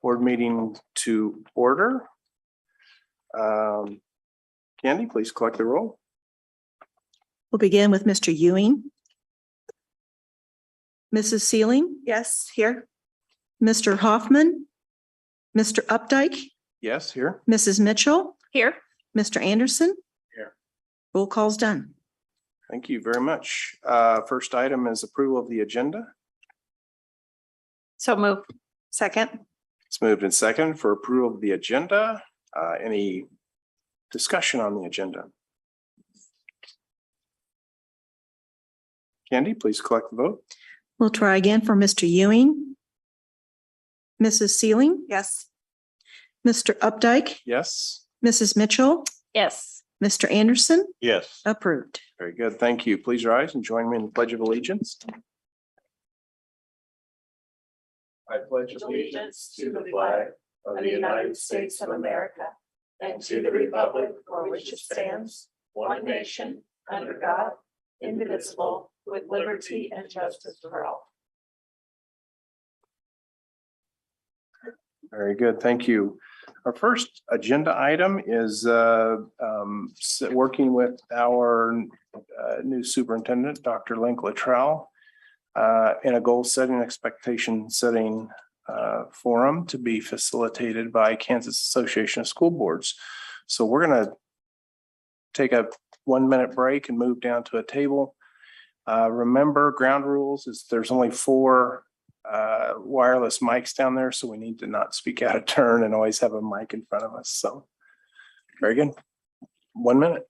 Board meeting to order. Candy, please collect the roll. We'll begin with Mr. Ewing. Mrs. Sealing? Yes, here. Mr. Hoffman? Mr. Updike? Yes, here. Mrs. Mitchell? Here. Mr. Anderson? Here. Roll call's done. Thank you very much. First item is approval of the agenda. So move. Second. It's moved in second for approval of the agenda. Any discussion on the agenda? Candy, please collect the vote. We'll try again for Mr. Ewing. Mrs. Sealing? Yes. Mr. Updike? Yes. Mrs. Mitchell? Yes. Mr. Anderson? Yes. Approved. Very good. Thank you. Please rise and join me in the Pledge of Allegiance. I pledge Allegiance to the flag of the United States of America and to the republic for which it stands, one nation, under God, indivisible, with liberty and justice for all. Very good. Thank you. Our first agenda item is working with our new superintendent, Dr. Link Luttrell, in a goal setting, expectation setting forum to be facilitated by Kansas Association of School Boards. So we're going to take a 1-minute break and move down to a table. Remember, ground rules is there's only 4 wireless mics down there, so we need to not speak out of turn and always have a mic in front of us. So very good. 1 minute.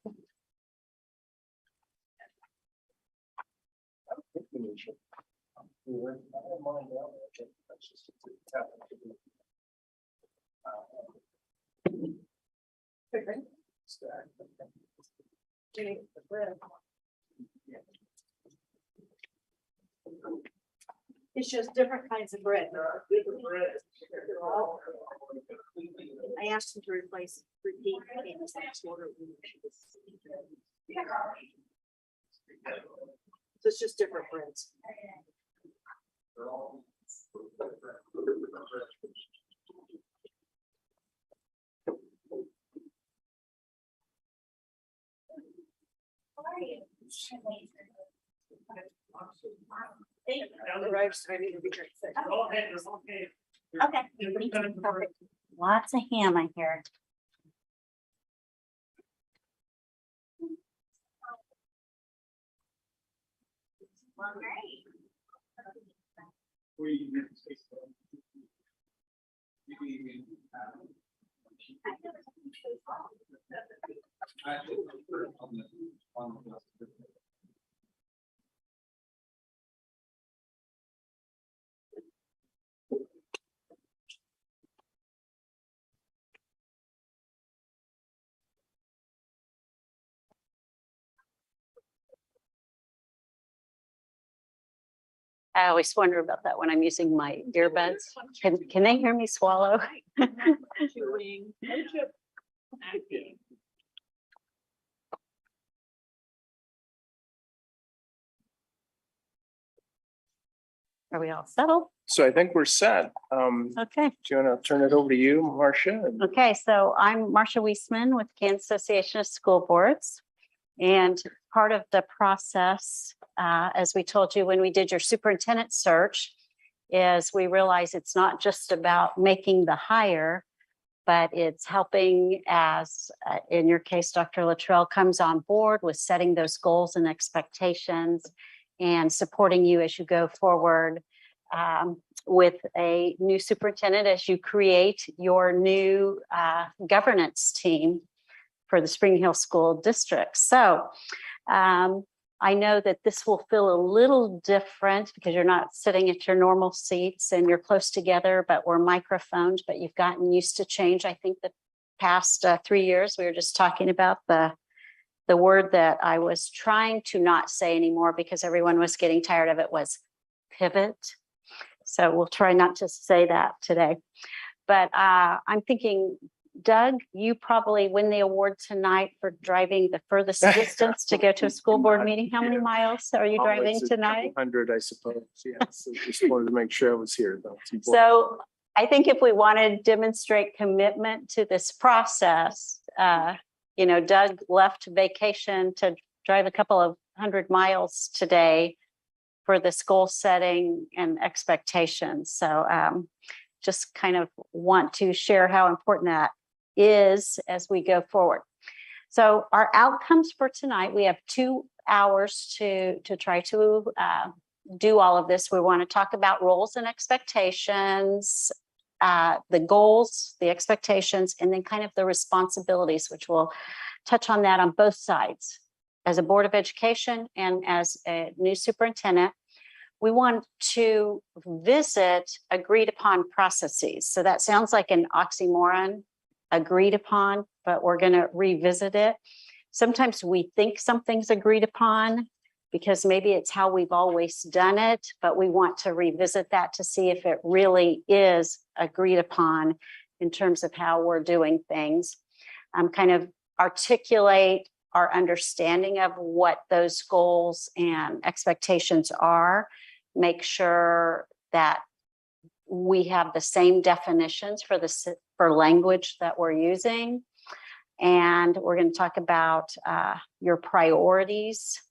It's just different kinds of bread. I asked him to repeat. So it's just different breads. Okay. Perfect. Lots of ham, I hear. I always wonder about that when I'm using my earbuds. Can they hear me swallow? Are we all settled? So I think we're set. Okay. Do you want to turn it over to you, Marcia? Okay, so I'm Marcia Wiesman with Kansas Association of School Boards. And part of the process, as we told you when we did your superintendent search, is we realize it's not just about making the hire, but it's helping as, in your case, Dr. Luttrell comes on board with setting those goals and expectations and supporting you as you go forward with a new superintendent as you create your new governance team for the Spring Hill School District. So I know that this will feel a little different because you're not sitting at your normal seats and you're close together, but we're microphoned, but you've gotten used to change. I think the past 3 years, we were just talking about the word that I was trying to not say anymore because everyone was getting tired of it was pivot. So we'll try not to say that today. But I'm thinking, Doug, you probably win the award tonight for driving the furthest distance to go to a school board meeting. How many miles are you driving tonight? 100, I suppose. Yes. So just wanted to make sure I was here, though. So I think if we want to demonstrate commitment to this process, Doug left vacation to drive a couple of 100 miles today for this goal setting and expectations. So just kind of want to share how important that is as we go forward. So our outcomes for tonight, we have 2 hours to try to do all of this. We want to talk about roles and expectations, the goals, the expectations, and then kind of the responsibilities, which we'll touch on that on both sides. As a Board of Education and as a new superintendent, we want to visit agreed upon processes. So that sounds like an oxymoron, agreed upon, but we're going to revisit it. Sometimes we think something's agreed upon because maybe it's how we've always done it, but we want to revisit that to see if it really is agreed upon in terms of how we're doing things. Kind of articulate our understanding of what those goals and expectations are, make sure that we have the same definitions for language that we're using. And we're going to talk about your priorities.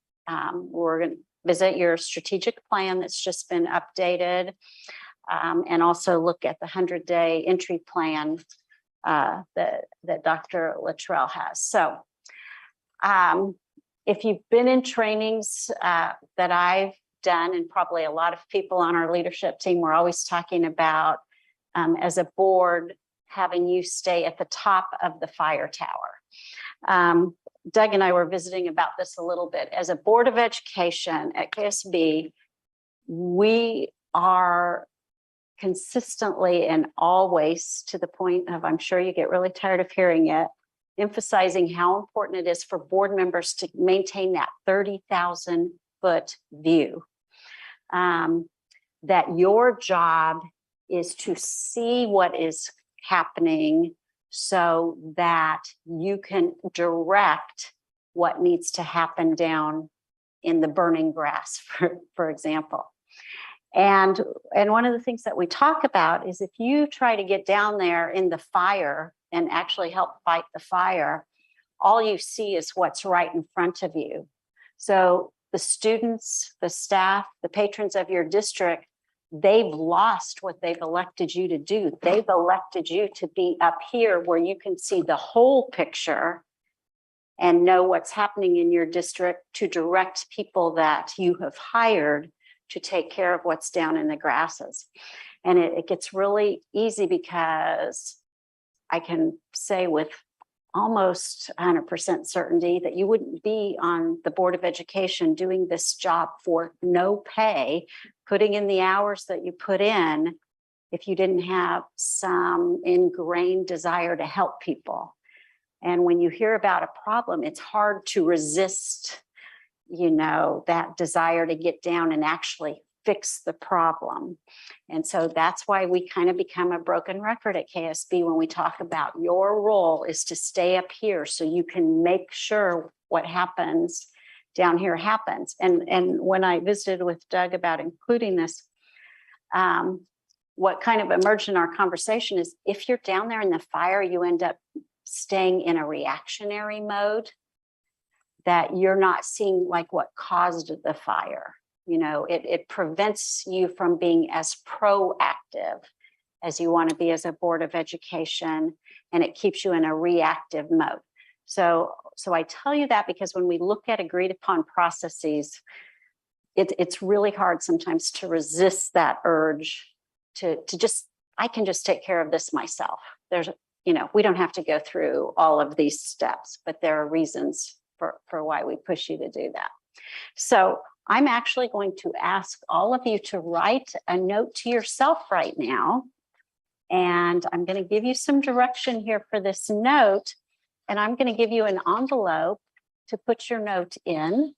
We're going to visit your strategic plan that's just been updated, and also look at the 100-day entry plan that Dr. Luttrell has. So if you've been in trainings that I've done, and probably a lot of people on our leadership team, we're always talking about, as a board, having you stay at the top of the fire tower. Doug and I were visiting about this a little bit. As a Board of Education at KSB, we are consistently and always, to the point of, I'm sure you get really tired of hearing it, emphasizing how important it is for board members to maintain that 30,000-foot view. That your job is to see what is happening so that you can direct what needs to happen down in the burning grass, for example. And one of the things that we talk about is if you try to get down there in the fire and actually help fight the fire, all you see is what's right in front of you. So the students, the staff, the patrons of your district, they've lost what they've elected you to do. They've elected you to be up here where you can see the whole picture and know what's happening in your district, to direct people that you have hired to take care of what's down in the grasses. And it gets really easy because I can say with almost 100% certainty that you wouldn't be on the Board of Education doing this job for no pay, putting in the hours that you put in, if you didn't have some ingrained desire to help people. And when you hear about a problem, it's hard to resist, that desire to get down and actually fix the problem. And so that's why we kind of become a broken record at KSB when we talk about your role is to stay up here so you can make sure what happens down here happens. And when I visited with Doug about including this, what kind of emerged in our conversation is if you're down there in the fire, you end up staying in a reactionary mode, that you're not seeing like what caused the fire. It prevents you from being as proactive as you want to be as a Board of Education, and it keeps you in a reactive mode. So I tell you that because when we look at agreed upon processes, it's really hard sometimes to resist that urge to just, I can just take care of this myself. We don't have to go through all of these steps, but there are reasons for why we push you to do that. So I'm actually going to ask all of you to write a note to yourself right now. And I'm going to give you some direction here for this note. And I'm going to give you an envelope to put your note in.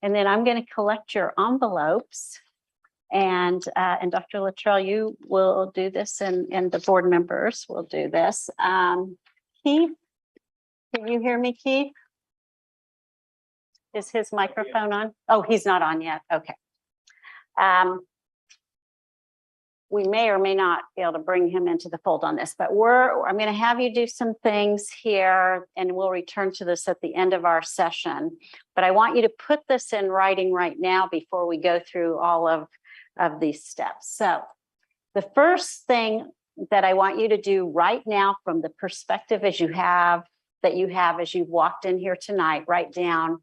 And then I'm going to collect your envelopes. And Dr. Luttrell, you will do this, and the board members will do this. Keith, can you hear me, Keith? Is his microphone on? Oh, he's not on yet. Okay. we may or may not be able to bring him into the fold on this, but I'm going to have you do some things here and we'll return to this at the end of our session. But I want you to put this in writing right now before we go through all of these steps. So the first thing that I want you to do right now from the perspective as you have as you walked in here tonight, write down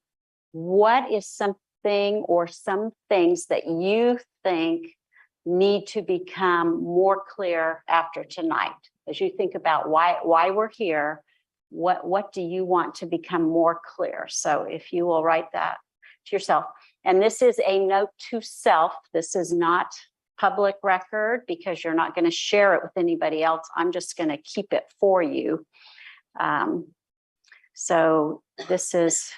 what is something or some things that you think need to become more clear after tonight. As you think about why we're here, what do you want to become more clear? So if you will write that to yourself, and this is a note to self, this is not public record because you're not going to share it with anybody else. I'm just going to keep it for you. So this is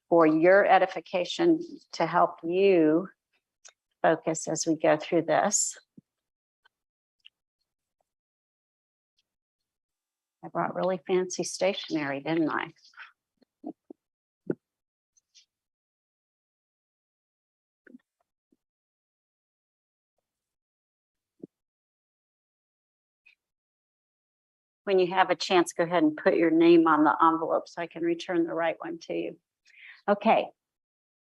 for your edification to help you focus as we go through this. I brought really fancy stationery, didn't I? When you have a chance, go ahead and put your name on the envelope so I can return the right one to you. Okay.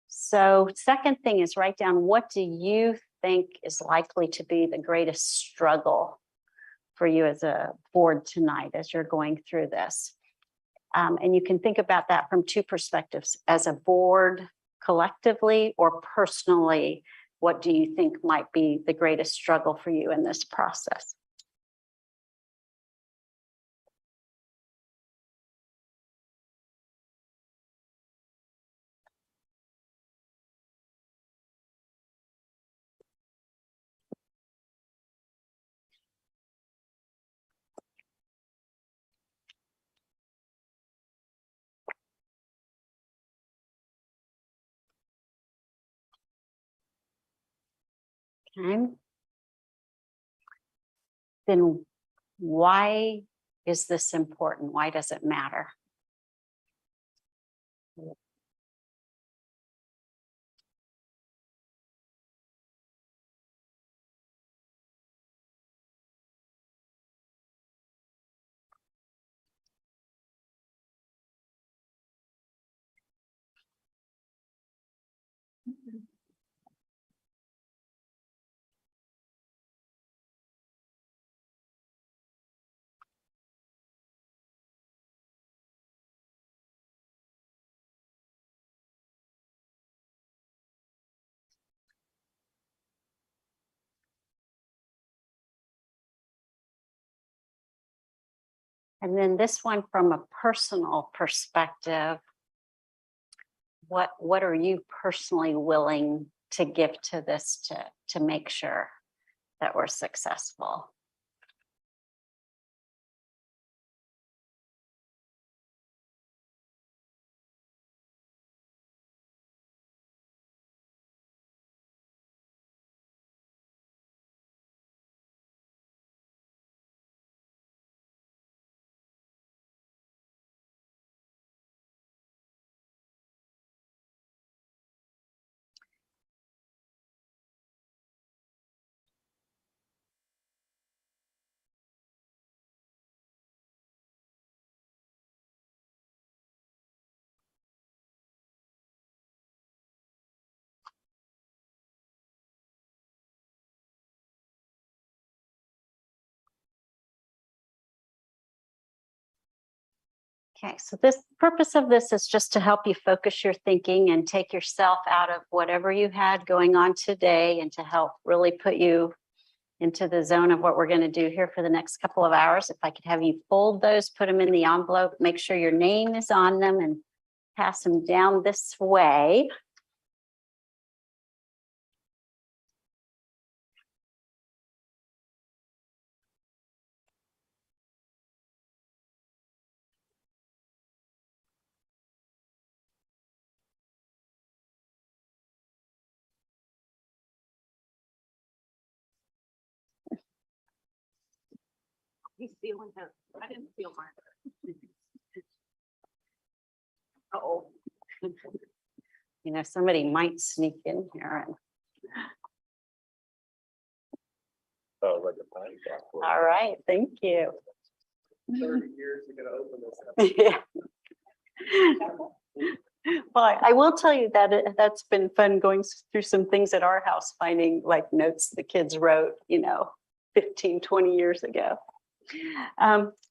So second thing is write down, what do you think is likely to be the greatest struggle for you as a board tonight as you're going through this? And you can think about that from two perspectives, as a board collectively or personally. What do you think might be the greatest struggle for you in this process? Okay. Then why is this important? Why does it matter? And then this one from a personal perspective, what are you personally willing to give to this to make sure that we're successful? Okay, so this purpose of this is just to help you focus your thinking and take yourself out of whatever you had going on today and to help really put you into the zone of what we're going to do here for the next couple of hours. If I could have you fold those, put them in the envelope, make sure your name is on them and pass them down this way. He's feeling him. I didn't feel mine. Uh-oh. You know, somebody might sneak in here and Oh, like a pine cap. All right, thank you. 30 years, you're gonna open this up. Yeah. Well, I will tell you that that's been fun going through some things at our house, finding like notes the kids wrote, 15, 20 years ago.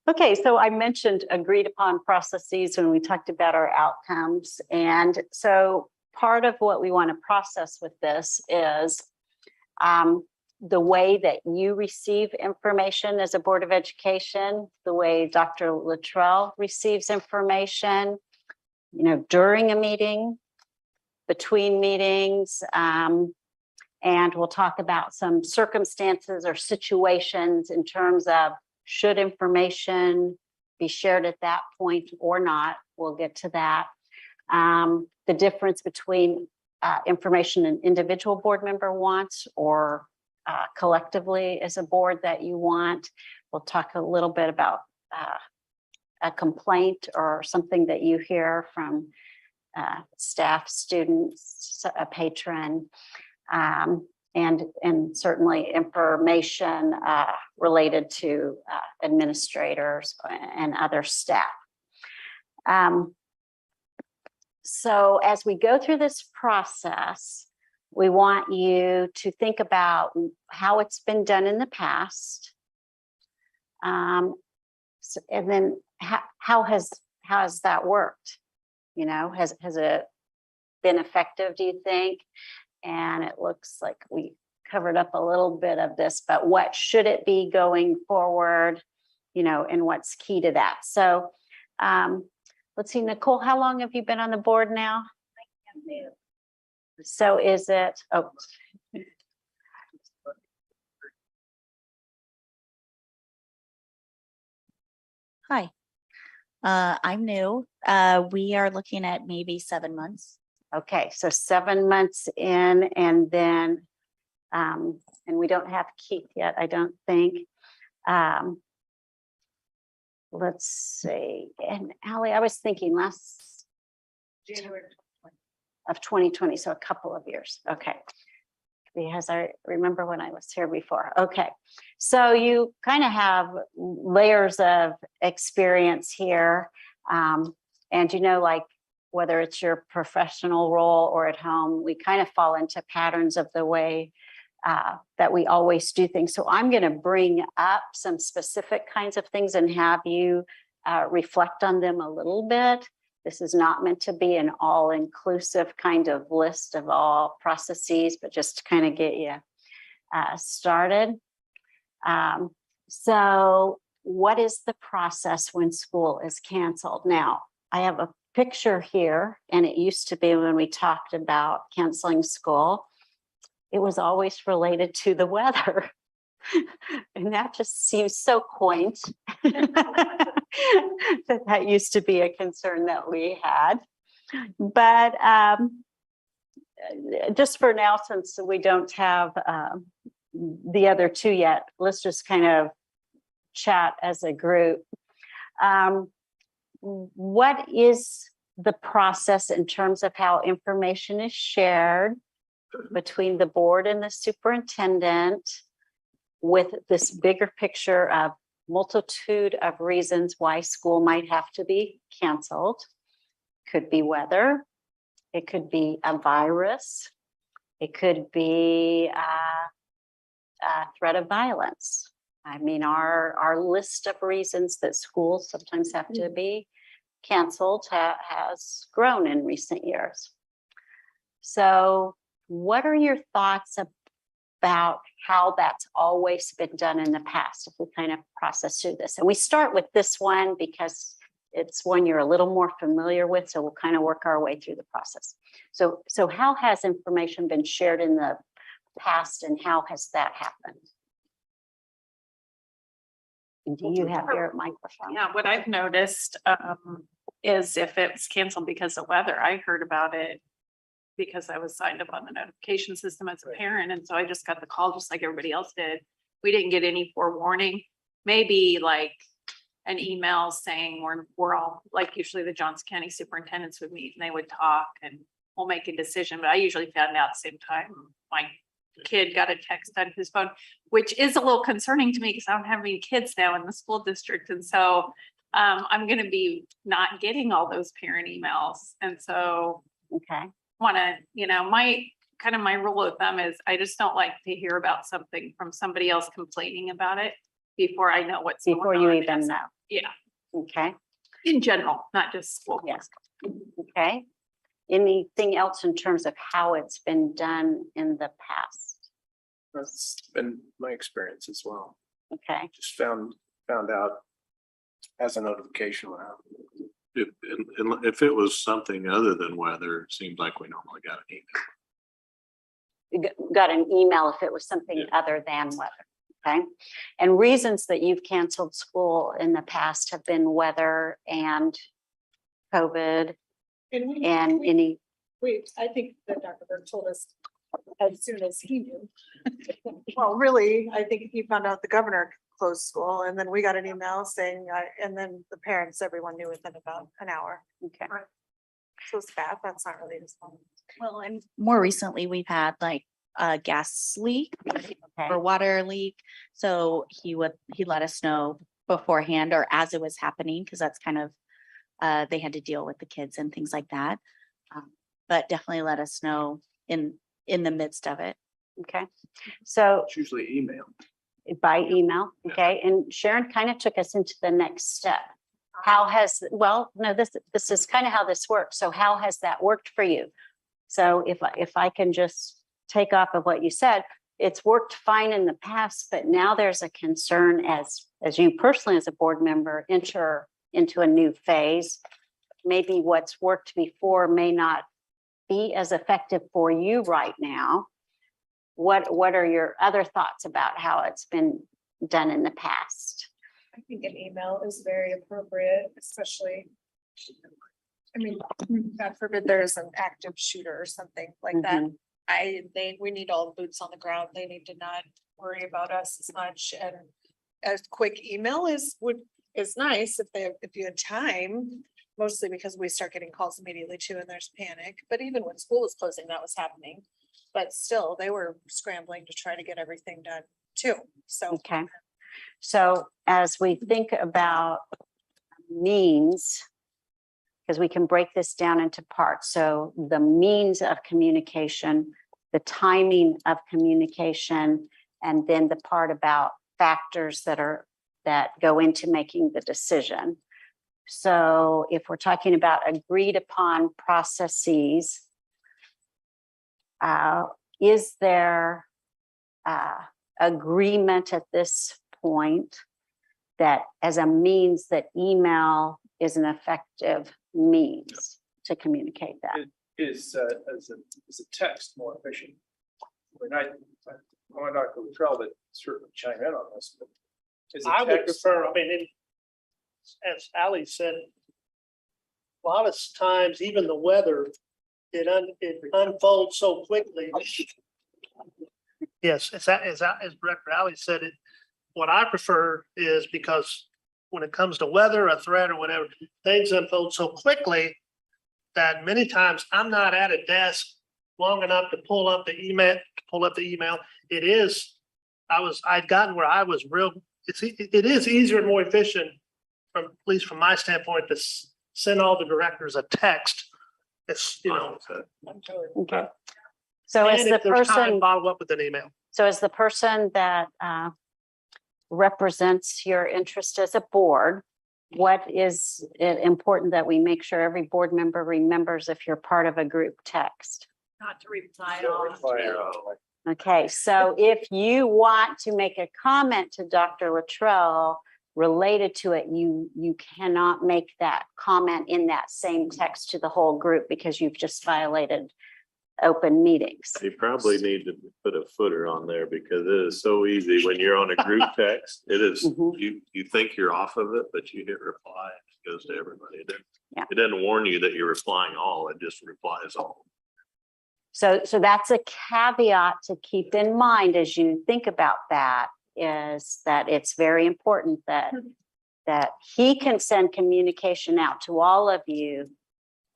Okay, so I mentioned agreed upon processes when we talked about our outcomes. And so part of what we want to process with this is the way that you receive information as a Board of Education, the way Dr. Luttrell receives information, during a meeting, between meetings, and we'll talk about some circumstances or situations in terms of should information be shared at that point or not. We'll get to that. The difference between information an individual board member wants or collectively as a board that you want. We'll talk a little bit about a complaint or something that you hear from staff, students, a patron, and certainly information related to administrators and other staff. So as we go through this process, we want you to think about how it's been done in the past. And then how has that worked? Has it been effective, do you think? And it looks like we covered up a little bit of this, but what should it be going forward, and what's key to that? So let's see, Nicole, how long have you been on the board now? So is it, Hi, I'm new. We are looking at maybe 7 months. okay, so 7 months in, and then, and we don't have Keith yet, I don't think. Let's see, and Allie, I was thinking last January of 2020, so a couple of years, okay. Because I remember when I was here before. Okay, so you kind of have layers of experience here. And like whether it's your professional role or at home, we kind of fall into patterns of the way that we always do things. So I'm going to bring up some specific kinds of things and have you reflect on them a little bit. This is not meant to be an all-inclusive kind of list of all processes, but just to kind of get you started. So what is the process when school is canceled? Now, I have a picture here, and it used to be when we talked about canceling school, it was always related to the weather. And that just seems so quaint. that used to be a concern that we had. But just for now, since we don't have the other two yet, let's just kind of chat as a group. What is the process in terms of how information is shared between the board and the superintendent, with this bigger picture of multitude of reasons why school might have to be canceled? Could be weather, it could be a virus, it could be a threat of violence. I mean, our list of reasons that schools sometimes have to be canceled has grown in recent years. So what are your thoughts about how that's always been done in the past, if we kind of process through this? And we start with this one because it's one you're a little more familiar with, so we'll kind of work our way through the process. So how has information been shared in the past, and how has that happened? And do you have your microphone? Yeah, what I've noticed is if it's canceled because of weather, I heard about it because I was signed up on the notification system as a parent. And so I just got the call just like everybody else did. We didn't get any forewarning, maybe like an email saying we're all, like usually the Johnson County superintendents would meet and they would talk and we'll make a decision. But I usually found out at the same time my kid got a text on his phone, which is a little concerning to me because I don't have any kids now in the school district. And so I'm gonna be not getting all those parent emails. And so Okay, wanna, my rule of thumb is I just don't like to hear about something from somebody else complaining about it before I know what's going on. before you even know. Yeah, Okay, in general, not just school. yes. Okay. Anything else in terms of how it's been done in the past? That's been my experience as well. Okay, Just found out as a notification went out. If it was something other than weather, it seems like we normally got an email. you got an email if it was something other than weather. Okay. And reasons that you've canceled school in the past have been weather and COVID And and any, I think that Dr. Berg told us as soon as he knew. Well, really, I think he found out the governor closed school and then we got an email saying, and then the parents, everyone knew within about an hour. okay. So it's bad. That's not really his fault. Well, and more recently, we've had like a gas leak or water leak. So he let us know beforehand or as it was happening, because that's kind of, they had to deal with the kids and things like that. But definitely let us know in the midst of it. Okay. So It's usually email. by email, okay, and Sharon kind of took us into the next step. How has, well, no, this is kind of how this works. So how has that worked for you? So if I can just take off of what you said, it's worked fine in the past, but now there's a concern as you personally as a board member enter into a new phase. Maybe what's worked before may not be as effective for you right now. What are your other thoughts about how it's been done in the past? I think an email is very appropriate, especially. I mean, God forbid there's an active shooter or something like that. We need all the boots on the ground. They need to not worry about us as much and a quick email is nice if you had time. Mostly because we start getting calls immediately too and there's panic, but even when school was closing, that was happening. But still, they were scrambling to try to get everything done too, so. Okay. So as we think about means, because we can break this down into parts. So the means of communication, the timing of communication, and then the part about factors that go into making the decision. So if we're talking about agreed upon processes, is there agreement at this point that as a means that email is an effective means to communicate that? Is as a text more efficient? I want Dr. Luttrell to certainly chime in on this, but is a I would text- prefer, as Ally said, a lot of times, even the weather, it unfolds so quickly. Yes, as Director Ally said, what I prefer is because when it comes to weather, a threat or whatever, things unfold so quickly that many times I'm not at a desk long enough to pull up the email. I'd gotten where I was it is easier and more efficient at least from my standpoint, to send all the directors a text. It's, Okay. So as and the if there's time, person, follow up with an email. so as the person that represents your interest as a board, what is it important that we make sure every board member remembers if you're part of a group text? Not to reply Fire. Okay, so if you want to make a comment to Dr. Luttrell related to it, you cannot make that comment in that same text to the whole group because you've just violated open meetings. You probably need to put a footer on there because it is so easy when you're on a group text. It is, Mhm. you think you're off of it, but you hit reply, it goes to everybody. Yeah. It doesn't warn you that you're replying all, it just replies all. So that's a caveat to keep in mind as you think about that, is that it's very important that he can send communication out to all of you,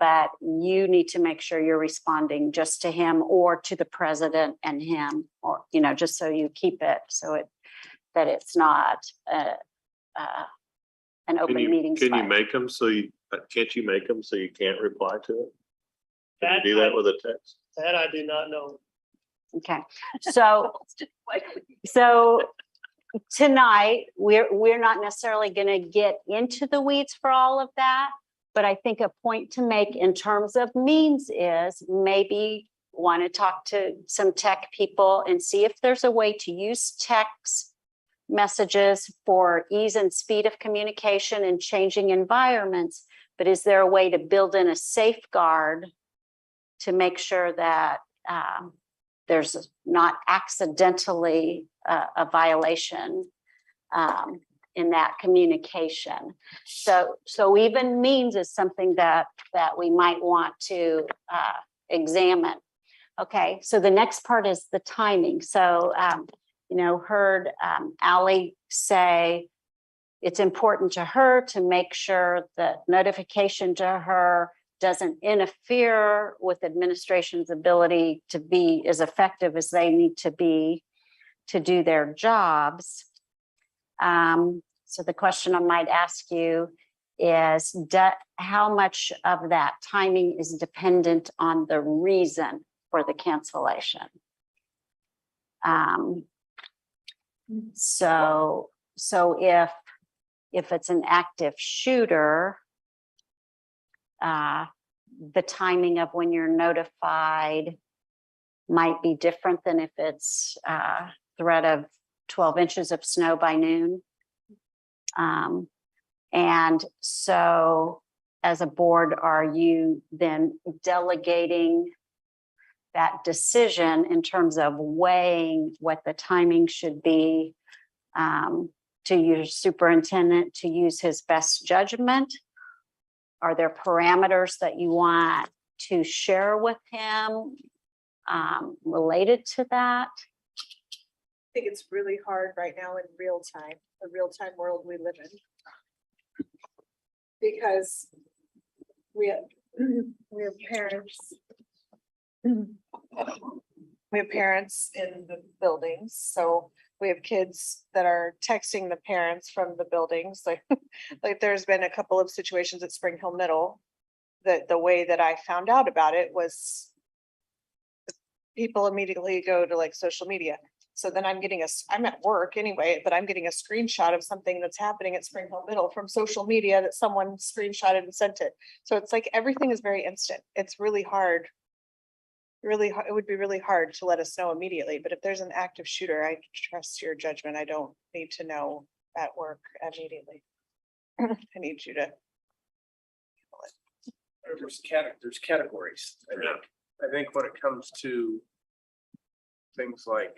but you need to make sure you're responding just to him or to the president and him, or, you know, just so you keep it, so that it's not an open meeting. Can you spot. make them so you, can't you make them so you can't reply to it? Can That you do that with a text? That I do not know. Okay, so tonight, we're not necessarily gonna get into the weeds for all of that. But I think a point to make in terms of means is maybe want to talk to some tech people and see if there's a way to use text messages for ease and speed of communication and changing environments. But is there a way to build in a safeguard to make sure that there's not accidentally a violation in that communication? So even means is something that we might want to examine. Okay, so the next part is the timing. So heard Ally say it's important to her to make sure that notification to her doesn't interfere with administration's ability to be as effective as they need to be to do their jobs. So the question I might ask you is how much of that timing is dependent on the reason for the cancellation? So if it's an active shooter, the timing of when you're notified might be different than if it's threat of 12 inches of snow by noon. And so as a board, are you then delegating that decision in terms of weighing what the timing should be to your superintendent to use his best judgment? Are there parameters that you want to share with him related to that? I think it's really hard right now in real time, the real time world we live in. Because we have parents. We have parents in the buildings, so we have kids that are texting the parents from the buildings. Like there's been a couple of situations at Spring Hill Middle that the way that I found out about it was people immediately go to like social media. So then I'm at work anyway, but I'm getting a screenshot of something that's happening at Spring Hill Middle from social media that someone screenshotted and sent it. So it's like everything is very instant. It's really hard. It would be really hard to let us know immediately, but if there's an active shooter, I trust your judgment. I don't need to know at work immediately. I need you to. There's categories. I think when it comes to things like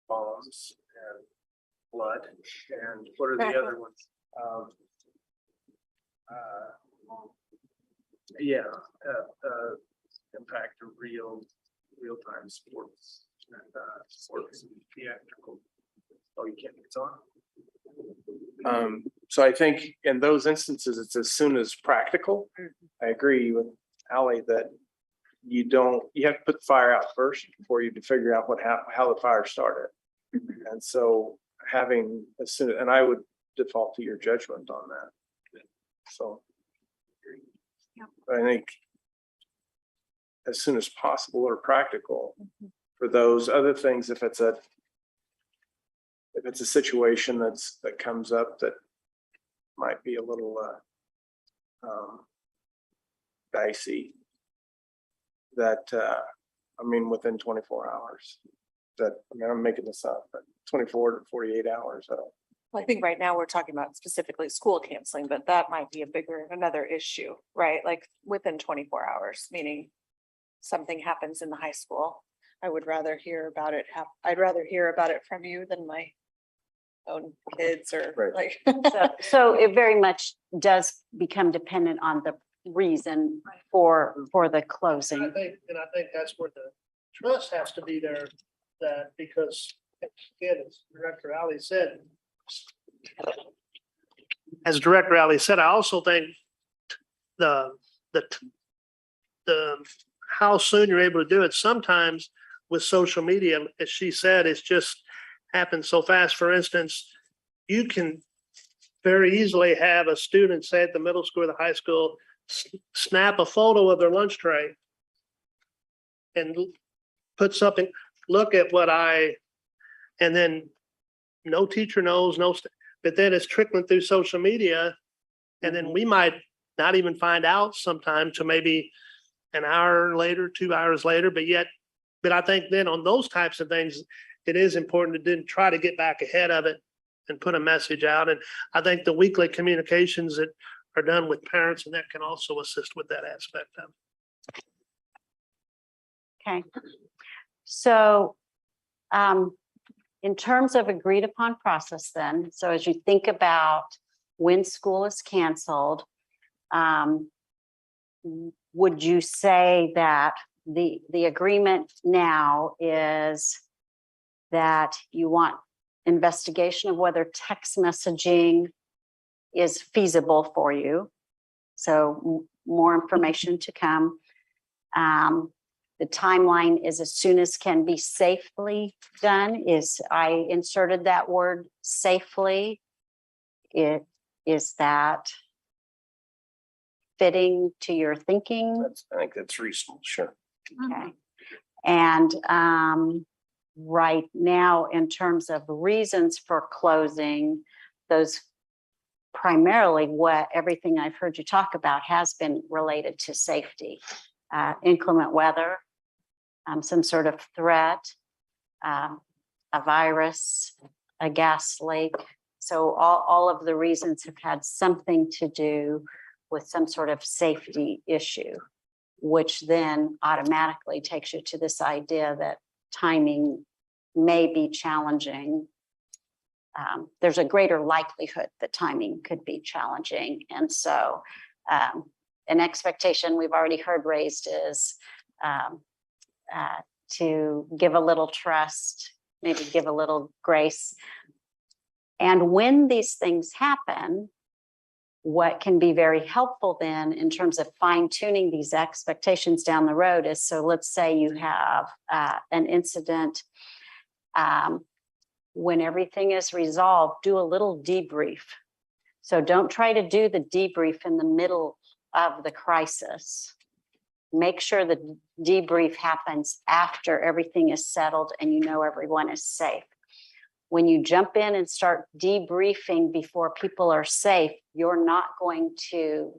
bombs and blood and what are the other ones? Impact of real-time sports and sports and theatrical. Oh, you can't, it's on. So I think in those instances, it's as soon as practical. I agree with Ally that you have to put the fire out first before you can figure out how the fire started. And so having and I would default to your judgment on that. So I think as soon as possible or practical for those other things, if it's a situation that comes up that might be a little dicey, that within 24 hours, I'm making this up, but 24 to 48 hours. Well, I think right now we're talking about specifically school canceling, but that might be another issue, right? Like within 24 hours, meaning something happens in the high school. I would rather hear about it. I'd rather hear about it from you than my own kids or Right. like. So it very much does become dependent on the reason for the closing. I think that's where the trust has to be there, that because again, as Director Ally said. As Director Ally said, I also think the the how soon you're able to do it. Sometimes with social media, as she said, it's just happens so fast. For instance, you can very easily have a student, say at the middle school or the high school, snap a photo of their lunch tray and put something, look at what and then no teacher knows, but then it's trickling through social media. And then we might not even find out sometime till maybe an hour later, 2 hours later, but I think then on those types of things, it is important to then try to get back ahead of it and put a message out. And I think the weekly communications that are done with parents and that can also assist with that aspect of it. Okay. So, in terms of agreed upon process then, so as you think about when school is canceled, would you say that the agreement now is that you want investigation of whether text messaging is feasible for you? So more information to come. The timeline is as soon as can be safely done. I inserted that word safely. Is that fitting to your thinking? I think that's reasonable, sure. Okay. And right now, in terms of reasons for closing, those primarily everything I've heard you talk about has been related to safety, inclement weather, some sort of threat, a virus, a gas leak. So all of the reasons have had something to do with some sort of safety issue, which then automatically takes you to this idea that timing may be challenging. There's a greater likelihood that timing could be challenging. And so an expectation we've already heard raised is to give a little trust, maybe give a little grace. And when these things happen, what can be very helpful then in terms of fine tuning these expectations down the road is, so let's say you have an incident, when everything is resolved, do a little debrief. So don't try to do the debrief in the middle of the crisis. Make sure the debrief happens after everything is settled and you know everyone is safe. When you jump in and start debriefing before people are safe, you're not going to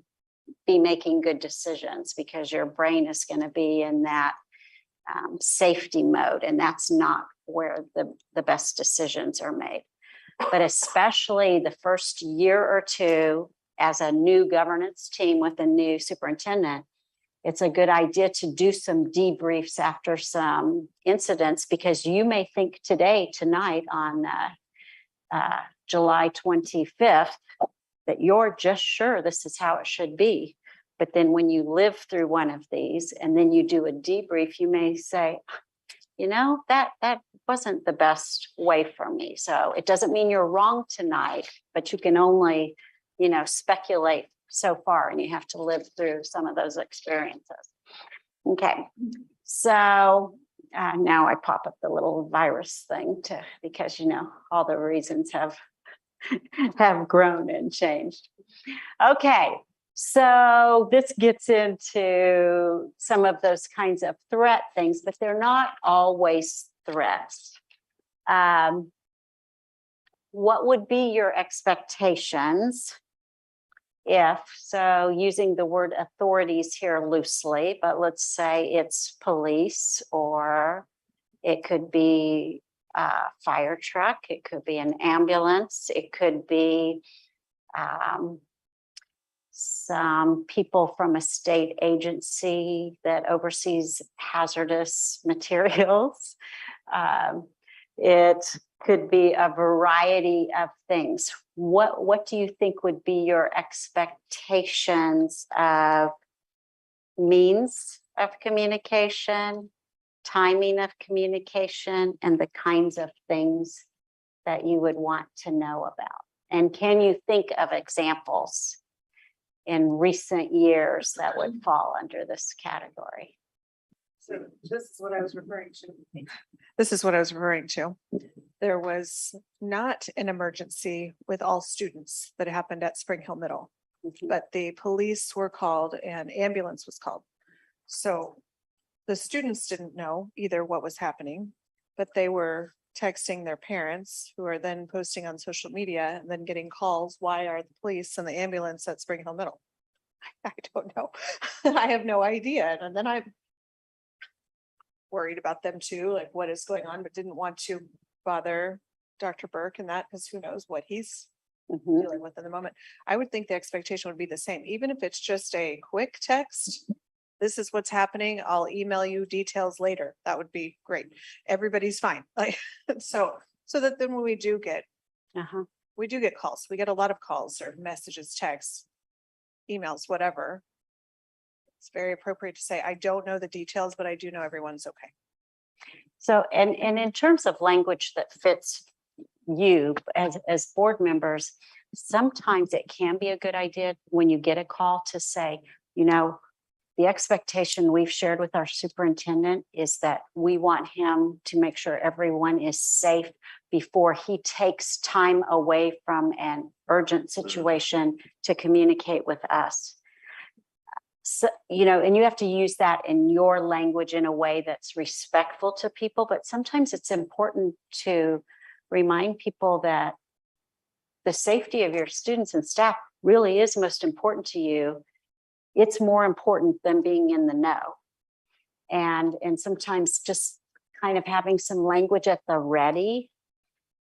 be making good decisions because your brain is going to be in that safety mode, and that's not where the best decisions are made. But especially the first year or two as a new governance team with a new superintendent, it's a good idea to do some debriefs after some incidents, because you may think tonight on July 25th, that you're just sure this is how it should be. But then when you live through one of these and then you do a debrief, you may say, you know, that wasn't the best way for me. So it doesn't mean you're wrong tonight, but you can only, speculate so far, and you have to live through some of those experiences. Okay, so now I pop up the little virus thing because all the reasons have grown and changed. Okay, so this gets into some of those kinds of threat things, but they're not always threats. What would be your expectations using the word authorities here loosely, but let's say it's police, or it could be a fire truck, it could be an ambulance, it could be some people from a state agency that oversees hazardous materials. It could be a variety of things. What do you think would be your expectations of means of communication, timing of communication, and the kinds of things that you would want to know about? And can you think of examples in recent years that would fall under this category. So this is what I was referring to. This is what I was referring to. There was not an emergency with all students that happened at Spring Hill Middle, but the police were called and ambulance was called. So the students didn't know either what was happening, but they were texting their parents, who are then posting on social media and then getting calls. Why are the police and the ambulance at Spring Hill Middle? I don't know. I have no idea. And then I'm worried about them too, like what is going on, but didn't want to bother Dr. Burke and that, because who knows what he's Mhm. dealing with in the moment. I would think the expectation would be the same, even if it's just a quick text. This is what's happening. I'll email you details later. That would be great. Everybody's fine. Like, so that then when we do get calls, we get a lot of calls or messages, texts, emails, whatever. It's very appropriate to say, I don't know the details, but I do know everyone's okay. So, and in terms of language that fits you as board members, sometimes it can be a good idea when you get a call to say, you know, the expectation we've shared with our superintendent is that we want him to make sure everyone is safe before he takes time away from an urgent situation to communicate with us. So, you know, and you have to use that in your language in a way that's respectful to people, but sometimes it's important to remind people that the safety of your students and staff really is most important to you. It's more important than being in the know. And sometimes just kind of having some language at the ready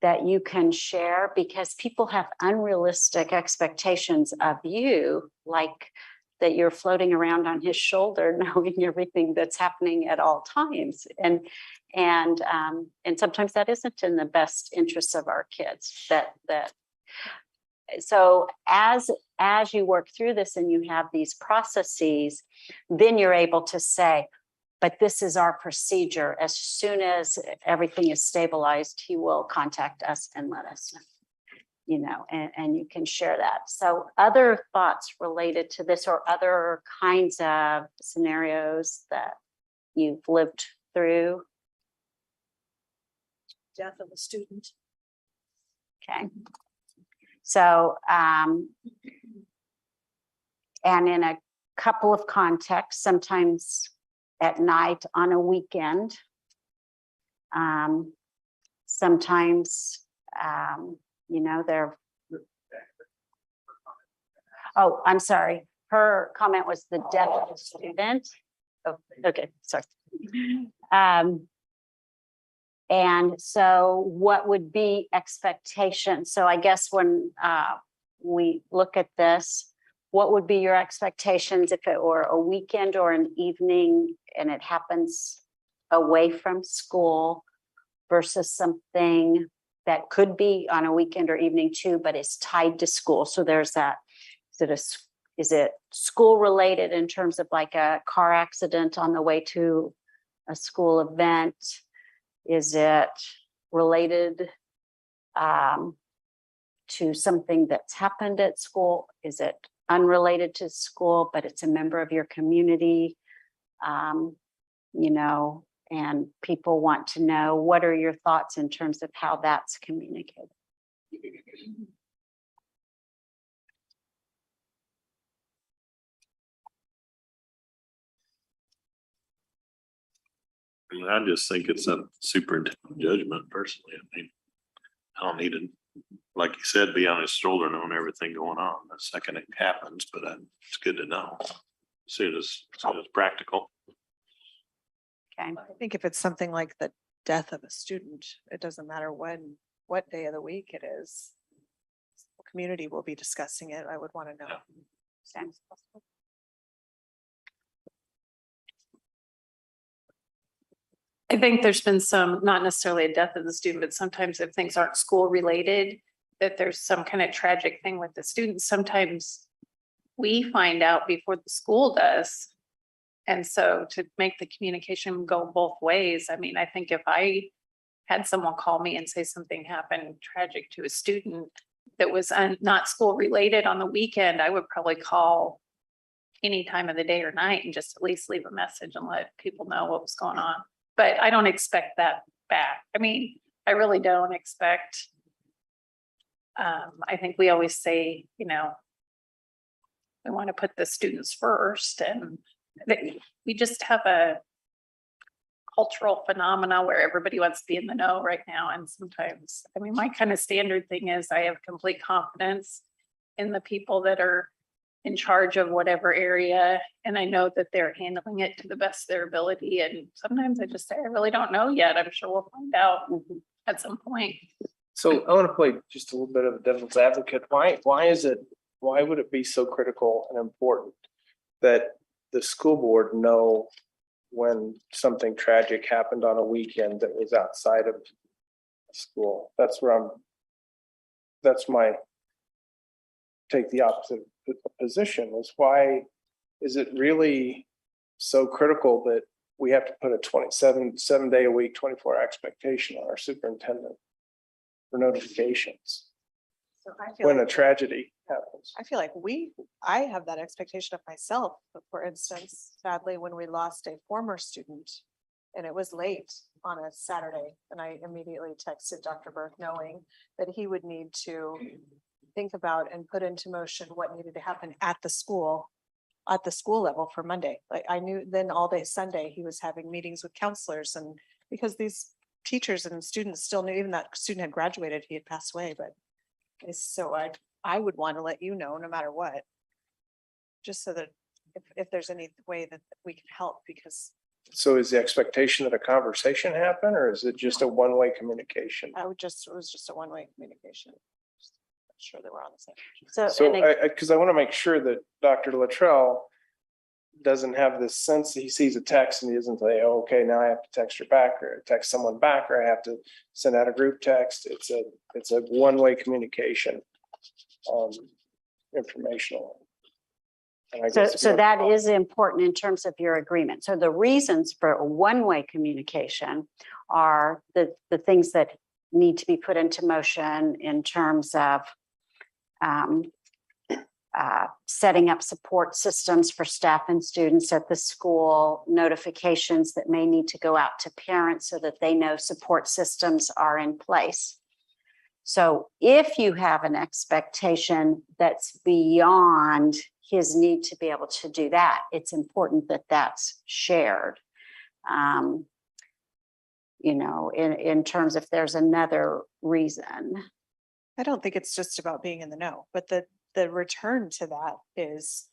that you can share, because people have unrealistic expectations of you, like that you're floating around on his shoulder, knowing everything that's happening at all times. And sometimes that isn't in the best interests of our kids. So as you work through this and you have these processes, then you're able to say, but this is our procedure. As soon as everything is stabilized, he will contact us and let us know. You know, and you can share that. So other thoughts related to this or other kinds of scenarios that you've lived through? Death of a student. Okay. So, and in a couple of contexts, sometimes at night on a weekend, sometimes, you know, oh, I'm sorry. Her comment was the death of a student. Oh, okay, sorry. And so what would be expectations? So I guess when we look at this, what would be your expectations if it were a weekend or an evening and it happens away from school versus something that could be on a weekend or evening too, but is tied to school? So there's that, is it school related in terms of like a car accident on the way to a school event? Is it related to something that's happened at school? Is it unrelated to school, but it's a member of your community? You know, and people want to know, what are your thoughts in terms of how that's communicated? I mean, I just think it's a superintendent judgment personally. I mean, I don't need to, like you said, be on his shoulder knowing everything going on the second it happens, but it's good to know as soon as practical. Okay. I think if it's something like the death of a student, it doesn't matter what day of the week it is. The community will be discussing it. I would want to know. Yeah. I think there's been some, not necessarily a death of the student, but sometimes if things aren't school related, that there's some kind of tragic thing with the students. Sometimes we find out before the school does. And so to make the communication go both ways, I mean, I think if I had someone call me and say something happened tragic to a student, that was not school related on the weekend, I would probably call any time of the day or night and just at least leave a message and let people know what was going on. But I don't expect that back. I mean, I really don't expect. I think we always say, you know, we want to put the students first, and we just have a cultural phenomena where everybody wants to be in the know right now. And sometimes, I mean, my kind of standard thing is I have complete confidence in the people that are in charge of whatever area. And I know that they're handling it to the best of their ability. And sometimes I just say, I really don't know yet. I'm sure we'll find out at some point. So I want to play just a little bit of a devil's advocate. Why would it be so critical and important that the school board know when something tragic happened on a weekend that was outside of school? That's my take the opposite position, is why is it really so critical that we have to put a 7-day a week, 24-hour expectation on our superintendent for notifications So I feel when a like, tragedy happens? I feel like I have that expectation of myself. But for instance, sadly, when we lost a former student and it was late on a Saturday, and I immediately texted Dr. Burke knowing that he would need to think about and put into motion what needed to happen at the school level for Monday. Like I knew then all day Sunday, he was having meetings with counselors, and because these teachers and students still knew, even that student had graduated, he had passed away, but so I would want to let you know no matter what. Just so that if there's any way that we can help, because So is the expectation that a conversation happen, or is it just a one-way communication? it was just a one-way communication. Just make Sure that we're on the same. So, So and because I want to make sure that Dr. Luttrell doesn't have this sense that he sees a text and he doesn't say, oh, okay, now I have to text her back or text someone back, or I have to send out a group text. It's a one-way communication, informational. And I guess so that is important in terms of your agreement. So the reasons for a one-way communication are the things that need to be put into motion in terms of setting up support systems for staff and students at the school, notifications that may need to go out to parents so that they know support systems are in place. So if you have an expectation that's beyond his need to be able to do that, it's important that that's shared. You know, in terms if there's another reason. I don't think it's just about being in the know, but the return to that is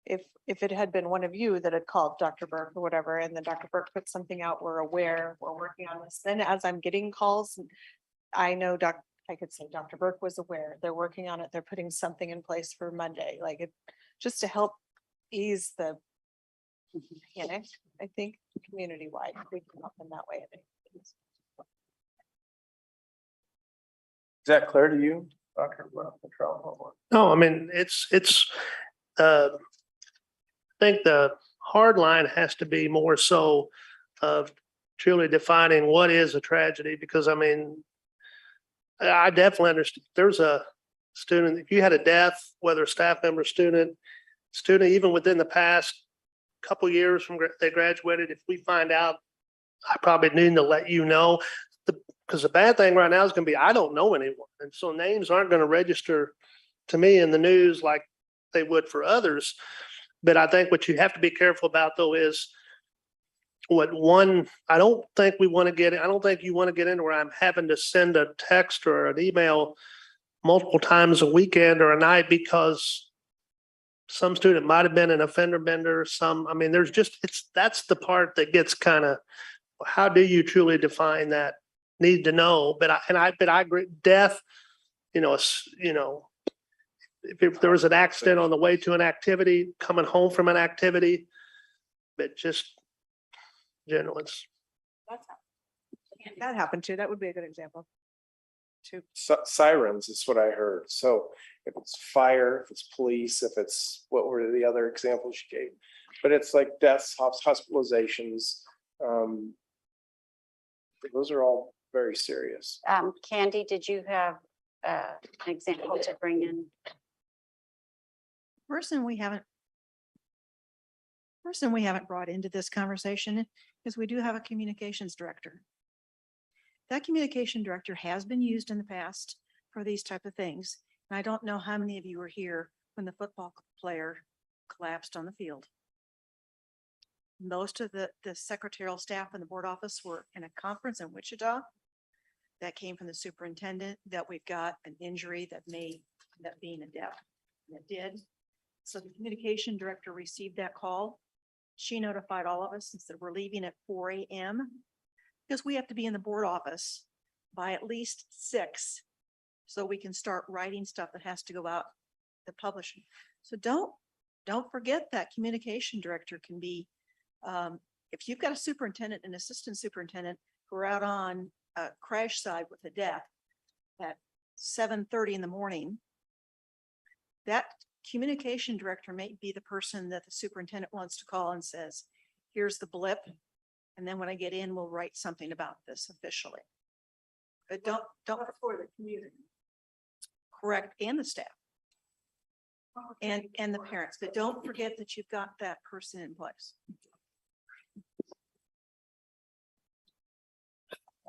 if it had been one of you that had called Dr. Burke or whatever, and then Dr. Burke put something out, we're aware, we're working on this. Then as I'm getting calls, I know I could say Dr. Burke was aware, they're working on it, they're putting something in place for Monday, like it, just to help ease the panic, I think, community-wide, we can help in that way. I think. Is that clear to you, Dr. Luttrell? No, I mean, I think the hard line has to be more so of truly defining what is a tragedy, because I mean, I definitely understand. There's a student, if you had a death, whether a staff member, student, even within the past couple years from they graduated, if we find out, I probably need to let you know. Because the bad thing right now is going to be, I don't know anyone. And so names aren't going to register to me in the news like they would for others. But I think what you have to be careful about though is I don't think you want to get into where I'm having to send a text or an email multiple times a weekend or a night because some student might have been an offender bender. I mean, that's the part that gets kind of, how do you truly define that? Need to know, but I agree. Death, if there was an accident on the way to an activity, coming home from an activity, but just general, That happened too. That would be a good example. Too. Sirens is what I heard. So if it's fire, if it's police, if it's, what were the other examples you gave? But it's like deaths, hospitalizations. Those are all very serious. Candy, did you have an example to bring in. Person we haven't brought into this conversation is we do have a communications director. That communication director has been used in the past for these type of things. And I don't know how many of you were here when the football player collapsed on the field. Most of the secretarial staff in the board office were in a conference in Wichita. That came from the superintendent that we've got an injury that may end up being a death. And it did. So the communication director received that call. She notified all of us and said, we're leaving at 4 a.m. because we have to be in the board office by at least 6. So we can start writing stuff that has to go out to publishing. So don't forget that communication director can be, if you've got a superintendent and assistant superintendent who are out on a crash side with a death at 7:30 in the morning, that communication director may be the person that the superintendent wants to call and says, here's the blip. And then when I get in, we'll write something about this officially. But don't for the community. Correct, and the staff. And the parents, but don't forget that you've got that person in place.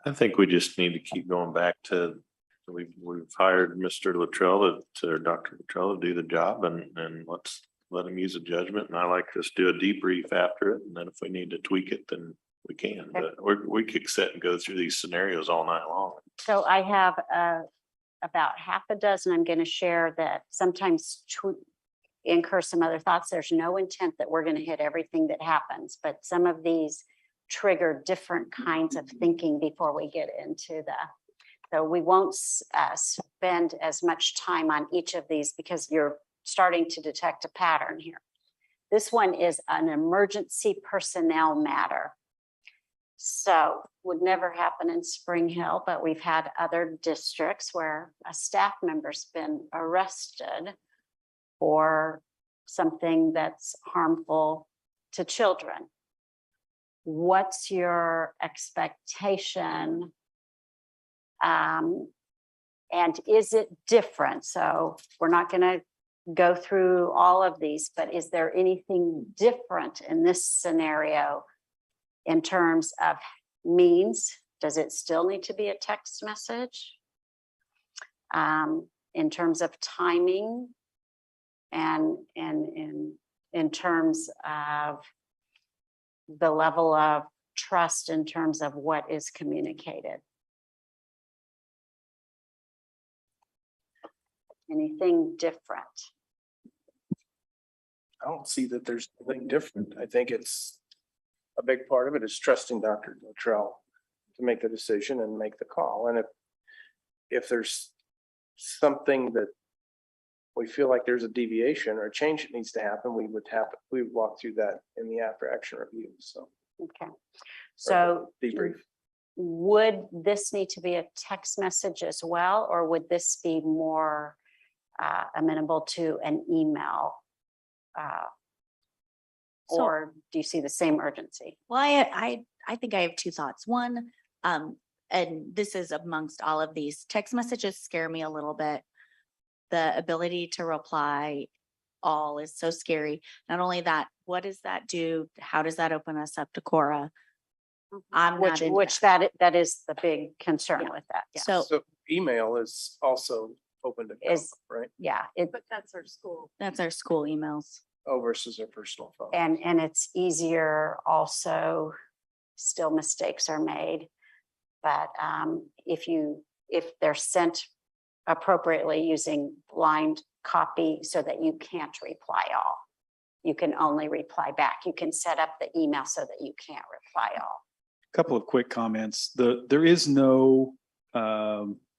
I think we just need to keep going back to, we've hired Mr. Luttrell or Dr. Luttrell to do the job and let's let him use a judgment. And I like to just do a debrief after it. And then if we need to tweak it, then we can, but we could sit and go through these scenarios all night long. So I have about half a dozen I'm going to share that sometimes incur some other thoughts. There's no intent that we're going to hit everything that happens, but some of these trigger different kinds of thinking before we get into so we won't spend as much time on each of these because you're starting to detect a pattern here. This one is an emergency personnel matter. So would never happen in Spring Hill, but we've had other districts where a staff member's been arrested for something that's harmful to children. What's your expectation? And is it different? So we're not going to go through all of these, but is there anything different in this scenario in terms of means? Does it still need to be a text message? In terms of timing and in terms of the level of trust in terms of what is communicated. Anything different? I don't see that there's anything different. I think it's a big part of it is trusting Dr. Luttrell to make the decision and make the call. And if there's something that we feel like there's a deviation or a change that needs to happen, we would walk through that in the after action review. So, okay. So debrief. Would this need to be a text message as well, or would this be more amenable to an email? Or do you see the same urgency? Well, I think I have two thoughts. One, and this is amongst all of these, text messages scare me a little bit. The ability to reply all is so scary. Not only that, what does that do? How does that open us up to Cora? I'm not into Which that. that is the big concern with that. Yeah. So Email is also open to, right? Yeah, But that's our school. that's our school emails. Oh, versus a personal phone. and it's easier also, still mistakes are made. But if they're sent appropriately using blind copy so that you can't reply all, you can only reply back. You can set up the email so that you can't reply all. Couple of quick comments. There is no,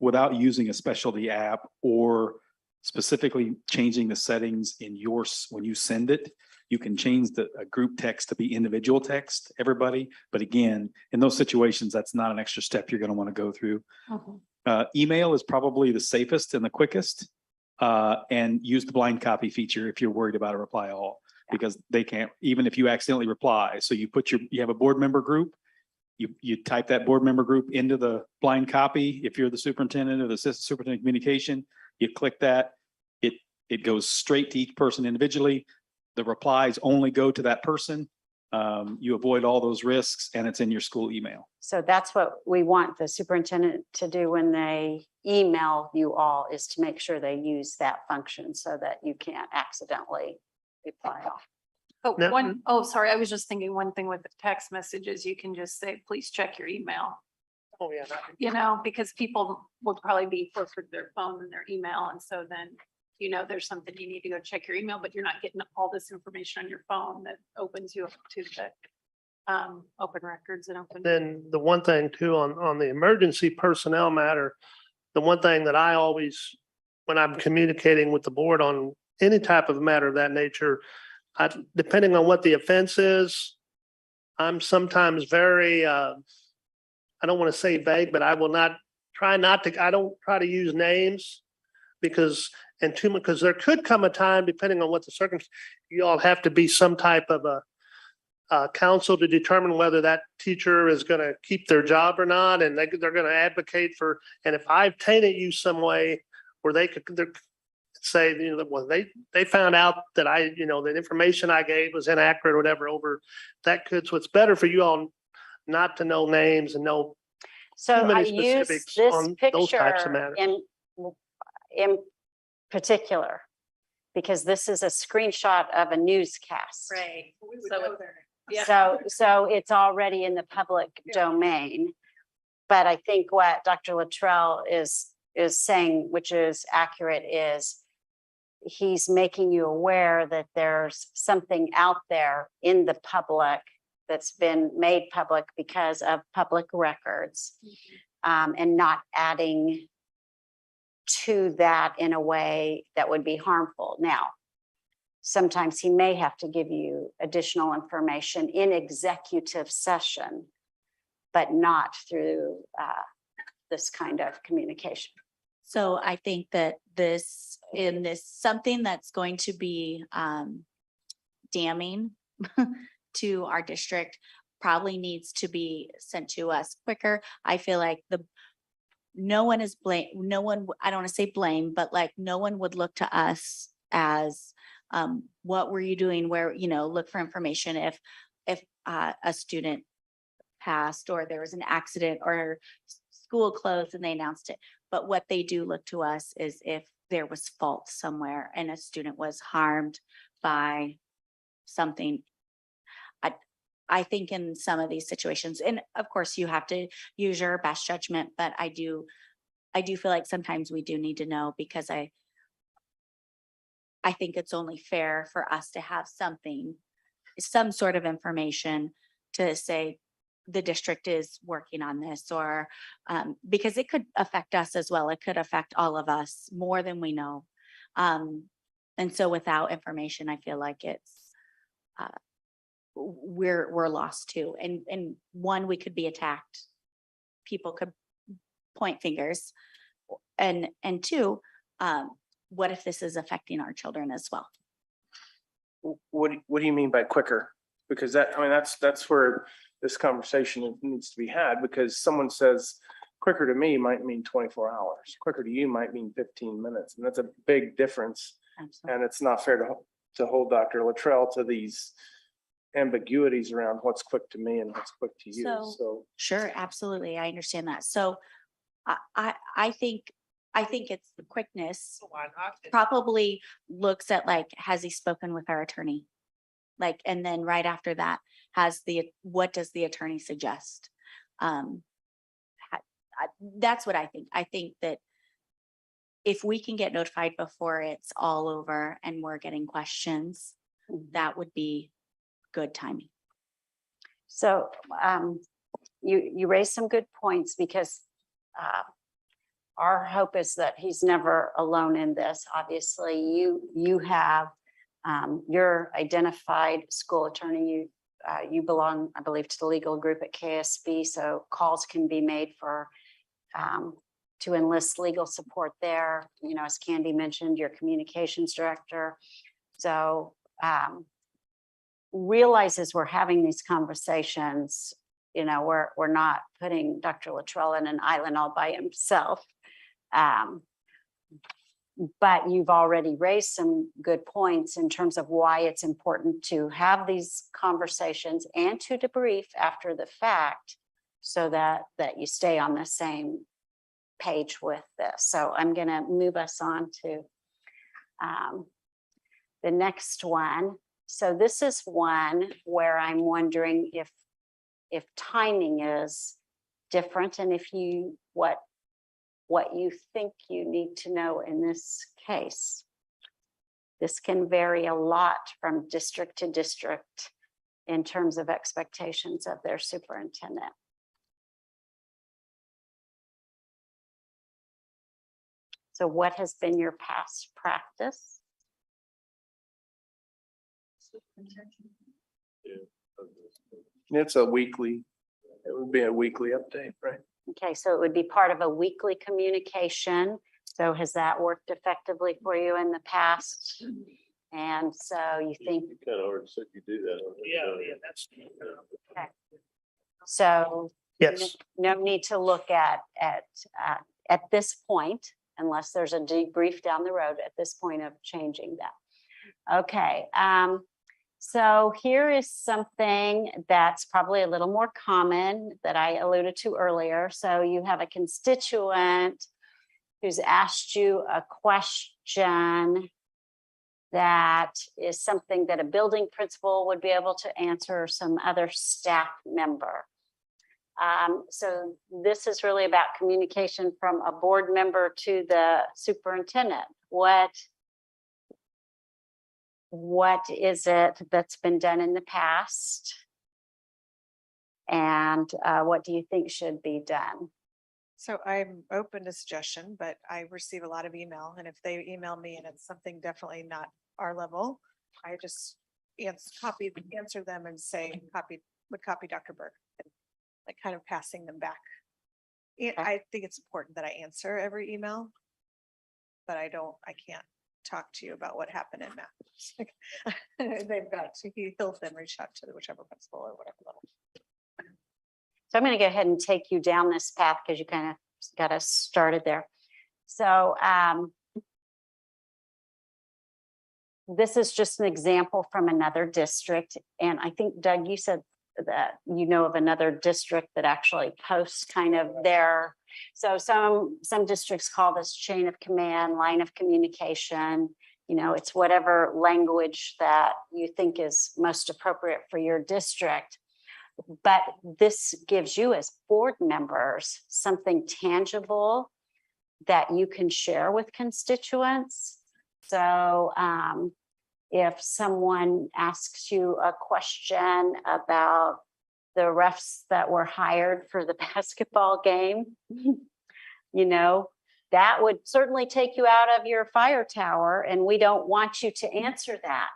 without using a specialty app or specifically changing the settings in when you send it, you can change a group text to be individual text, everybody. But again, in those situations, that's not an extra step you're going to want to go through. Email is probably the safest and the quickest. And use the blind copy feature if you're worried about a reply all, because they can't, even if you accidentally reply. So you have a board member group, You type that board member group into the blind copy. If you're the superintendent or the assistant superintendent of communication, you click that. It goes straight to each person individually. The replies only go to that person. You avoid all those risks and it's in your school email. So that's what we want the superintendent to do when they email you all, is to make sure they use that function so that you can't accidentally reply off. Oh, Now- sorry, I was just thinking one thing with the text messages, you can just say, please check your email. Oh, yeah. You know, because people will probably be closer to their phone than their email. And so then, you know, there's something you need to go check your email, but you're not getting all this information on your phone that opens you up to the open records and open. Then the one thing too, on the emergency personnel matter, the one thing that I always, when I'm communicating with the board on any type of matter of that nature, depending on what the offense is, I'm sometimes very, I don't want to say vague, but I will not I don't try to use names because there could come a time, depending on what the circumstance, you all have to be some type of a counsel to determine whether that teacher is going to keep their job or not. And they're going to advocate for, and if I've tainted you some way where they're say, you know, well, they found out that the information I gave was inaccurate or whatever over that could, so it's better for you all not to know names and know So too many I use specifics this on those types of picture matters. in particular, because this is a screenshot of a newscast. Right. So it's already in the public domain. But I think what Dr. Luttrell is saying, which is accurate, is he's making you aware that there's something out there in the public that's been made public because of public records, and not adding to that in a way that would be harmful. Now, sometimes he may have to give you additional information in executive session, but not through this kind of communication. So I think that something that's going to be damning to our district probably needs to be sent to us quicker. I feel like I don't want to say blame, but like no one would look to us as what were you doing, where, look for information if a student passed or there was an accident or school closed and they announced it. But what they do look to us is if there was fault somewhere and a student was harmed by something. I think in some of these situations, and of course you have to use your best judgment, but I do feel like sometimes we do need to know, because I think it's only fair for us to have some sort of information to say the district is working on this, or because it could affect us as well. It could affect all of us more than we know. And so without information, I feel like it's we're lost too. And one, we could be attacked. People could point fingers. And two, what if this is affecting our children as well? What do you mean by quicker? Because that's where this conversation needs to be had, because someone says quicker to me might mean 24 hours. Quicker to you might mean 15 minutes. And that's a big difference. Absolutely. And it's not fair to hold Dr. Luttrell to these ambiguities around what's quick to me and what's quick to you. So Sure, absolutely. I understand that. So I think it's the quickness probably looks at like, has he spoken with our attorney? Like, and then right after that what does the attorney suggest? That's what I think. I think that if we can get notified before it's all over and we're getting questions, that would be good timing. So you raised some good points, because our hope is that he's never alone in this. Obviously, you have your identified school attorney. You belong, I believe, to the legal group at KSB, so calls can be made for to enlist legal support there. As Candy mentioned, your communications director. So realize as we're having these conversations, You know, we're not putting Dr. Luttrell in an island all by himself. But you've already raised some good points in terms of why it's important to have these conversations and to debrief after the fact so that you stay on the same page with this. So I'm going to move us on to the next one. So this is one where I'm wondering if timing is different and if you, what you think you need to know in this case. This can vary a lot from district to district in terms of expectations of their superintendent. So what has been your past practice? It's a weekly, it would be a weekly update, right? Okay, so it would be part of a weekly communication. So has that worked effectively for you in the past? And so you think, You kind of already said you do that. Yeah, that's. so Yes, no need to look at this point, unless there's a debrief down the road at this point of changing that. Okay, so here is something that's probably a little more common that I alluded to earlier. So you have a constituent who's asked you a question that is something that a building principal would be able to answer, or some other staff member. So this is really about communication from a board member to the superintendent. What is it that's been done in the past? And what do you think should be done? So I'm open to suggestion, but I receive a lot of email, and if they email me and it's something definitely not our level, I just answer them and say, would copy Dr. Burke, and like kind of passing them back. I think it's important that I answer every email, but I can't talk to you about what happened in math. They've got to, he'll then reach out to whichever principal or whatever level. So I'm going to go ahead and take you down this path because you kind of got us started there. So this is just an example from another district. And I think, Doug, you said that you know of another district that actually posts kind of their, so some districts call this chain of command, line of communication. You know, it's whatever language that you think is most appropriate for your district. But this gives you as board members something tangible that you can share with constituents. So if someone asks you a question about the refs that were hired for the basketball game, you know, that would certainly take you out of your fire tower, and we don't want you to answer that.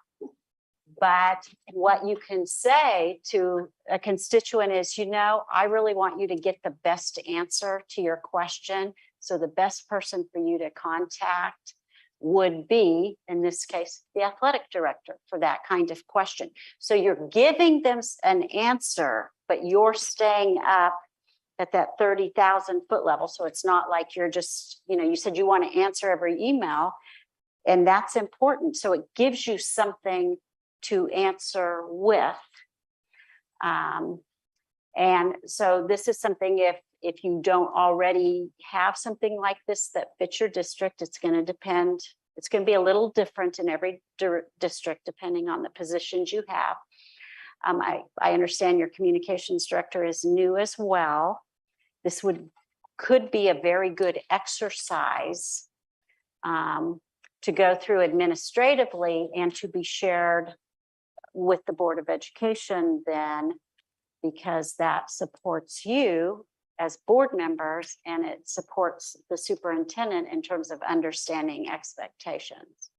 But what you can say to a constituent is, you know, I really want you to get the best answer to your question. So the best person for you to contact would be, in this case, the athletic director for that kind of question. So you're giving them an answer, but you're staying up at that 30,000 foot level. So it's not like you're just, you know, you said you want to answer every email, and that's important. So it gives you something to answer with. And so this is something, if you don't already have something like this that fits your district, it's going to depend. It's going to be a little different in every district, depending on the positions you have. I understand your communications director is new as well. This could be a very good exercise to go through administratively and to be shared with the Board of Education then, because that supports you as board members and it supports the superintendent in terms of understanding expectations.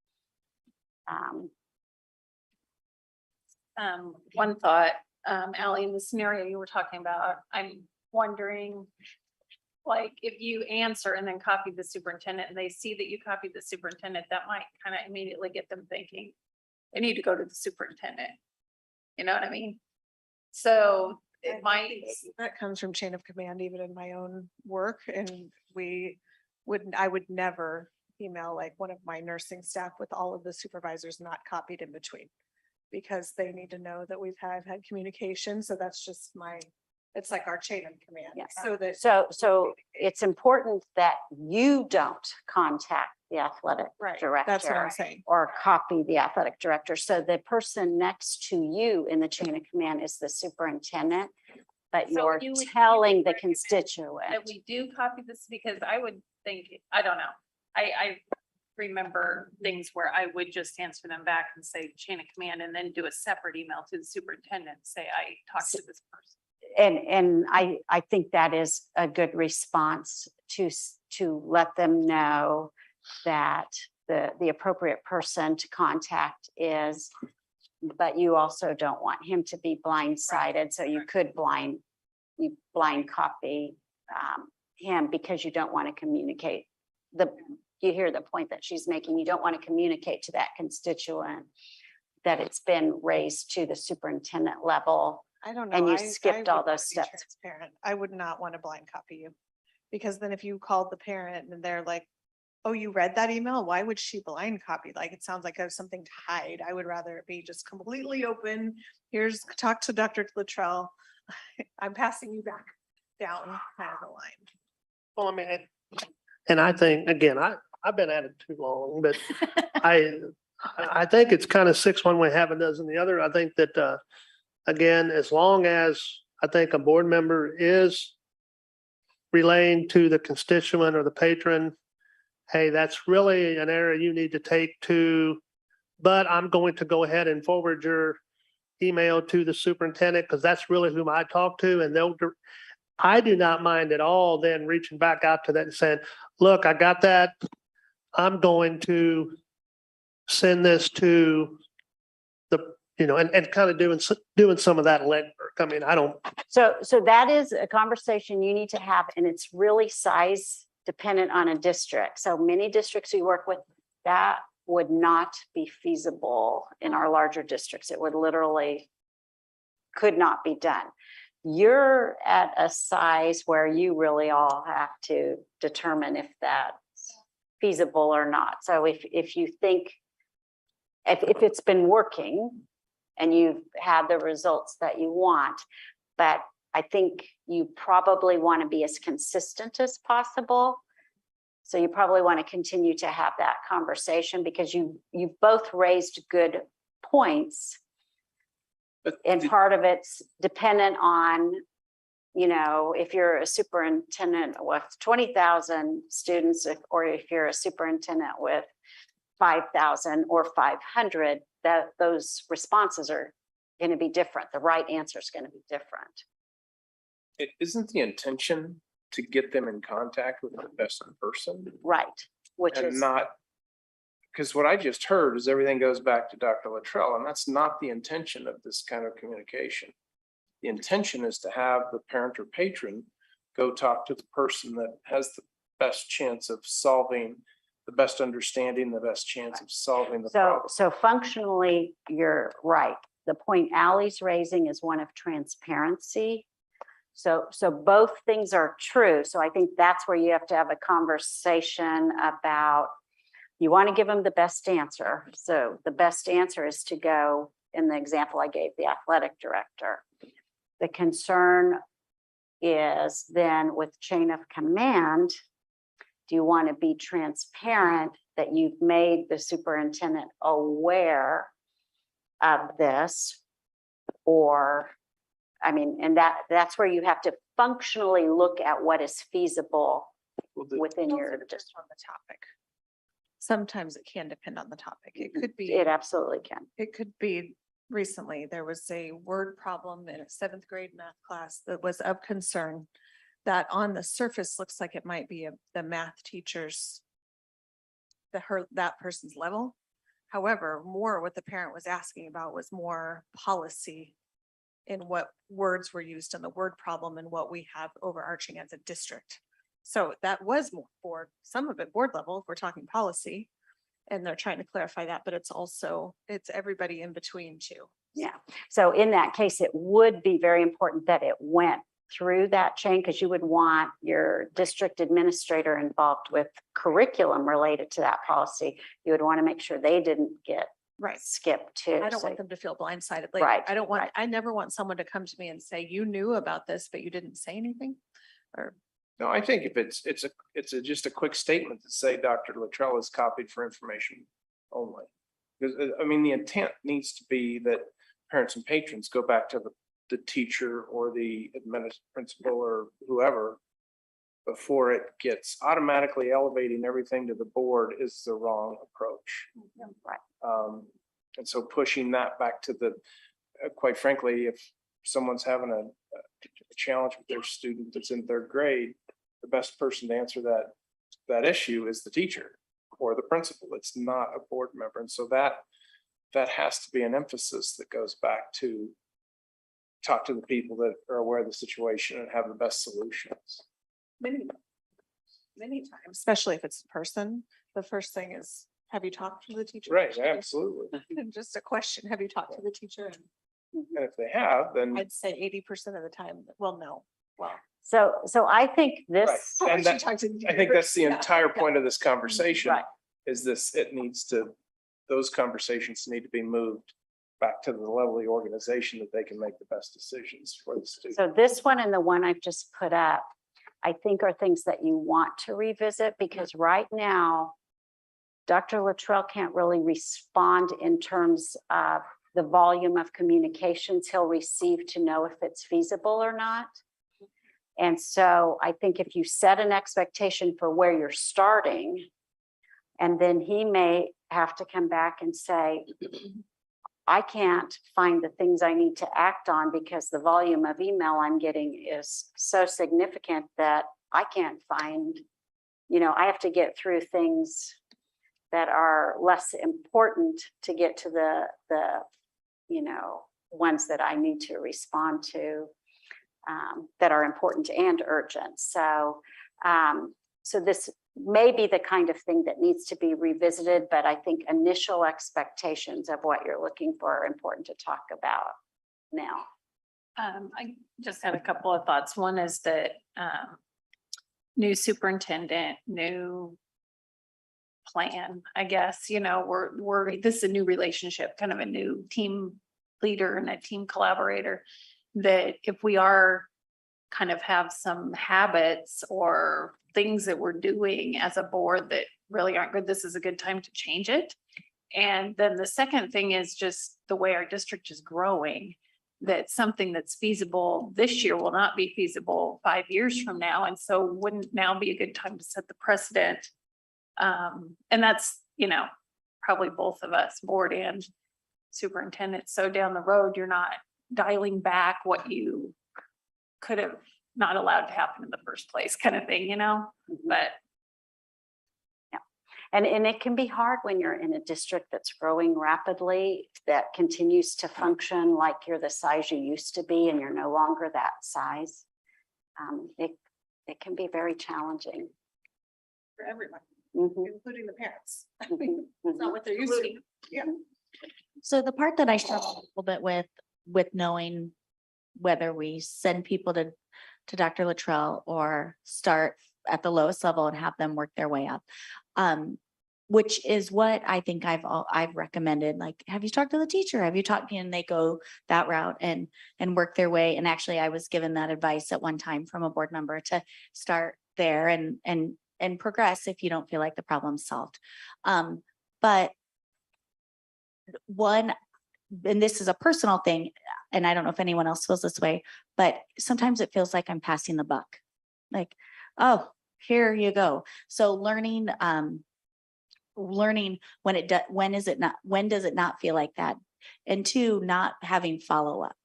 One thought, Ally, in the scenario you were talking about, I'm wondering, like, if you answer and then copy the superintendent and they see that you copied the superintendent, that might kind of immediately get them thinking they need to go to the superintendent. You know what I mean? So it might, That comes from chain of command, even in my own work, and I would never email like one of my nursing staff with all of the supervisors not copied in between. Because they need to know that had communication, so that's just it's like our chain of command, Yeah. so that. So it's important that you don't contact the athletic Right, director. that's what I'm saying. Or copy the athletic director. So the person next to you in the chain of command is the superintendent, but So you're you would- telling the that constituent. we do copy this, because I would think, I don't know. I remember things where I would just answer them back and say chain of command, and then do a separate email to the superintendent, say I talked to this person. And I think that is a good response to let them know that the appropriate person to contact is, but you also don't want him to be blindsided, so you could blind copy him, because you don't want to communicate you hear the point that she's making. You don't want to communicate to that constituent that it's been raised to the superintendent level. I don't know. And you I skipped all would wanna those be steps. transparent. I would not want to blind copy you. Because then if you called the parent and they're like, oh, you read that email? Why would she blind copy? Like, it sounds like there's something to hide. I would rather it be just completely open. Talk to Dr. Luttrell. I'm passing you back down kind of the line. Well, I mean, and I think, again, I've been at it too long, but I think it's kind of six one way, half a dozen the other. I think that, again, as long as I think a board member is relaying to the constituent or the patron, hey, that's really an area you need to take to, but I'm going to go ahead and forward your email to the superintendent, because that's really whom I talk to, and I do not mind at all then reaching back out to that and saying, look, I got that. I'm going to send this to and kind of doing some of that legwork. I mean, I don't. So that is a conversation you need to have, and it's really size dependent on a district. So many districts we work with, that would not be feasible in our larger districts. It would literally could not be done. You're at a size where you really all have to determine if that's feasible or not. So if you think, if it's been working and you've had the results that you want, but I think you probably want to be as consistent as possible. So you probably want to continue to have that conversation, because you've both raised good points. And part of it's dependent on, if you're a superintendent with 20,000 students, or if you're a superintendent with 5,000 or 500, that those responses are going to be different. The right answer is going to be different. It isn't the intention to get them in contact with the best person, Right. Which and is not, because what I just heard is everything goes back to Dr. Luttrell, and that's not the intention of this kind of communication. The intention is to have the parent or patron go talk to the person that has the best chance of solving, the best understanding, the best chance of solving the problem. so functionally, you're right. The point Ally's raising is one of transparency. So both things are true. So I think that's where you have to have a conversation about, you want to give them the best answer. So the best answer is to go, in the example I gave, the athletic director. The concern is then with chain of command, do you want to be transparent that you've made the superintendent aware of this? Or, and that's where you have to functionally look at what is feasible within your Just on the topic. Sometimes it can depend on the topic. It could be. It absolutely can. It could be, recently, there was a word problem in a 7th grade math class that was of concern, that on the surface looks like it might be the math teacher's, that person's level. However, more what the parent was asking about was more policy in what words were used in the word problem and what we have overarching as a district. So that was more board, some of it board level, if we're talking policy. And they're trying to clarify that, but it's everybody in between too. Yeah, so in that case, it would be very important that it went through that chain because you would want your district administrator involved with curriculum related to that policy. You would want to make sure they didn't get Right. skipped too. I don't So- want them to feel blindsided. Like, Right, I don't want, right. I never want someone to come to me and say, you knew about this, but you didn't say anything. Or, No, I think if it's just a quick statement to say Dr. Luttrell is copied for information only. Because, I mean, the intent needs to be that parents and patrons go back to the teacher or the principal or whoever before it gets automatically elevating everything to the board is the wrong approach. Right. And so pushing that back to the, quite frankly, if someone's having a challenge with their student that's in third grade, the best person to answer that issue is the teacher or the principal. It's not a board member. And so that has to be an emphasis that goes back to talk to the people that are aware of the situation and have the best solutions. many times, especially if it's in person, the first thing is, have you talked to the teacher? Right, absolutely. And just a question, have you talked to the teacher? And And if they have, then. I'd say 80% of the time, well, no, well. So I think this, Right. how And much you that- talk to the I think that's the teacher? entire point of this conversation. Right. Is this, those conversations need to be moved back to the level of the organization that they can make the best decisions for the student. so this one and the one I've just put up, I think are things that you want to revisit because right now, Dr. Luttrell can't really respond in terms of the volume of communications he'll receive to know if it's feasible or not. And so I think if you set an expectation for where you're starting, and then he may have to come back and say, I can't find the things I need to act on because the volume of email I'm getting is so significant that I can't find, I have to get through things that are less important to get to the ones that I need to respond to that are important and urgent. So this may be the kind of thing that needs to be revisited, but I think initial expectations of what you're looking for are important to talk about now. I just had a couple of thoughts. One is that new superintendent, new plan, I guess, this is a new relationship, kind of a new team leader and a team collaborator. That if we are kind of have some habits or things that we're doing as a board that really aren't good, this is a good time to change it. And then the second thing is just the way our district is growing, that something that's feasible this year will not be feasible 5 years from now. And so wouldn't now be a good time to set the precedent? And that's, probably both of us, board and superintendent. So down the road, you're not dialing back what you could have not allowed to happen in the first place, kind of thing, but. Yeah. And it can be hard when you're in a district that's growing rapidly, that continues to function like you're the size you used to be and you're no longer that size. It can be very challenging. For everyone, Mhm, including the parents. mhm, It's not mhm. what they're used to. Yeah. So the part that I struggle a little bit with knowing whether we send people to Dr. Luttrell or start at the lowest level and have them work their way up. Which is what I think I've recommended, like, have you talked to the teacher? Have you talked, and they go that route and work their way. And actually I was given that advice at one time from a board member to start there and progress if you don't feel like the problem's solved. But one, and this is a personal thing, and I don't know if anyone else feels this way, but sometimes it feels like I'm passing the buck. Like, oh, here you go. So learning when does it not feel like that? And two, not having follow-up.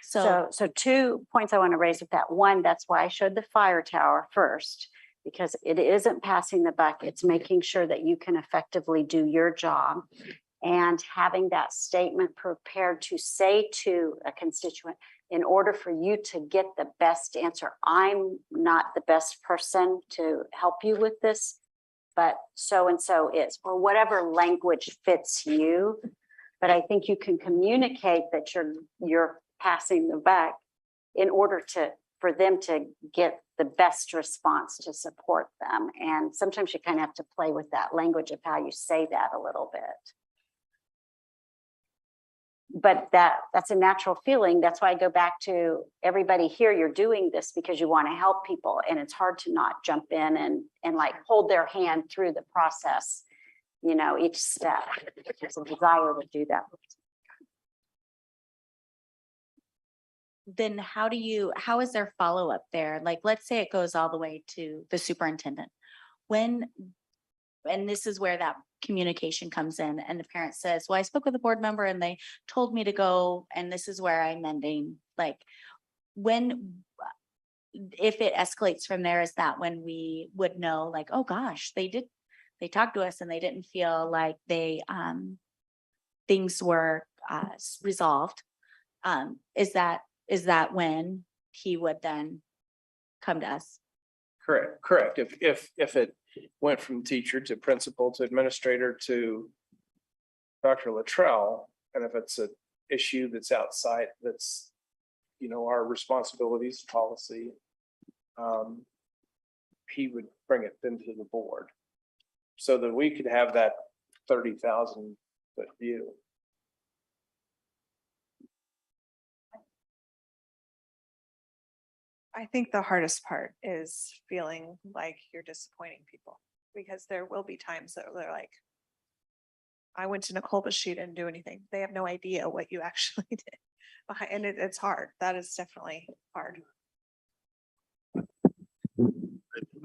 So So 2 points I want to raise with that. One, that's why I showed the fire tower first, because it isn't passing the buck. It's making sure that you can effectively do your job. And having that statement prepared to say to a constituent, in order for you to get the best answer, I'm not the best person to help you with this, but so-and-so is, or whatever language fits you. But I think you can communicate that you're passing the back in order for them to get the best response to support them. And sometimes you kind of have to play with that language of how you say that a little bit. But that's a natural feeling. That's why I go back to everybody here. You're doing this because you want to help people, and it's hard to not jump in and like hold their hand through the process. You know, each step. There's a desire to do that. Then how is there follow-up there? Like, let's say it goes all the way to the superintendent. And this is where that communication comes in, and the parent says, well, I spoke with a board member and they told me to go, and this is where I'm ending. Like, if it escalates from there, is that when we would know, like, oh gosh, they talked to us and they didn't feel like things were resolved? Is that when he would then come to us? Correct. If it went from teacher to principal to administrator to Dr. Luttrell, and if it's an issue that's outside, that's, you know, our responsibilities, policy, he would bring it then to the board so that we could have that 30,000 foot view. I think the hardest part is feeling like you're disappointing people, because there will be times that they're like, I went to Nicole, but she didn't do anything. They have no idea what you actually did. And it's hard. That is definitely hard.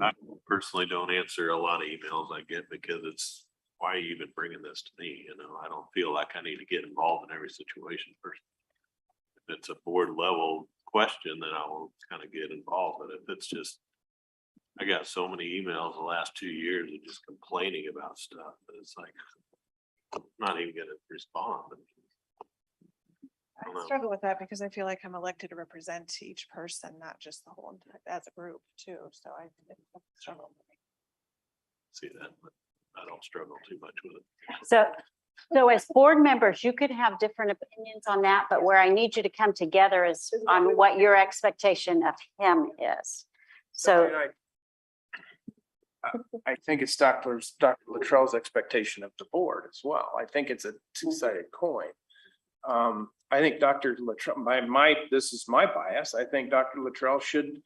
I personally don't answer a lot of emails I get because it's, why are you even bringing this to me? You know, I don't feel like I need to get involved in every situation first. If it's a board level question, then I will kind of get involved. But if it's just, I got so many emails the last 2 years of just complaining about stuff that it's like, I'm not even gonna respond. I struggle with that because I feel like I'm elected to represent each person, not just the whole, as a group too. So I struggle. See that, but I don't struggle too much with it. So as board members, you could have different opinions on that, but where I need you to come together is on what your expectation of him is. So I think it's Dr. Luttrell's expectation of the board as well. I think it's a two-sided coin. I think Dr. Luttrell, this is my bias. I think Dr. Luttrell should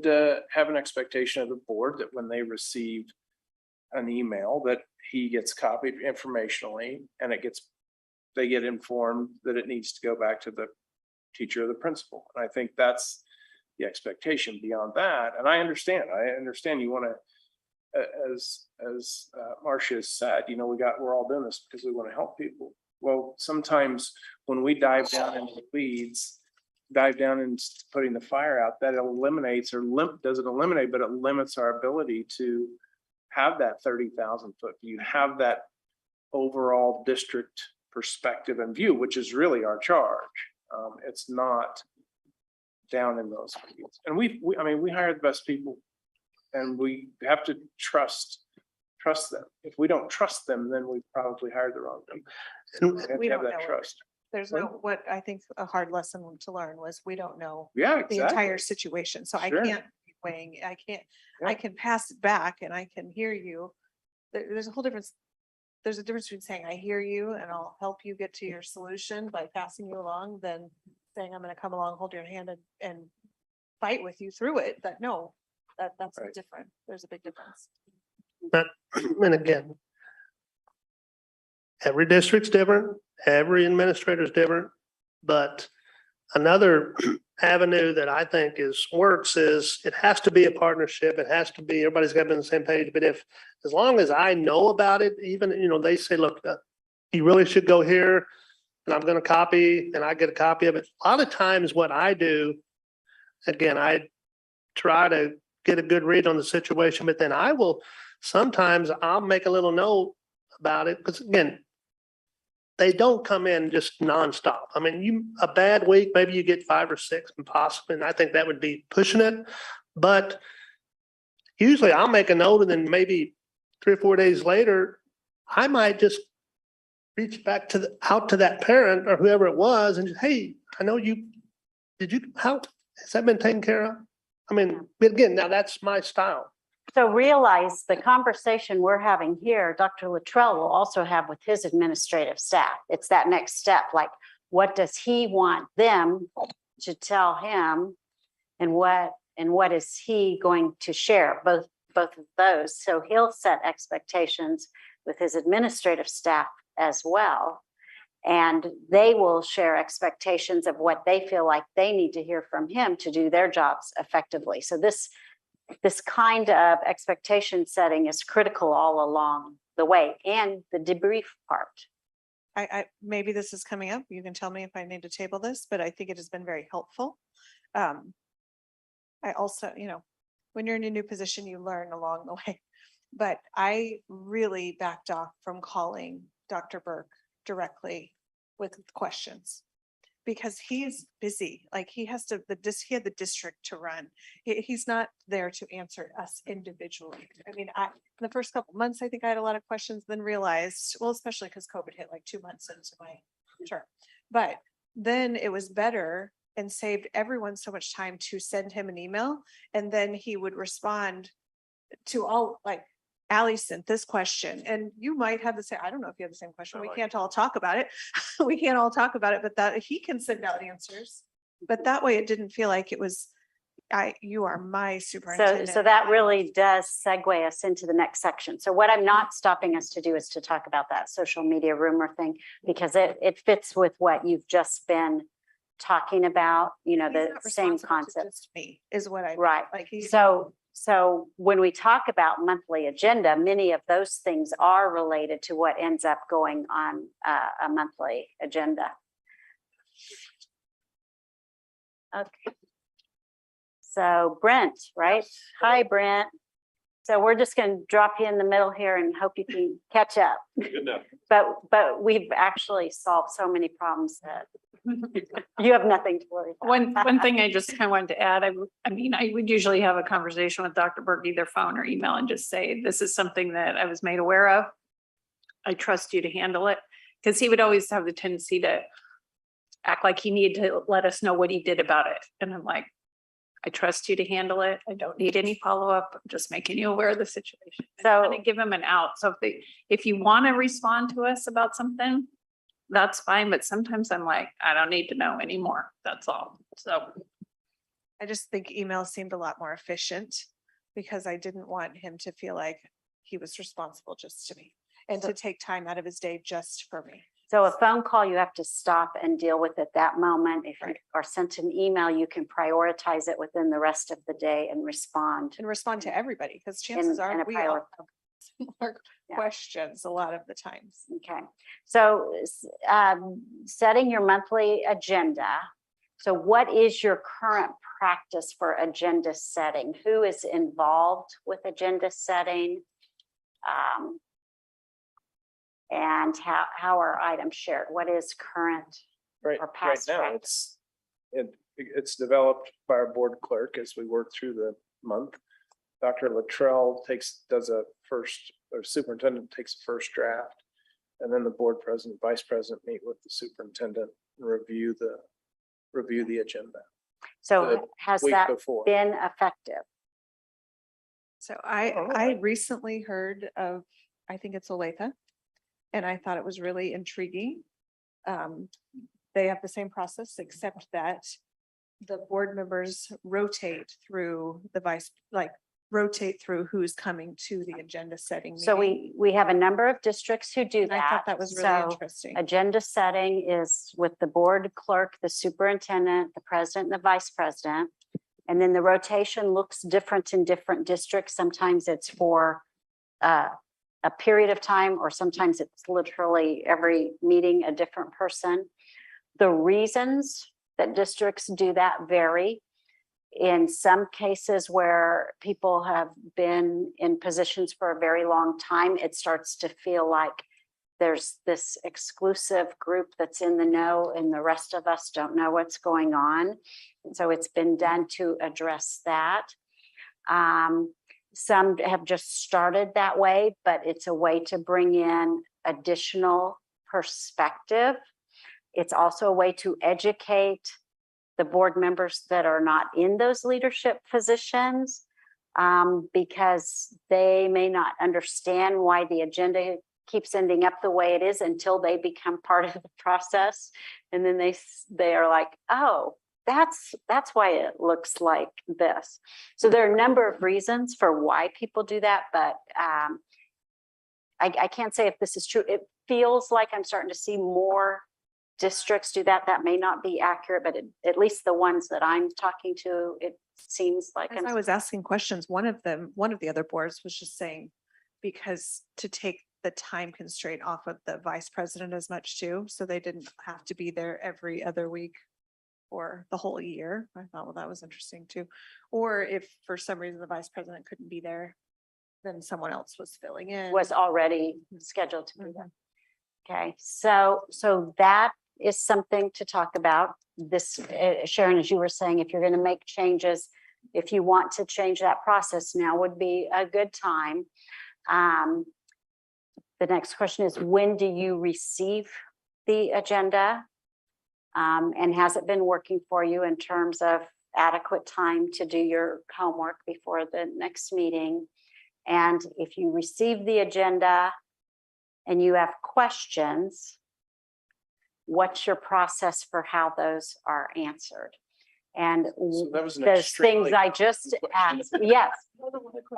have an expectation of the board that when they receive an email that he gets copied informationally and they get informed that it needs to go back to the teacher or the principal. And I think that's the expectation. Beyond that, and I understand you want to, as Marcia has said, you know, we're all doing this because we want to help people. Well, sometimes when we dive down into the weeds, dive down into putting the fire out, that eliminates doesn't eliminate, but it limits our ability to have that 30,000 foot view, have that overall district perspective and view, which is really our charge. It's not down in those fields. And we hire the best people, and we have to trust them. If we don't trust them, then we probably hired the wrong people. And we have don't that know. trust. There's no, what I think a hard lesson to learn was we don't know Yeah, the exactly. entire situation. So Sure. I can't be weighing, I Yeah. can pass it back and I can hear you. There's a whole difference. There's a difference between saying, I hear you and I'll help you get to your solution by passing you along, than saying, I'm going to come along, hold your hand and fight with you through it. That's Right. different. There's a big difference. But, and again, every district's different, every administrator is different, but another avenue that I think works is it has to be a partnership. It has to be, everybody's got to be on the same page. But as long as I know about it, even, you know, they say, look, you really should go here, and I'm going to copy, and I get a copy of it. A lot of times what I do, again, I try to get a good read on the situation, but then sometimes I'll make a little note about it, because again, they don't come in just nonstop. I mean, a bad week, maybe you get 5 or 6 possibly, and I think that would be pushing it. But usually I'll make a note, and then maybe 3 or 4 days later, I might just reach back to out to that parent or whoever it was and just, hey, I know you, how, has that been taken care of? I mean, but again, now that's my style. So realize the conversation we're having here, Dr. Luttrell will also have with his administrative staff. It's that next step, like what does he want them to tell him? And what is he going to share? Both of those. So he'll set expectations with his administrative staff as well. And they will share expectations of what they feel like they need to hear from him to do their jobs effectively. So this kind of expectation setting is critical all along the way, and the debrief part. Maybe this is coming up. You can tell me if I need to table this, but I think it has been very helpful. I also, when you're in a new position, you learn along the way. But I really backed off from calling Dr. Burke directly with questions because he's busy. Like he has to, he had the district to run. He's not there to answer us individually. I mean, in the first couple months, I think I had a lot of questions, then realized, well, especially because COVID hit like 2 months into my term. But then it was better and saved everyone so much time to send him an email. And then he would respond to all, like, Allie sent this question, and you might have the same, I don't know if you have the same question. We can't all talk about it. We can't all talk about it, but that he can send out answers. But that way it didn't feel like it was, you are my superintendent. So that really does segue us into the next section. So what I'm not stopping us to do is to talk about that social media rumor thing, because it fits with what you've just been talking about, He's the not same responsible to concept. just me is what I Right. like. So when we talk about monthly agenda, many of those things are related to what ends up going on a monthly agenda. Okay. So Brent, right? Hi, Brent. So we're just going to drop you in the middle here and hope you can catch up. Good enough. But we've actually solved so many problems that you have nothing to worry about. One thing I just kind of wanted to add, I mean, I would usually have a conversation with Dr. Burke, either phone or email, and just say, this is something that I was made aware of. I trust you to handle it, because he would always have the tendency to act like he needed to let us know what he did about it. And I'm like, I trust you to handle it. I don't need any follow-up. I'm just making you aware of the situation. So- Kind of give him an out. So if you want to respond to us about something, that's fine. But sometimes I'm like, I don't need to know anymore. That's all. So I just think email seemed a lot more efficient because I didn't want him to feel like he was responsible just to me and to take time out of his day just for me. So a phone call, you have to stop and deal with at that moment. If you Right. are sent an email, you can prioritize it within the rest of the day and respond. And respond to everybody because chances in are a we all prior- have similar Yeah. questions a lot of the times. Okay, so setting your monthly agenda. So what is your current practice for agenda setting? Who is involved with agenda setting? And how are items shared? What is current? Right, or right past now, practice. it's developed by our board clerk as we work through the month. Dr. Luttrell does a first, or superintendent takes a first draft. And then the board president, vice president meet with the superintendent and review the agenda So the has week that before. been effective? So Oh, I recently heard of, I think it's Olathe, and I thought it was really intriguing. They have the same process, except that the board members rotate through rotate through who's coming to the agenda setting. So meeting. we have a number of districts who do And I that. thought that was really So interesting. agenda setting is with the board clerk, the superintendent, the president, and the vice president. And then the rotation looks different in different districts. Sometimes it's for a period of time, or sometimes it's literally every meeting a different person. The reasons that districts do that vary. In some cases where people have been in positions for a very long time, it starts to feel like there's this exclusive group that's in the know and the rest of us don't know what's going on. And so it's been done to address that. Some have just started that way, but it's a way to bring in additional perspective. It's also a way to educate the board members that are not in those leadership positions, because they may not understand why the agenda keeps ending up the way it is until they become part of the process. And then they are like, oh, that's why it looks like this. So there are a number of reasons for why people do that, but I can't say if this is true. It feels like I'm starting to see more districts do that. That may not be accurate, but at least the ones that I'm talking to, it seems like. As I was asking questions, one of the other boards was just saying, because to take the time constraint off of the vice president as much too, so they didn't have to be there every other week or the whole year. I thought, well, that was interesting too. Or if for some reason the vice president couldn't be there, then someone else was filling in. Was already scheduled to be there. Okay, so that is something to talk about. This, Sharon, as you were saying, if you're going to make changes, if you want to change that process, now would be a good time. The next question is, when do you receive the agenda? And has it been working for you in terms of adequate time to do your homework before the next meeting? And if you receive the agenda and you have questions, what's your process for how those are answered? And So that was an those extremely things I just asked, yes.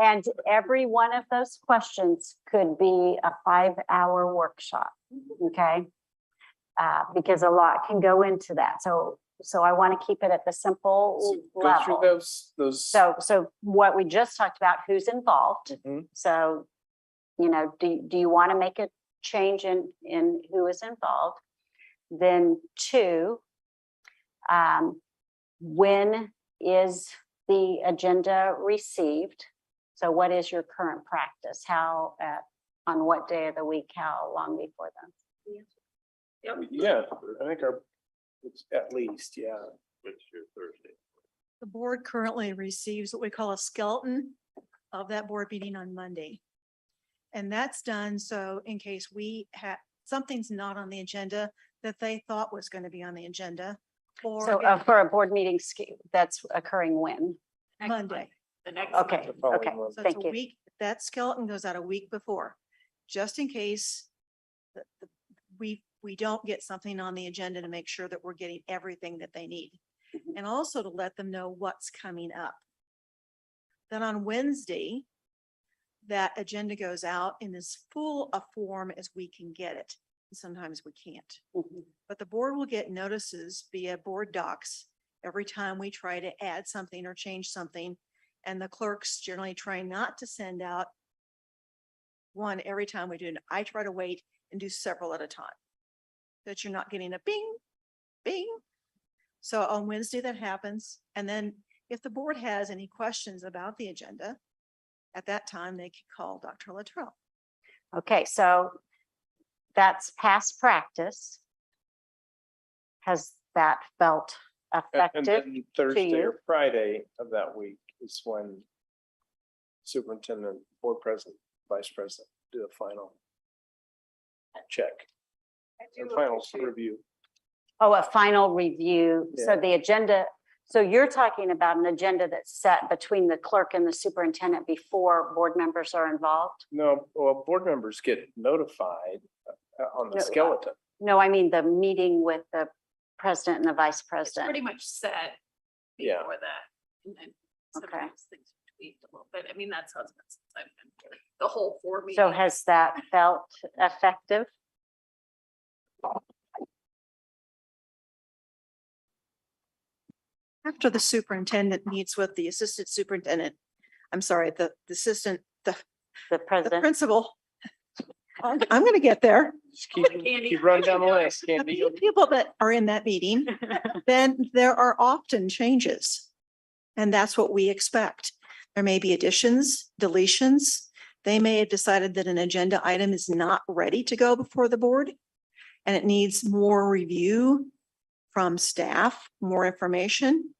And every one of those questions could be a 5-hour workshop, okay? Because a lot can go into that. So I want to keep it at the simple Go through level. those. So what we just talked about, who's involved. Mhm. So, you know, do you want to make a change in who is involved? Then 2, when is the agenda received? So what is your current practice? On what day of the week, how long before then? Yeah, I think it's at least, yeah. Wednesday or Thursday. The board currently receives what we call a skeleton of that board meeting on Monday. And that's done so in case we have, something's not on the agenda that they thought was going to be on the agenda. Or So for a board meeting that's occurring when? Monday. The next. Okay, The following okay, one. So it's thank a you. week, that skeleton goes out a week before, just in case we don't get something on the agenda to make sure that we're getting everything that they need. And also to let them know what's coming up. Then on Wednesday, that agenda goes out in as full a form as we can get it. Sometimes we can't, Mhm. but the board will get notices via board docs every time we try to add something or change something. And the clerks generally try not to send out one every time we do it. I try to wait and do several at a time, that you're not getting a bing, bing. So on Wednesday that happens. And then if the board has any questions about the agenda, at that time, they can call Dr. Luttrell. Okay, so that's past practice. Has that felt And effective? then Thursday you? or Friday of that week is when superintendent, board president, vice president do a final check, a final review. Oh, a final review. So Yeah. the agenda, so you're talking about an agenda that's set between the clerk and the superintendent before board members are involved? No, well, board members get notified on the No, skeleton. No, I mean the meeting with the president and the vice It's pretty president. much set Yeah. before that. And then sometimes things are tweaked a little bit. I mean, that's how it's been since I've been here. The whole 4 meetings. So has that felt effective? After the superintendent meets with the assistant superintendent, I'm sorry, the assistant, The the president? principal. I'm going to get there. Just keep Candy. running down the list, The Candy. few people that are in that meeting, then there are often changes. And that's what we expect. There may be additions, deletions. They may have decided that an agenda item is not ready to go before the board and it needs more review from staff, more information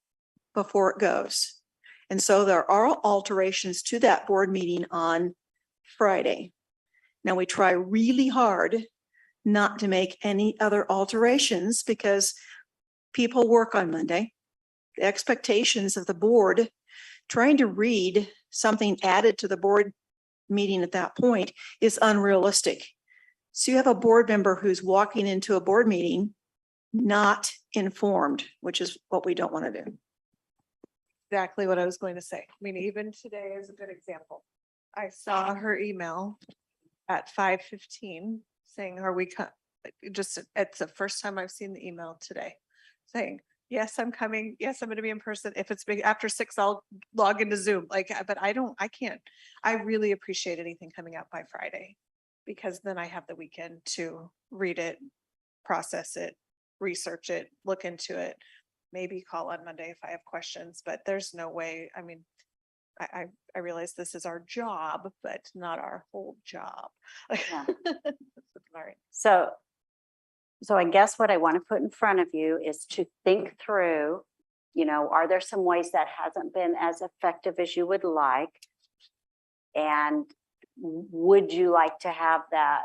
before it goes. And so there are alterations to that board meeting on Friday. Now, we try really hard not to make any other alterations because people work on Monday. The expectations of the board, trying to read something added to the board meeting at that point is unrealistic. So you have a board member who's walking into a board meeting not informed, which is what we don't want to do. Exactly what I was going to say. I mean, even today is a good example. I saw her email at 5:15 saying, are we, just, it's the first time I've seen the email today saying, yes, I'm coming. Yes, I'm going to be in person. If it's big after 6, I'll log into Zoom. Like, but I can't. I really appreciate anything coming out by Friday because then I have the weekend to read it, process it, research it, look into it, maybe call on Monday if I have questions, but there's no way. I mean, I realize this is our job, but not our whole job. Yeah. All right. So I guess what I want to put in front of you is to think through, are there some ways that hasn't been as effective as you would like? And would you like to have that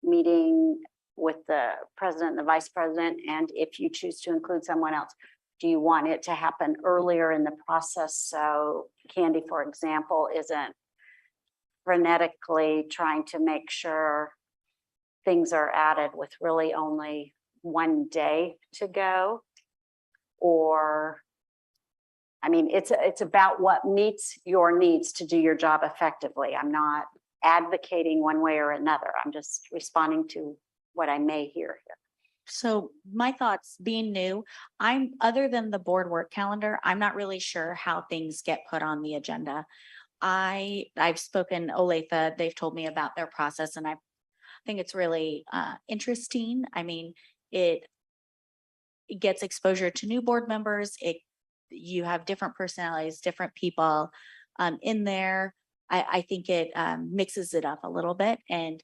meeting with the president and the vice president? And if you choose to include someone else, do you want it to happen earlier in the process? So Candy, for example, isn't frenetically trying to make sure things are added with really only one day to go? Or, I mean, it's about what meets your needs to do your job effectively. I'm not advocating one way or another. I'm just responding to what I may hear here. So my thoughts, being new, other than the board work calendar, I'm not really sure how things get put on the agenda. I've spoken Olathe, they've told me about their process, and I think it's really interesting. I mean, it gets exposure to new board members. You have different personalities, different people in there. I think it mixes it up a little bit, and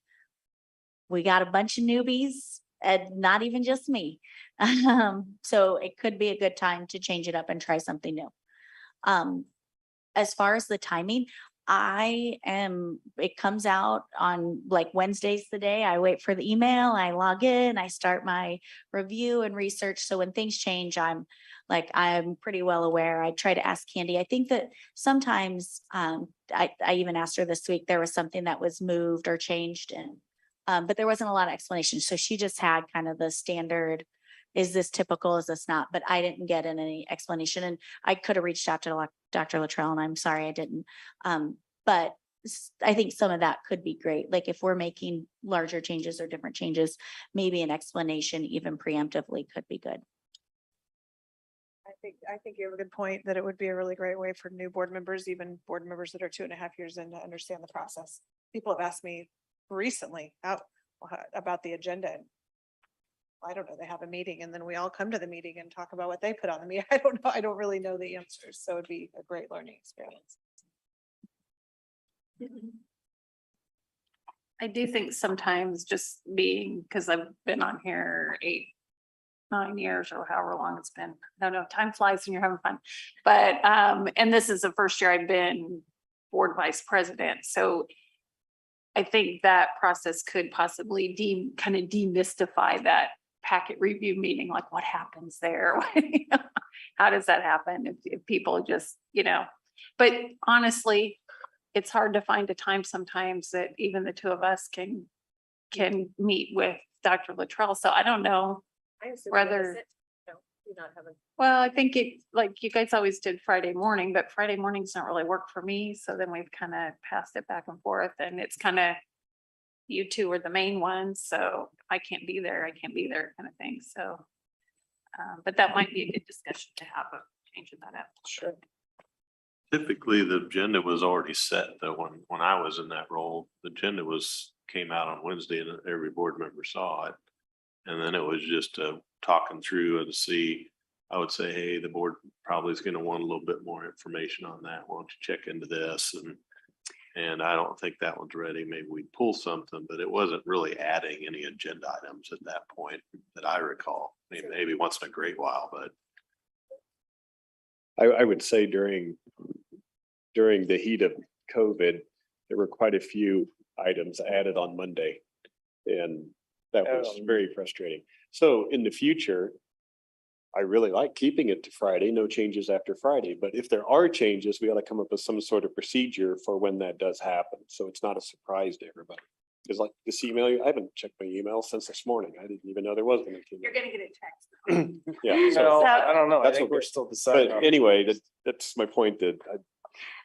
we got a bunch of newbies, and not even just me. So it could be a good time to change it up and try something new. As far as the timing, it comes out on like Wednesday's the day. I wait for the email, I log in, I start my review and research. So when things change, I'm pretty well aware. I try to ask Candy. I think that sometimes, I even asked her this week, there was something that was moved or changed, and but there wasn't a lot of explanation. So she just had kind of the standard, is this typical? Is this not? But I didn't get any explanation, and I could have reached out to Dr. Luttrell, and I'm sorry I didn't. But I think some of that could be great. Like if we're making larger changes or different changes, maybe an explanation even preemptively could be good. I think you have a good point that it would be a really great way for new board members, even board members that are 2.5 years in, to understand the process. People have asked me recently about the agenda. I don't know, they have a meeting and then we all come to the meeting and talk about what they put on the meeting. I don't know. I don't really know the answers. So it'd be a great learning experience. I do think sometimes just being, because I've been on here 8, 9 years or however long it's been. I don't know, time flies when you're having fun. But and this is the first year I've been board vice president. So I think that process could possibly kind of demystify that packet review meeting, like what happens there? How does that happen if people just, but honestly, it's hard to find a time sometimes that even the two of us can meet with Dr. Luttrell. So I don't know whether. Well, I think like you guys always did Friday morning, but Friday mornings don't really work for me. So then we've kind of passed it back and forth, and it's kind of, you two are the main ones. So if I can't be there, I can't be there kind of thing. So, but that might be a good discussion to have of changing that up. Sure. Typically, the agenda was already set though. When I was in that role, the agenda came out on Wednesday and every board member saw it. And then it was just talking through and see, I would say, hey, the board probably is going to want a little bit more information on that. Why don't you check into this? And I don't think that one's ready. Maybe we'd pull something, but it wasn't really adding any agenda items at that point that I recall. I mean, maybe once in a great while, but. I would say during the heat of COVID, there were quite a few items added on Monday. And That was very frustrating. So in the future, I really like keeping it to Friday, no changes after Friday, but if there are changes, we ought to come up with some sort of procedure for when that does happen. So it's not a surprise to everybody. Because like this email, I haven't checked my email since this morning. I didn't even know there was an You're email. gonna get a text. Yeah, so, No, I don't know. I That's think we're okay. still deciding. but on- anyway, that's my point that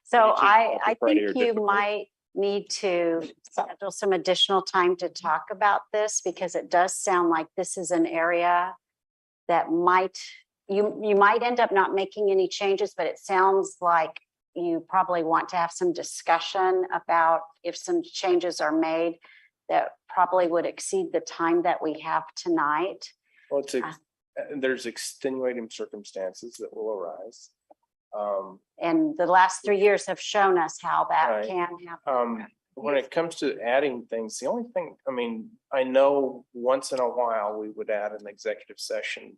So Any changes I after Friday think are you difficult. might need to schedule some additional time to talk about this because it does sound like this is an area that you might end up not making any changes, but it sounds like you probably want to have some discussion about if some changes are made that probably would exceed the time that we have tonight. Well, there's extenuating circumstances that will arise. And the last 3 years have shown us how that Right. can happen. When it comes to adding things, the only thing, I mean, I know once in a while we would add an executive session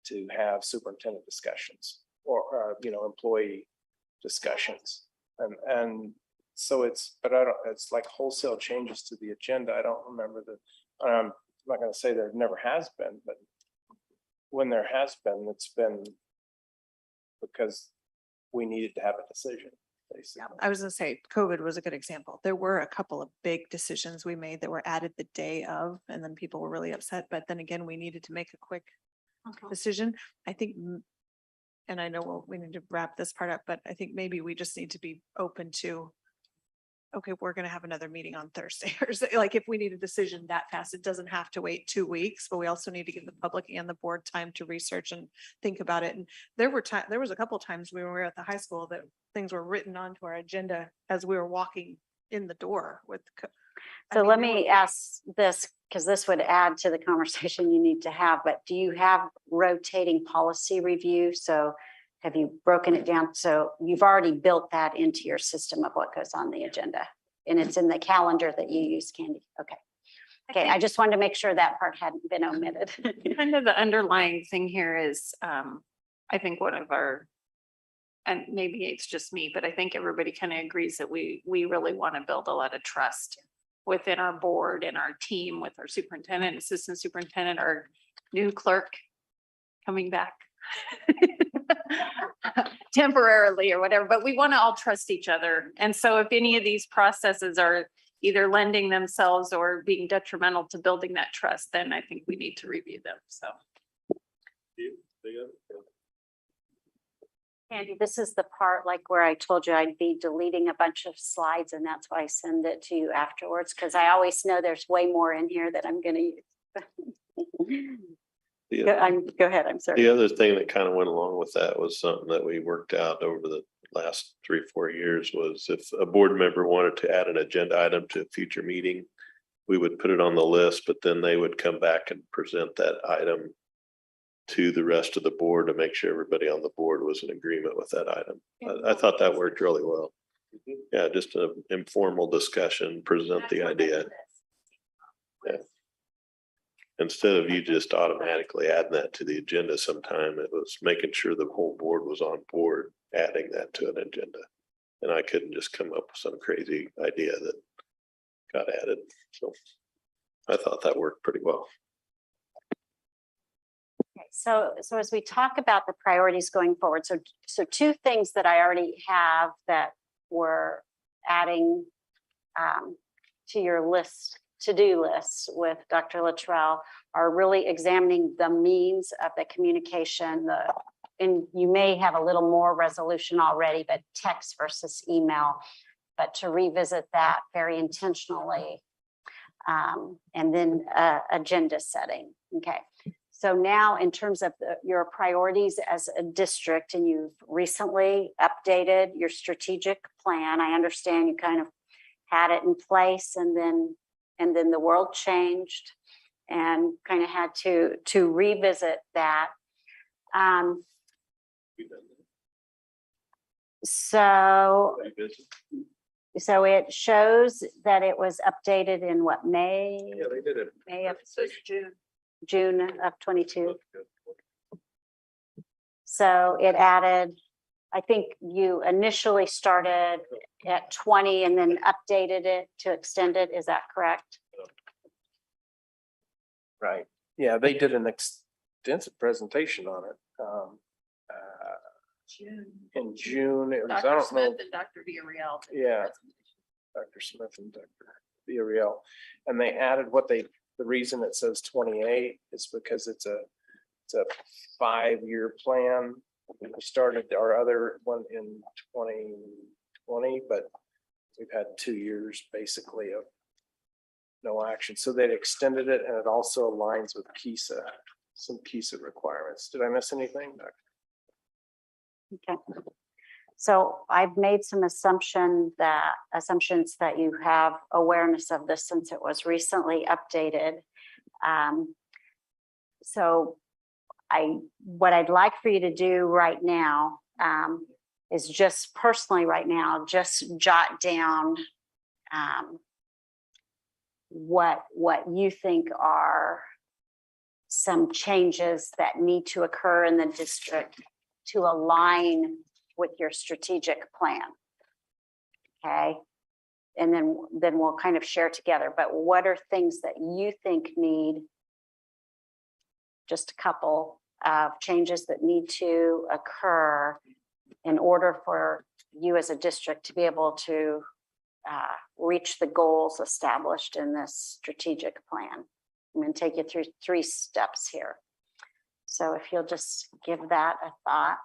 to have superintendent discussions or, employee discussions. And so but it's like wholesale changes to the agenda. I don't remember I'm not gonna say there never has been, but when there has been, it's been because we needed to have a decision, basically. I was gonna say, COVID was a good example. There were a couple of big decisions we made that were added the day of, and then people were really upset. But then again, we needed to make a quick decision. I think, and I know we need to wrap this part up, but I think maybe we just need to be open to, okay, we're gonna have another meeting on Thursday, or like if we need a decision that fast, it doesn't have to wait 2 weeks, but we also need to give the public and the board time to research and think about it. And there was a couple of times when we were at the high school that things were written onto our agenda as we were walking in the door with. So let me ask this, because this would add to the conversation you need to have, but do you have rotating policy review? So have you broken it down? So you've already built that into your system of what goes on the agenda and it's in the calendar that you use, Candy. Okay. Okay, I just wanted to make sure that part hadn't been omitted. Kind of the underlying thing here is, I think one of our, and maybe it's just me, but I think everybody kind of agrees that we really want to build a lot of trust within our board and our team with our superintendent, assistant superintendent, our new clerk coming back temporarily or whatever, but we want to all trust each other. And so if any of these processes are either lending themselves or being detrimental to building that trust, then I think we need to review them. So. Andy, this is the part like where I told you I'd be deleting a bunch of slides and that's why I send it to you afterwards. Cause I always know there's way more in here that I'm gonna use. Go ahead, I'm sorry. The other thing that kind of went along with that was something that we worked out over the last 3-4 years was if a board member wanted to add an agenda item to a future meeting, we would put it on the list, but then they would come back and present that item to the rest of the board to make sure everybody on the board was in agreement with that item. I thought that worked really well. Yeah, just an informal discussion, present the idea. Yeah. Instead of you just automatically adding that to the agenda sometime, it was making sure the whole board was on board, adding that to an agenda. And I couldn't just come up with some crazy idea that got added. So I thought that worked pretty well. Okay, so as we talk about the priorities going forward, so two things that I already have that we're adding to your list, to-do list with Dr. Luttrell are really examining the means of the communication, and you may have a little more resolution already, but text versus email, but to revisit that very intentionally. And then agenda setting. Okay. So now in terms of your priorities as a district, and you've recently updated your strategic plan, I understand you kind of had it in place and then the world changed and kind of had to revisit that. So it shows that it was updated in what, May? Yeah, they did it. May of June of 22. So it added, I think you initially started at 20 and then updated it to extend it. Is that correct? Right. Yeah, they did an extensive presentation on it. In June, it was, I Dr. don't know. Smith and Dr. Villarreal. did the Yeah. presentation. Dr. Smith and Dr. Villarreal. And they added the reason it says 28 is because it's a 5-year plan. We started our other one in 2020, but we've had 2 years basically of no action. So they extended it, and it also aligns with some KISA requirements. Did I miss anything, Dr.? Okay. So I've made some assumptions that you have awareness of this since it was recently updated. So what I'd like for you to do right now is just personally right now, just jot down what you think are some changes that need to occur in the district to align with your strategic plan. Okay. And then we'll kind of share together, but what are things that you think need just a couple of changes that need to occur in order for you as a district to be able to reach the goals established in this strategic plan? I'm going to take you through 3 steps here. So if you'll just give that a thought.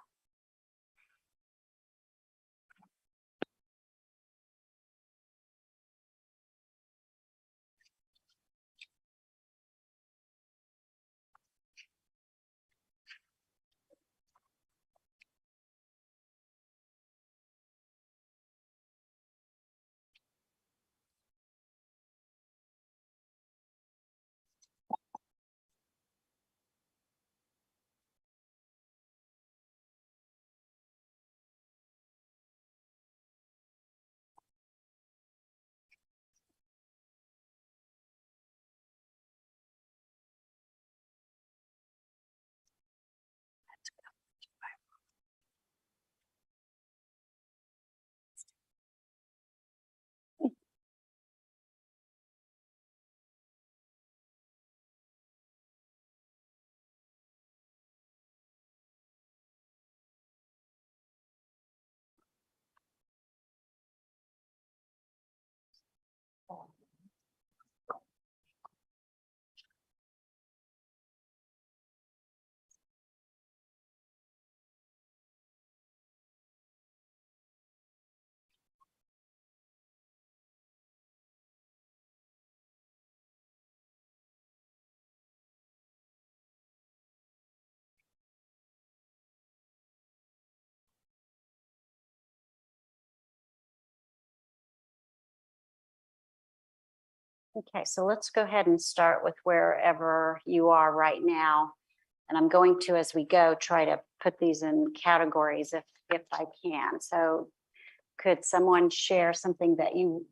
Okay, so let's go ahead and start with wherever you are right now. And I'm going to, as we go, try to put these in categories if I can. So could someone share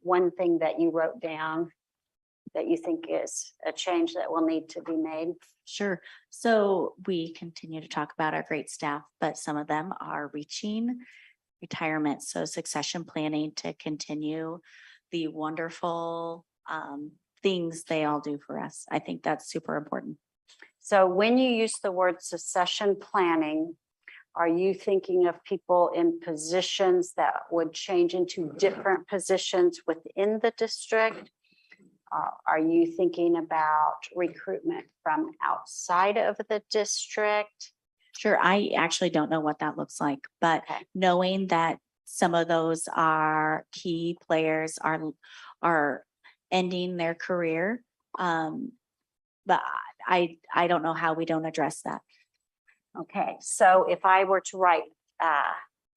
one thing that you wrote down that you think is a change that will need to be made? Sure. So we continue to talk about our great staff, but some of them are reaching retirement. So succession planning to continue the wonderful things they all do for us. I think that's super important. So when you use the word succession planning, are you thinking of people in positions that would change into different positions within the district? Are you thinking about recruitment from outside of the district? Sure. I actually don't know what that looks like, but Okay. knowing that some of those are key players are ending their career. But I don't know how we don't address that. Okay, so if I were to write,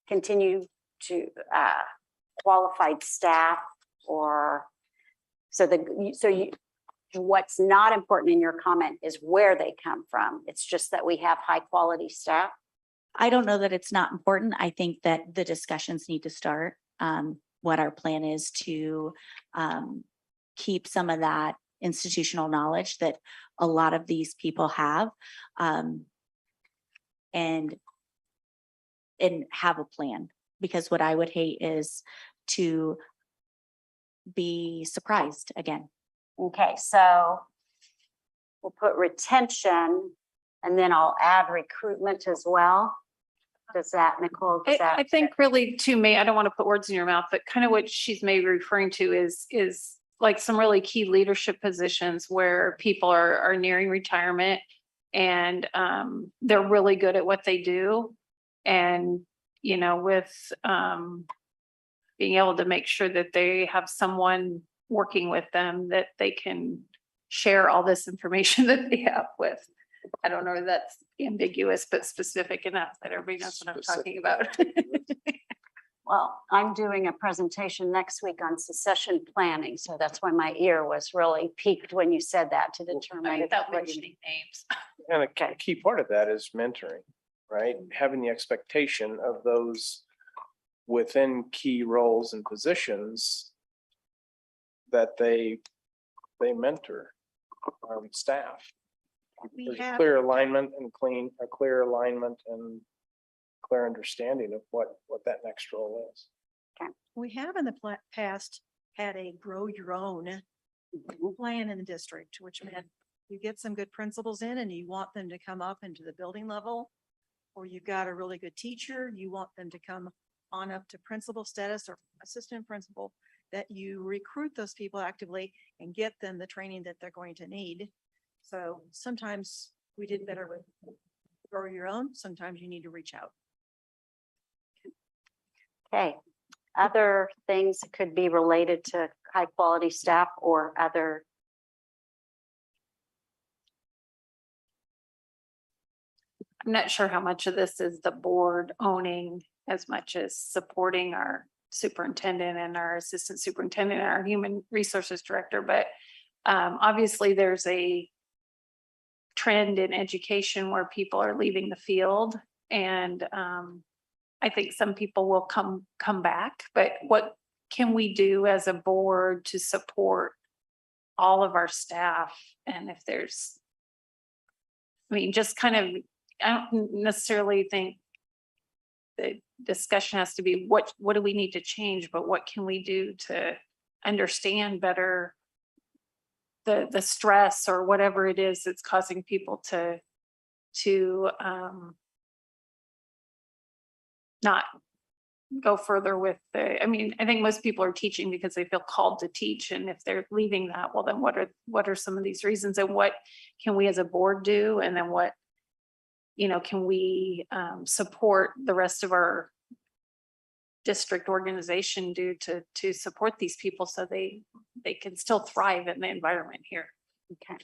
continue to qualified staff, or what's not important in your comment is where they come from. It's just that we have high quality staff. I don't know that it's not important. I think that the discussions need to start. What our plan is to keep some of that institutional knowledge that a lot of these people have, and have a plan. Because what I would hate is to be surprised again. Okay, so we'll put retention, and then I'll add recruitment as well. Does that, Nicole? Does I that? think really to me, I don't want to put words in your mouth, but kind of what she's maybe referring to is like some really key leadership positions where people are nearing retirement and they're really good at what they do. And, you know, with being able to make sure that they have someone working with them that they can share all this information that they have with. I don't know if that's ambiguous, but specific enough that everybody knows what I'm talking about. Well, I'm doing a presentation next week on succession planning, so that's why my ear was really piqued when you said that to determine. Without what you mentioning names. And a key part of that is mentoring, right? Having the expectation of those within key roles and positions that they mentor staff. We There's a have, clear alignment and a clear alignment and clear understanding of what that next role is. we have in the past had a grow your own plan in the district, which meant you get some good principals in and you want them to come up into the building level. Or you've got a really good teacher, you want them to come on up to principal status or assistant principal, that you recruit those people actively and get them the training that they're going to need. So sometimes we did better with grow your own. Sometimes you need to reach out. Okay, other things could be related to high quality staff or other. I'm not sure how much of this is the board owning as much as supporting our superintendent and our assistant superintendent and our human resources director, but obviously there's a trend in education where people are leaving the field, and I think some people will come back, but what can we do as a board to support all of our staff? And if there's, I mean, just kind of, I don't necessarily think the discussion has to be what do we need to change, but what can we do to understand better the stress or whatever it is that's causing people to not go further with the, I mean, I think most people are teaching because they feel called to teach. And if they're leaving that, well, then what are some of these reasons, and what can we as a board do? And then what, you know, can we support the rest of our district organization do to support these people so they can still thrive in the environment here? Okay,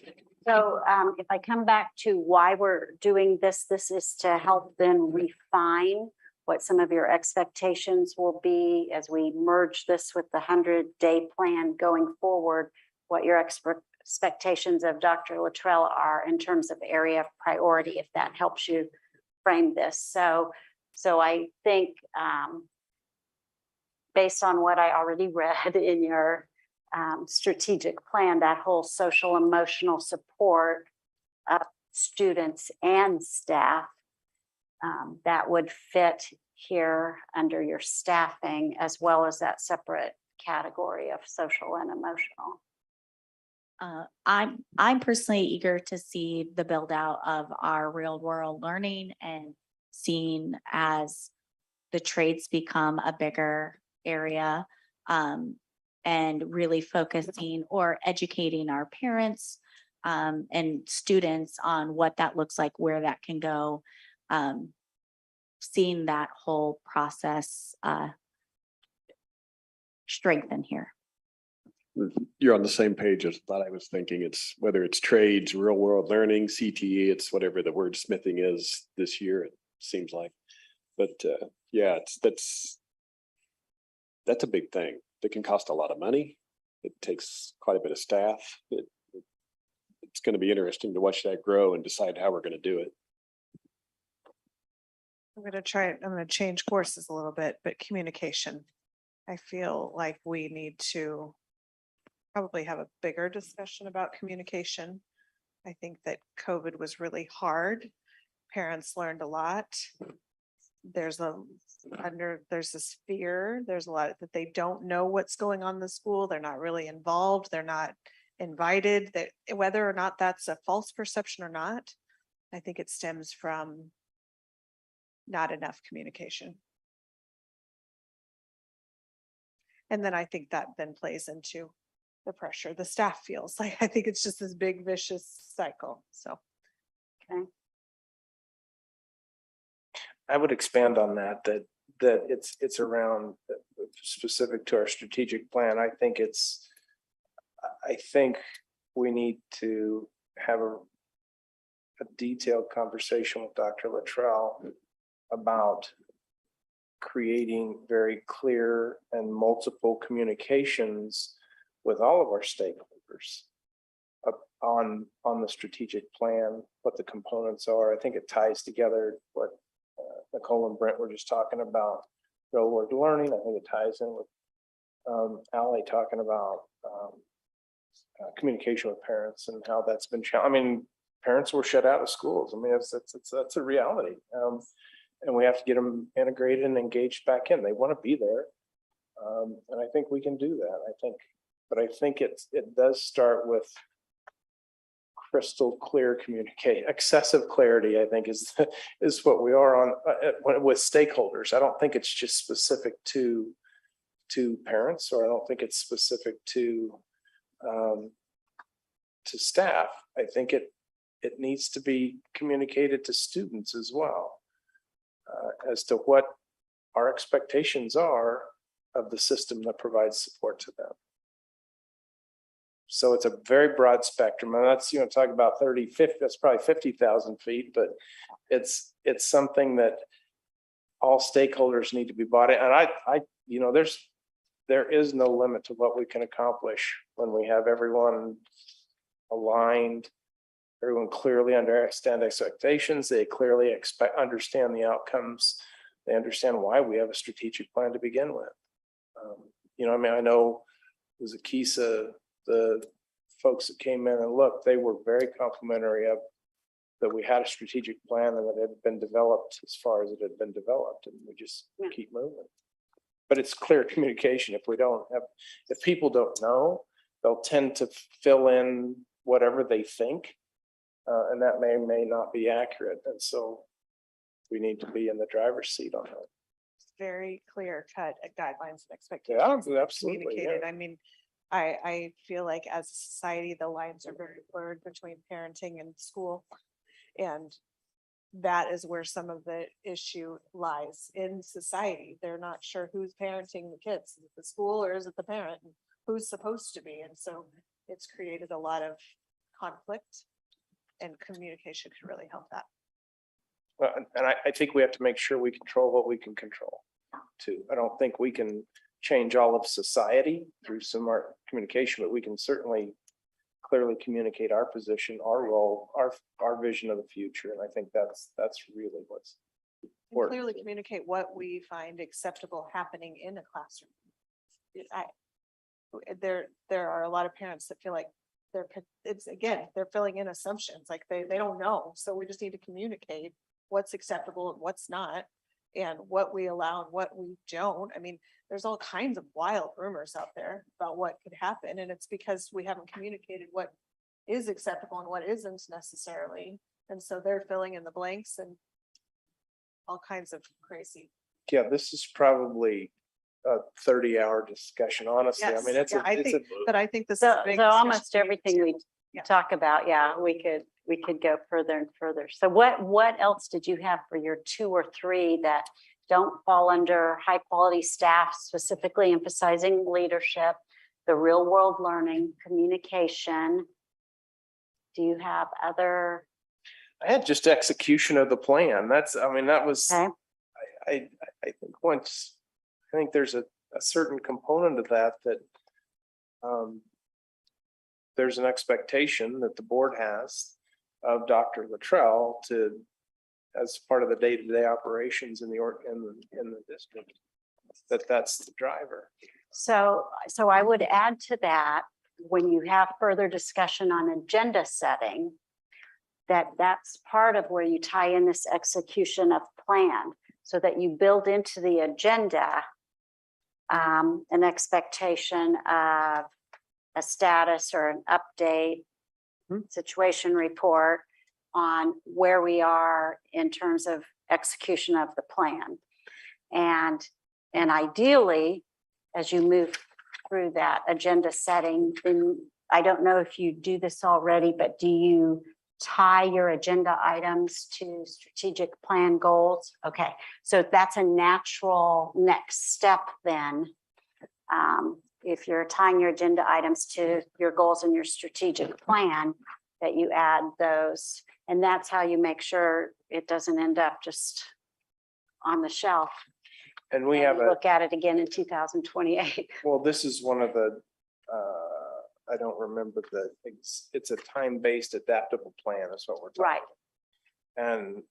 so if I come back to why we're doing this, this is to help them refine what some of your expectations will be as we merge this with the 100-day plan going forward, what your expectations of Dr. Luttrell are in terms of area of priority, if that helps you frame this. So I think based on what I already read in your strategic plan, that whole social emotional support of students and staff, that would fit here under your staffing, as well as that separate category of social and emotional. I'm personally eager to see the build out of our real world learning and seeing as the trades become a bigger area, and really focusing or educating our parents and students on what that looks like, where that can go. Seeing that whole process strengthen here. You're on the same page as that I was thinking. It's whether it's trades, real world learning, CTE, it's whatever the word smithing is this year, it seems like. But yeah, that's a big thing. That can cost a lot of money. It takes quite a bit of staff. It's going to be interesting to watch that grow and decide how we're going to do it. I'm going to change courses a little bit, but communication. I feel like we need to probably have a bigger discussion about communication. I think that COVID was really hard. Parents learned a lot. There's this fear. There's a lot that they don't know what's going on in the school. They're not really involved. They're not invited, that whether or not that's a false perception or not, I think it stems from not enough communication. And then I think that then plays into the pressure the staff feels. Like, I think it's just this big vicious cycle, so. Okay. I would expand on that, that it's around specific to our strategic plan. I think we need to have a detailed conversation with Dr. Luttrell about creating very clear and multiple communications with all of our stakeholders on the strategic plan, what the components are. I think it ties together what Nicole and Brent were just talking about, real world learning. I think it ties in with Ally talking about communication with parents and how that's been challenged. I mean, parents were shut out of schools. I mean, that's a reality. And we have to get them integrated and engaged back in. They want to be there. And I think we can do that. But I think it does start with crystal clear communicate. Excessive clarity, I think, is what we are on with stakeholders. I don't think it's just specific to parents, or I don't think it's specific to staff. I think it needs to be communicated to students as well, as to what our expectations are of the system that provides support to them. So it's a very broad spectrum, and that's, talk about 30, 50, that's probably 50,000 feet, but it's something that all stakeholders need to be bought in. And there is no limit to what we can accomplish when we have everyone aligned, everyone clearly understand expectations, they clearly understand the outcomes, they understand why we have a strategic plan to begin with. I know it was Akisa, the folks that came in and looked, they were very complimentary of that we had a strategic plan and that it had been developed as far as it had been developed, and we just keep moving. But it's clear communication. If people don't know, they'll tend to fill in whatever they think, and that may not be accurate. And so we need to be in the driver's seat on that. Very clear cut guidelines and expectations. Yeah, absolutely. Communicated. I mean, I feel like as a society, the lines are very blurred between parenting and school. And that is where some of the issue lies in society. They're not sure who's parenting the kids. Is it the school or is it the parent? And who's supposed to be? And so it's created a lot of conflict, and communication could really help that. Well, and I think we have to make sure we control what we can control too. I don't think we can change all of society through some art communication, but we can certainly clearly communicate our position, our role, our vision of the future. And I think that's really what's And important. clearly communicate what we find acceptable happening in a classroom. There are a lot of parents that feel like they're filling in assumptions, like they don't know. So we just need to communicate what's acceptable and what's not, and what we allow and what we don't. I mean, there's all kinds of wild rumors out there about what could happen, and it's because we haven't communicated what is acceptable and what isn't necessarily. And so they're filling in the blanks and all kinds of crazy. Yeah, this is probably a 30-hour discussion, honestly. Yes, I mean, but I think this is So, a big so almost discussion. everything we Yeah. talk about, we could go further and further. So what else did you have for your 2 or 3 that don't fall under high quality staff, specifically emphasizing leadership, the real world learning, communication? Do you have other? I had just execution of the plan. That was, Okay. I think there's a certain component of that there's an expectation that the board has of Dr. Luttrell as part of the day-to-day operations in the district, that's the driver. So I would add to that, when you have further discussion on agenda setting, that's part of where you tie in this execution of plan, so that you build into the agenda an expectation of a status or an update, situation report on where we are in terms of execution of the plan. And ideally, as you move through that agenda setting, then I don't know if you do this already, but do you tie your agenda items to strategic plan goals? Okay, so that's a natural next step then. If you're tying your agenda items to your goals and your strategic plan, that you add those. And that's how you make sure it doesn't end up just on the shelf. And we and have you a, look at it again in 2028. well, this is one of the, I don't remember it's a time-based adaptable plan is what we're talking. Right, And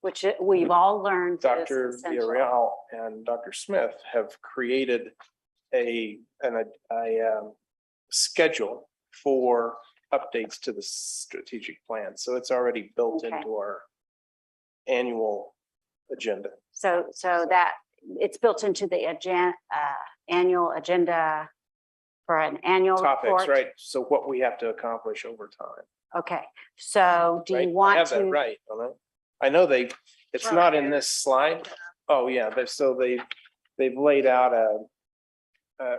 which we've all learned is Dr. essential. Villarreal and Dr. Smith have created a schedule for updates to the strategic plan. So it's already built Okay. into our annual agenda. So that it's built into the annual agenda for an annual Topics, report. right? So what we have to accomplish over time. Okay, so do right? you I want have that to? right, don't I? I know it's not in this slide. Oh, yeah, they've laid out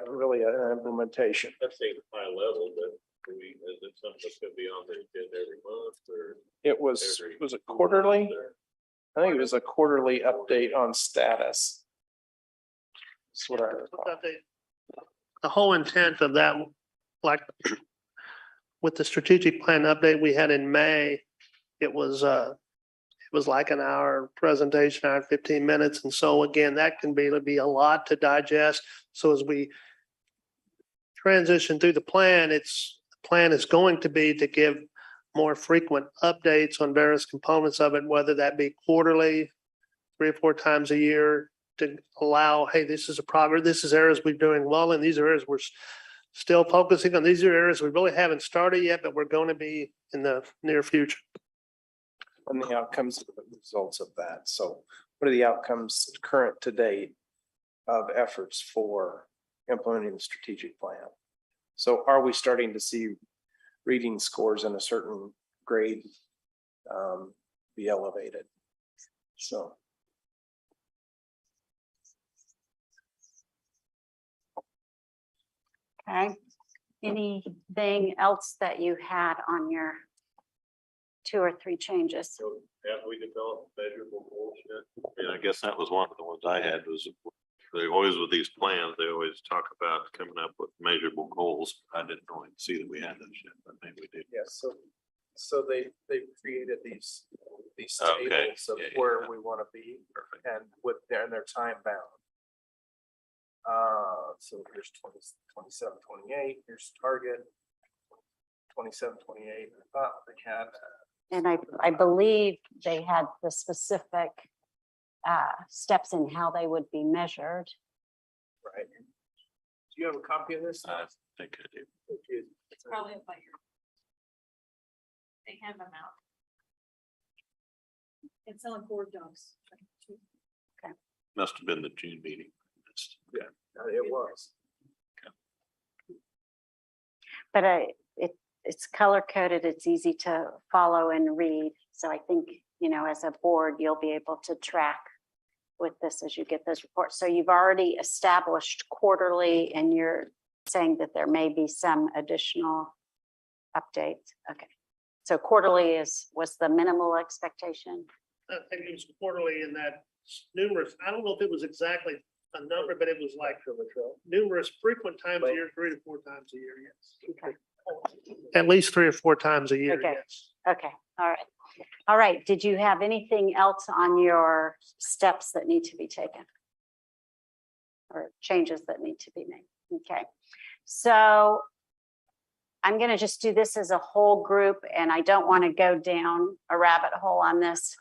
really an implementation. That's a high level, but is it something that's gonna be on the agenda every month or? It was a quarterly? I think it was a quarterly update on status. That's what I recall. The whole intent of that, like with the strategic plan update we had in May, it was like an hour presentation, hour 15 minutes. And so again, that can be a lot to digest. So as we transition through the plan, the plan is going to be to give more frequent updates on various components of it, whether that be quarterly, 3 or 4 times a year, to allow, hey, this is a progress, this is areas we're doing well, and these are areas we're still focusing on. These are areas we really haven't started yet, but we're going to be in the near future. And the outcomes, the results of that. So what are the outcomes current to date of efforts for implementing the strategic plan? So are we starting to see reading scores in a certain grade be elevated? So. Okay, anything else that you had on your 2 or 3 changes? So have we developed measurable goals yet? Yeah, I guess that was one of the ones I had was they always with these plans, they always talk about coming up with measurable goals. I didn't really see that we had those yet, but maybe we did. Yes, so they've created these Okay, tables of yeah, where yeah. we want to be Perfect. and they're time bound. So here's 27, 28, here's target. 27, 28, I thought they had. And I believe they had the specific steps in how they would be measured. Right. Do you have a copy of this? I think I do. It's probably a fire. They hand them out. It's on board docs. Must have been the June meeting. It was. But it's color coded, it's easy to follow and read. So I think, as a board, you'll be able to track with this as you get those reports. So you've already established quarterly and you're saying that there may be some additional updates. Okay. So quarterly was the minimal expectation. I think it was quarterly in that numerous, I don't know if it was exactly a number, but it was like numerous frequent times a year, 3 to 4 times a year, yes. Okay. At least 3 or 4 times a year, Okay. yes. Okay, all right. All right, did you have anything else on your steps that need to be taken? Or changes that need to be made? Okay, so I'm gonna just do this as a whole group and I don't want to go down a rabbit hole on this.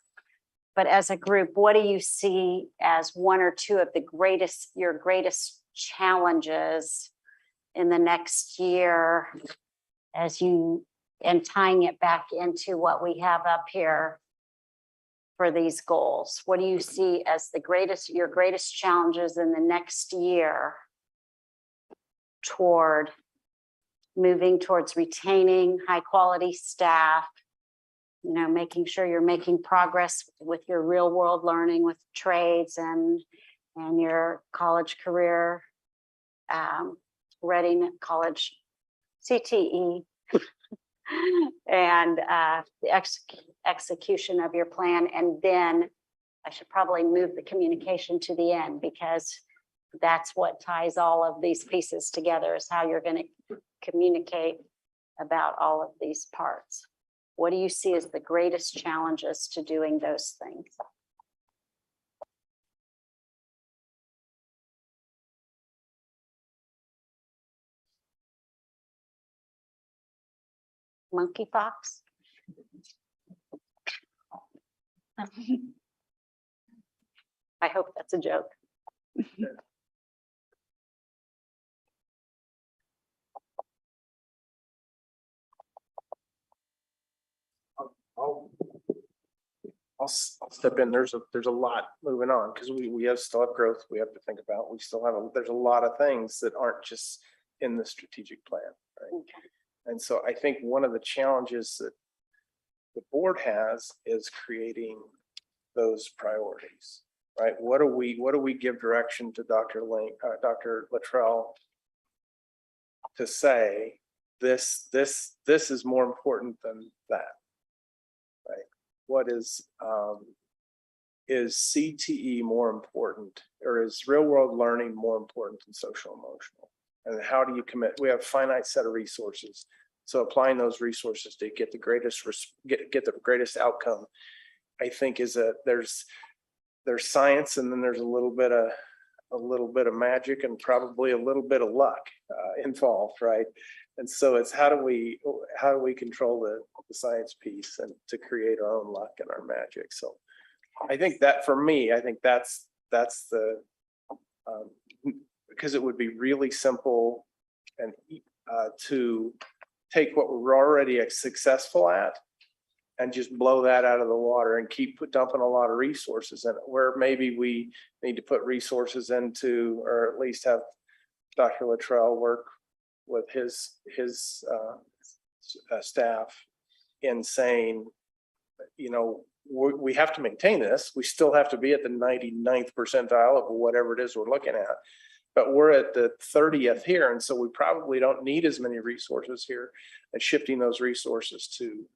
But as a group, what do you see as 1 or 2 of your greatest challenges in the next year and tying it back into what we have up here for these goals? What do you see as your greatest challenges in the next year toward moving towards retaining high quality staff, you know, making sure you're making progress with your real world learning with trades and your college career, readiness, college CTE, and the execution of your plan. And then I should probably move the communication to the end, because that's what ties all of these pieces together, is how you're going to communicate about all of these parts. What do you see as the greatest challenges to doing those things? Monkeypox? I hope that's a joke. I'll step in. There's a lot moving on, because we still have growth we have to think about. We still have, there's a lot of things that aren't just in the strategic plan, right? Okay. And so I think one of the challenges that the board has is creating those priorities, right? What do we give direction to Dr. Luttrell to say, this is more important than that, right? What is CTE more important, or is real world learning more important than social emotional? And how do you commit? We have a finite set of resources. So applying those resources to get the greatest get the greatest outcome, I think, is there's science, and then there's a little bit of magic, and probably a little bit of luck involved, right? And so it's how do we control the science piece and to create our own luck and our magic. So I think that, for me, I think that's the because it would be really simple and to take what we're already successful at and just blow that out of the water and keep dumping a lot of resources in it, where maybe we need to put resources into, or at least have Dr. Luttrell work with his staff in saying, you know, we have to maintain this. We still have to be at the 99th percentile of whatever it is we're looking at. But we're at the 30th here, and so we probably don't need as many resources here, and shifting those resources to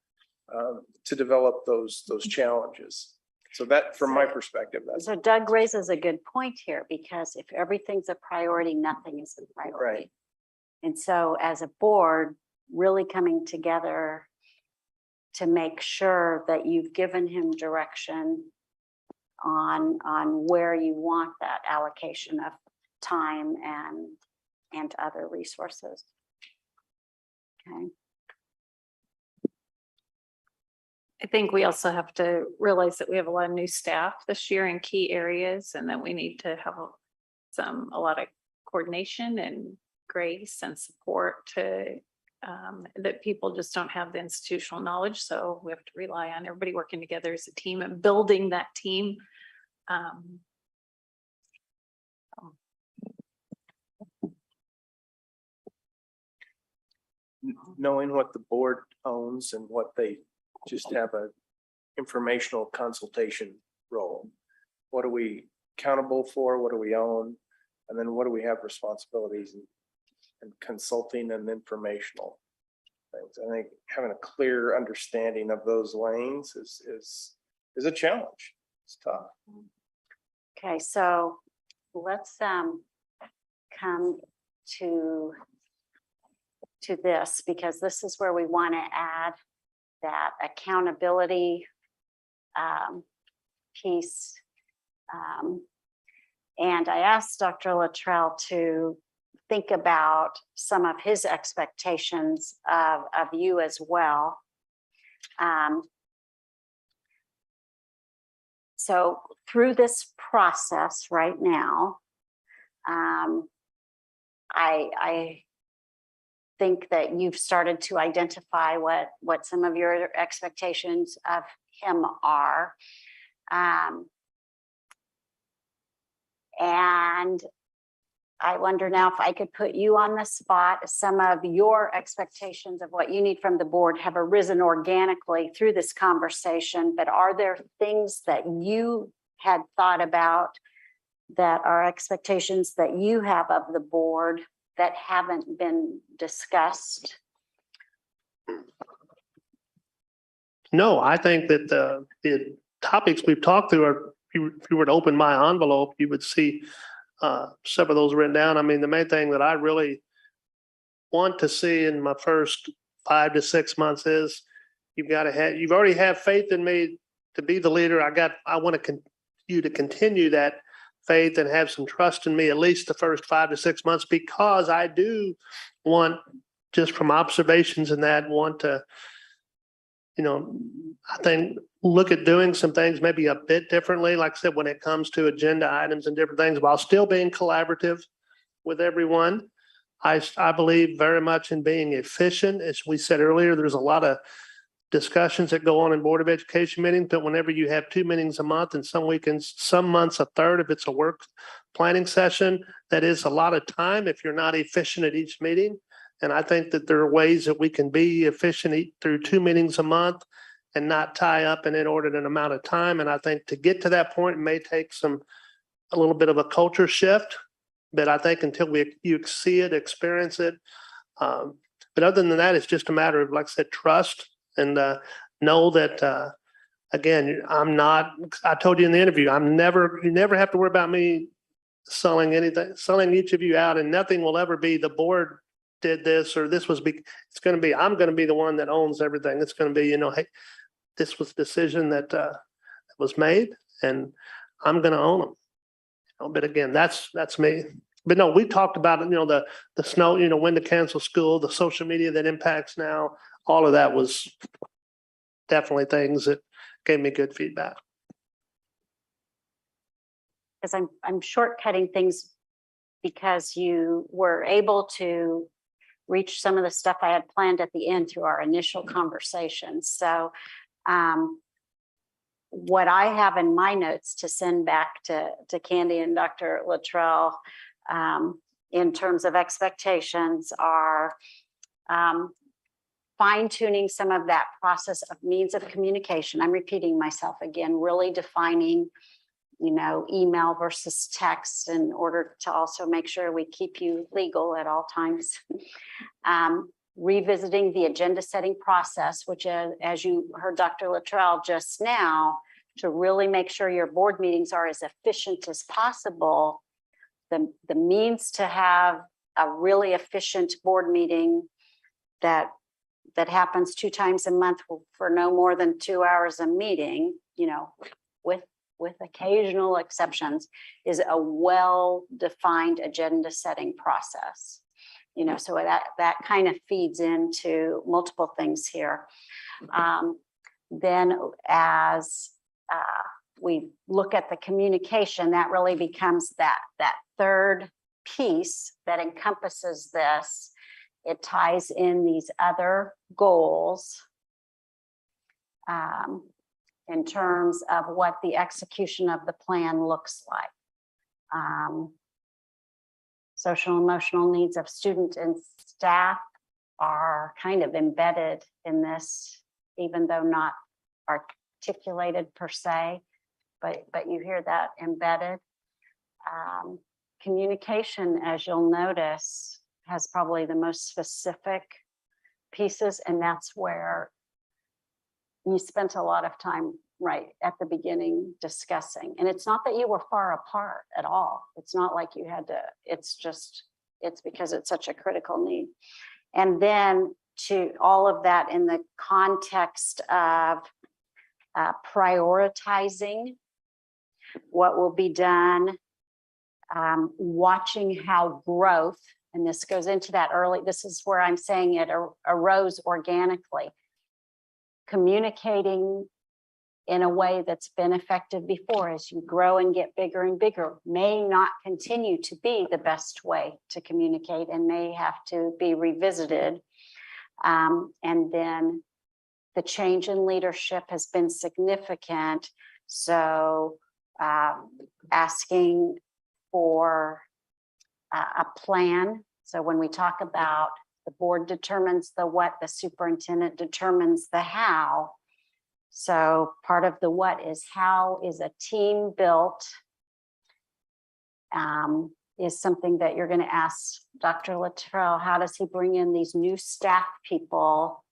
develop those challenges. So that, from my perspective, that's So Doug raises a good point here, because if everything's a priority, nothing is a priority. right. And so as a board, really coming together to make sure that you've given him direction on where you want that allocation of time and other resources. Okay. I think we also have to realize that we have a lot of new staff this year in key areas, and that we need to have a lot of coordination and grace and support to that people just don't have the institutional knowledge. So we have to rely on everybody working together as a team and building that team. Knowing what the board owns and what they just have a informational consultation role. What are we accountable for? What do we own? And then what do we have responsibilities and consulting and informational things? I think having a clear understanding of those lanes is a challenge. It's tough. Okay, so let's come to this, because this is where we want to add that accountability piece. And I asked Dr. Luttrell to think about some of his expectations of you as well. So through this process right now, I think that you've started to identify what some of your expectations of him are. And I wonder now if I could put you on the spot. Some of your expectations of what you need from the board have arisen organically through this conversation, but are there things that you had thought about that are expectations that you have of the board that haven't been discussed? No, I think that the topics we've talked through are, if you were to open my envelope, you would see some of those written down. I mean, the main thing that I really want to see in my first 5 to 6 months is you've already have faith in me to be the leader. I want you to continue that faith and have some trust in me at least the first 5 to 6 months, because I do want, just from observations in that, want to, I think look at doing some things maybe a bit differently, like I said, when it comes to agenda items and different things, while still being collaborative with everyone. I believe very much in being efficient. As we said earlier, there's a lot of discussions that go on in Board of Education meetings, but whenever you have 2 meetings a month and some weekends, some months a third, if it's a work planning session, that is a lot of time if you're not efficient at each meeting. And I think that there are ways that we can be efficient through 2 meetings a month and not tie up an inordinate amount of time. And I think to get to that point may take a little bit of a culture shift, but I think until you see it, experience it. But other than that, it's just a matter of, like I said, trust and know that, again, I told you in the interview, you never have to worry about me selling anything, selling each of you out, and nothing will ever be the board did this or this was it's going to be, I'm going to be the one that owns everything. It's going to be, hey, this was a decision that was made and I'm going to own them. But again, that's me. But no, we talked about it, the snow, when to cancel school, the social media that impacts now, all of that was definitely things that gave me good feedback. Because I'm shortcutting things because you were able to reach some of the stuff I had planned at the end through our initial conversations. So what I have in my notes to send back to Candy and Dr. Luttrell in terms of expectations are fine tuning some of that process of means of communication. I'm repeating myself again, really defining, email versus text in order to also make sure we keep you legal at all times. Revisiting the agenda setting process, which as you heard Dr. Luttrell just now, to really make sure your board meetings are as efficient as possible. The means to have a really efficient board meeting that happens 2 times a month for no more than 2 hours a meeting, with occasional exceptions, is a well-defined agenda setting process. So that kind of feeds into multiple things here. Then as we look at the communication, that really becomes that third piece that encompasses this. It ties in these other goals in terms of what the execution of the plan looks like. Social and emotional needs of student and staff are kind of embedded in this, even though not articulated per se, but you hear that embedded. Communication, as you'll notice, has probably the most specific pieces, and that's where you spent a lot of time right at the beginning discussing. And it's not that you were far apart at all. It's not like you had to, it's because it's such a critical need. And then to all of that in the context of prioritizing what will be done, watching how growth, and this goes into that early, this is where I'm saying it arose organically. Communicating in a way that's been effective before, as you grow and get bigger and bigger, may not continue to be the best way to communicate and may have to be revisited. And then the change in leadership has been significant. So asking for a plan. So when we talk about the board determines the what, the superintendent determines the how. So part of the what is how is a team built? Is something that you're going to ask Dr. Luttrell, how does he bring in these new staff people?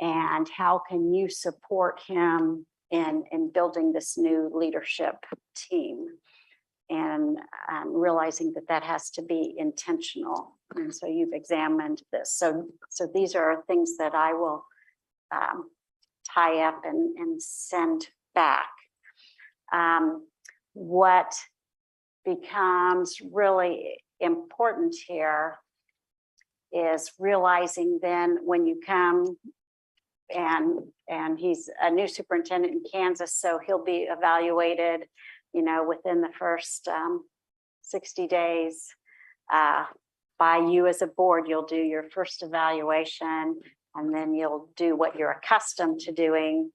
And how can you support him in building this new leadership team? And realizing that that has to be intentional. And so you've examined this. So these are things that I will tie up and send back. What becomes really important here is realizing then when you come and he's a new superintendent in Kansas, so he'll be evaluated, you know, within the first 60 days by you as a board. You'll do your first evaluation, and then you'll do what you're accustomed to doing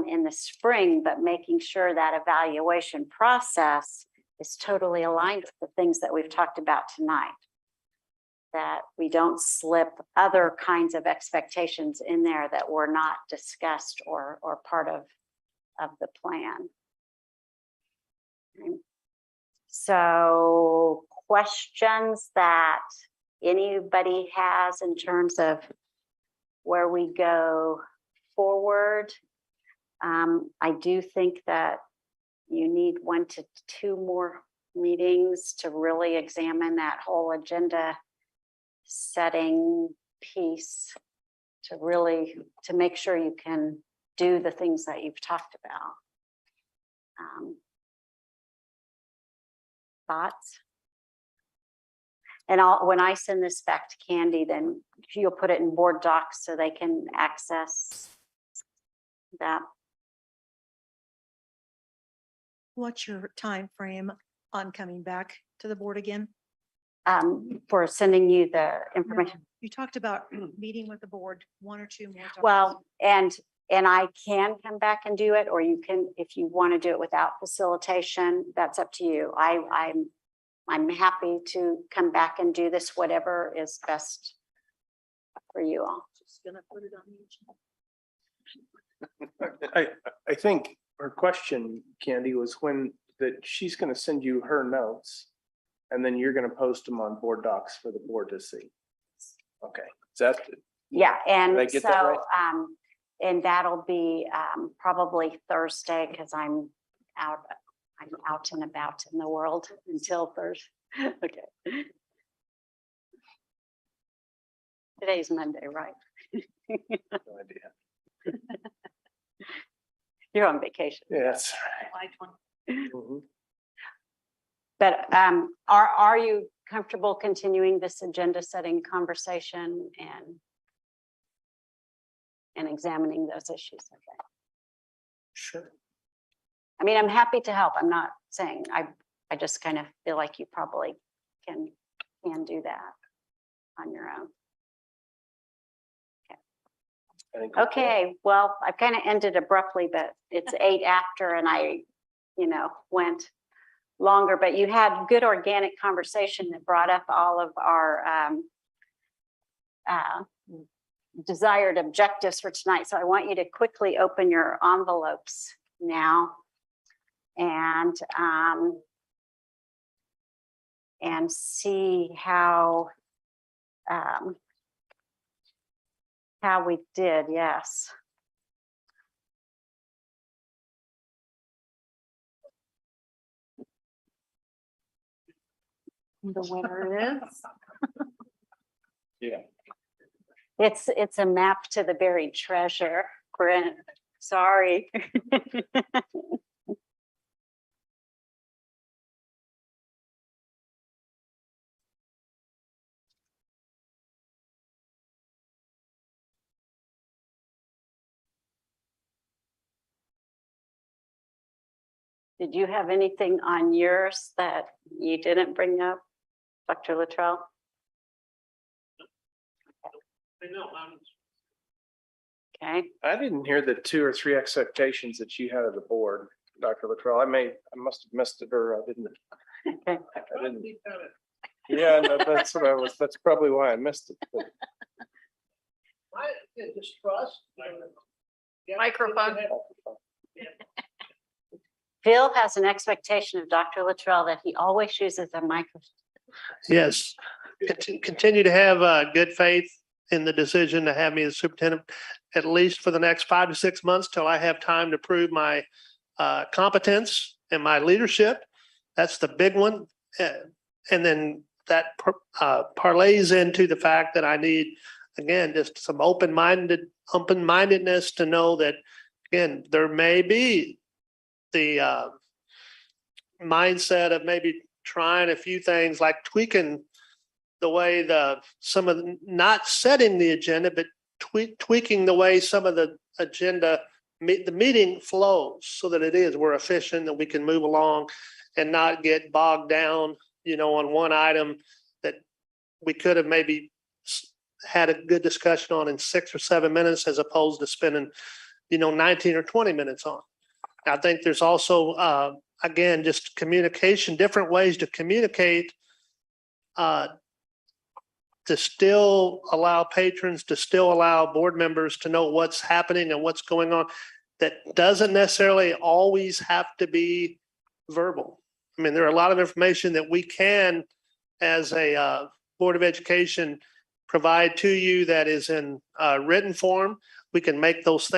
in the spring, but making sure that evaluation process is totally aligned with the things that we've talked about tonight. That we don't slip other kinds of expectations in there that were not discussed or part of the plan. Okay. So questions that anybody has in terms of where we go forward? I do think that you need 1 to 2 more meetings to really examine that whole agenda setting piece, to make sure you can do the things that you've talked about. Thoughts? And when I send this back to Candy, then you'll put it in board docs so they can access that. What's your time frame on coming back to the board again? For sending you the information. No, you talked about meeting with the board 1 or 2 more times. Well, and I can come back and do it, or you can, if you want to do it without facilitation, that's up to you. I'm happy to come back and do this, whatever is best for you all. Just gonna put it on the agenda. I think her question, Candy, was that she's gonna send you her notes. And then you're gonna post them on board docs for the board to see. Okay, is that? Yeah, Did I and get that so, right? and that'll be probably Thursday, because I'm out and about in the world until Thursday. Okay. Today's Monday, right? No idea. You're on vacation. Yes. July 20. Mhm. But are you comfortable continuing this agenda setting conversation and examining those issues? Okay. Sure. I mean, I'm happy to help. I'm not saying I just kind of feel like you probably can do that on your own. I think. Okay, well, I've kind of ended abruptly, but it's 8 after and I, went longer, but you had good organic conversation that brought up all of our desired objectives for tonight. So I want you to quickly open your envelopes now and see how we did. Yes. The winner is. Yeah. It's a map to the buried treasure, Brent. Sorry. Did you have anything on yours that you didn't bring up, Dr. Luttrell? Okay. I didn't hear the 2 or 3 expectations that you had of the board, Dr. Luttrell. I must have missed it, or I didn't. Okay. I didn't. Yeah, no, that's probably why I missed it. but- Just trust. Microphone. Phil has an expectation of Dr. Luttrell that he always uses a microphone. Yes, continue to have good faith in the decision to have me as superintendent, at least for the next 5 to 6 months till I have time to prove my competence and my leadership. That's the big one. And then that parlays into the fact that I need, again, just some open-mindedness to know that, again, there may be the mindset of maybe trying a few things like tweaking the way not setting the agenda, but tweaking the way some of the agenda, the meeting flows so that we're efficient and we can move along and not get bogged down, on one item that we could have maybe had a good discussion on in 6 or 7 minutes as opposed to spending, 19 or 20 minutes on. I think there's also, again, just communication, different ways to communicate to still allow patrons, to still allow board members to know what's happening and what's going on. That doesn't necessarily always have to be verbal. I mean, there are a lot of information that we can, as a Board of Education, provide to you that is in written form. We can make those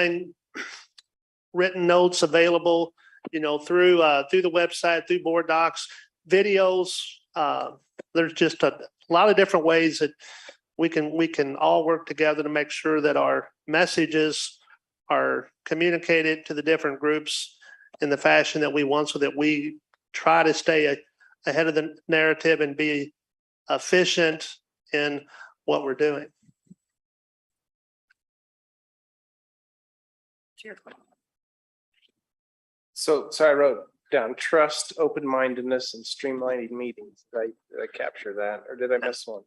written notes available, through the website, through board docs, videos. There's just a lot of different ways that we can all work together to make sure that our messages are communicated to the different groups in the fashion that we want, so that we try to stay ahead of the narrative and be efficient in what we're doing. So I wrote down trust, open-mindedness, and streamlining meetings. Did I capture that, or did I miss one?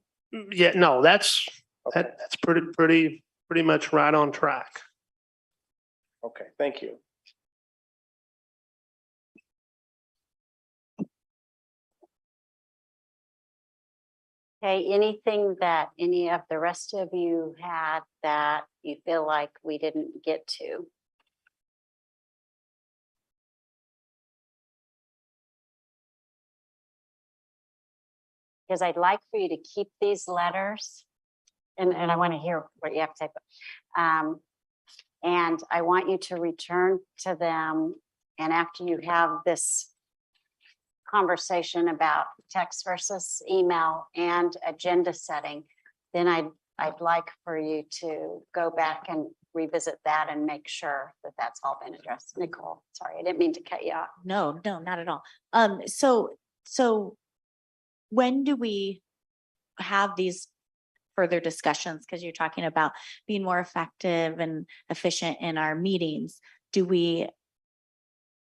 Yeah, no, that's Okay, that's pretty much right on track. okay, thank you. Okay, anything that any of the rest of you had that you feel like we didn't get to? Because I'd like for you to keep these letters, and I want to hear what you have to say. And I want you to return to them, and after you have this conversation about text versus email and agenda setting, then I'd like for you to go back and revisit that and make sure that that's all been addressed. Nicole, sorry, I didn't mean to cut you off. No, not at all. So when do we have these further discussions? Because you're talking about being more effective and efficient in our meetings. Do we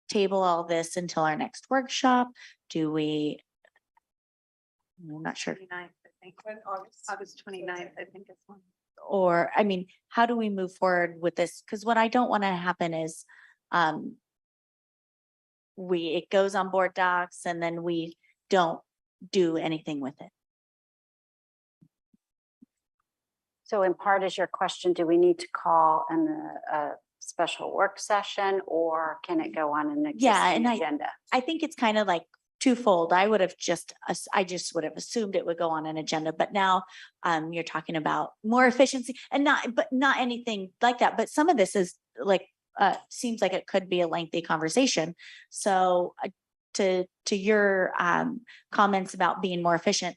table all this until our next workshop? Do we? I'm not sure. 29th, I think. August 29th, I think is one. Or, I mean, how do we move forward with this? Because what I don't want to happen is it goes on board docs and then we don't do anything with it. So in part is your question, do we need to call a special work session, or can it go on an Yeah, existing and agenda? I think it's kind of like twofold. I just would have assumed it would go on an agenda, but now you're talking about more efficiency and not anything like that. But some of this is like, seems like it could be a lengthy conversation. So to your comments about being more efficient,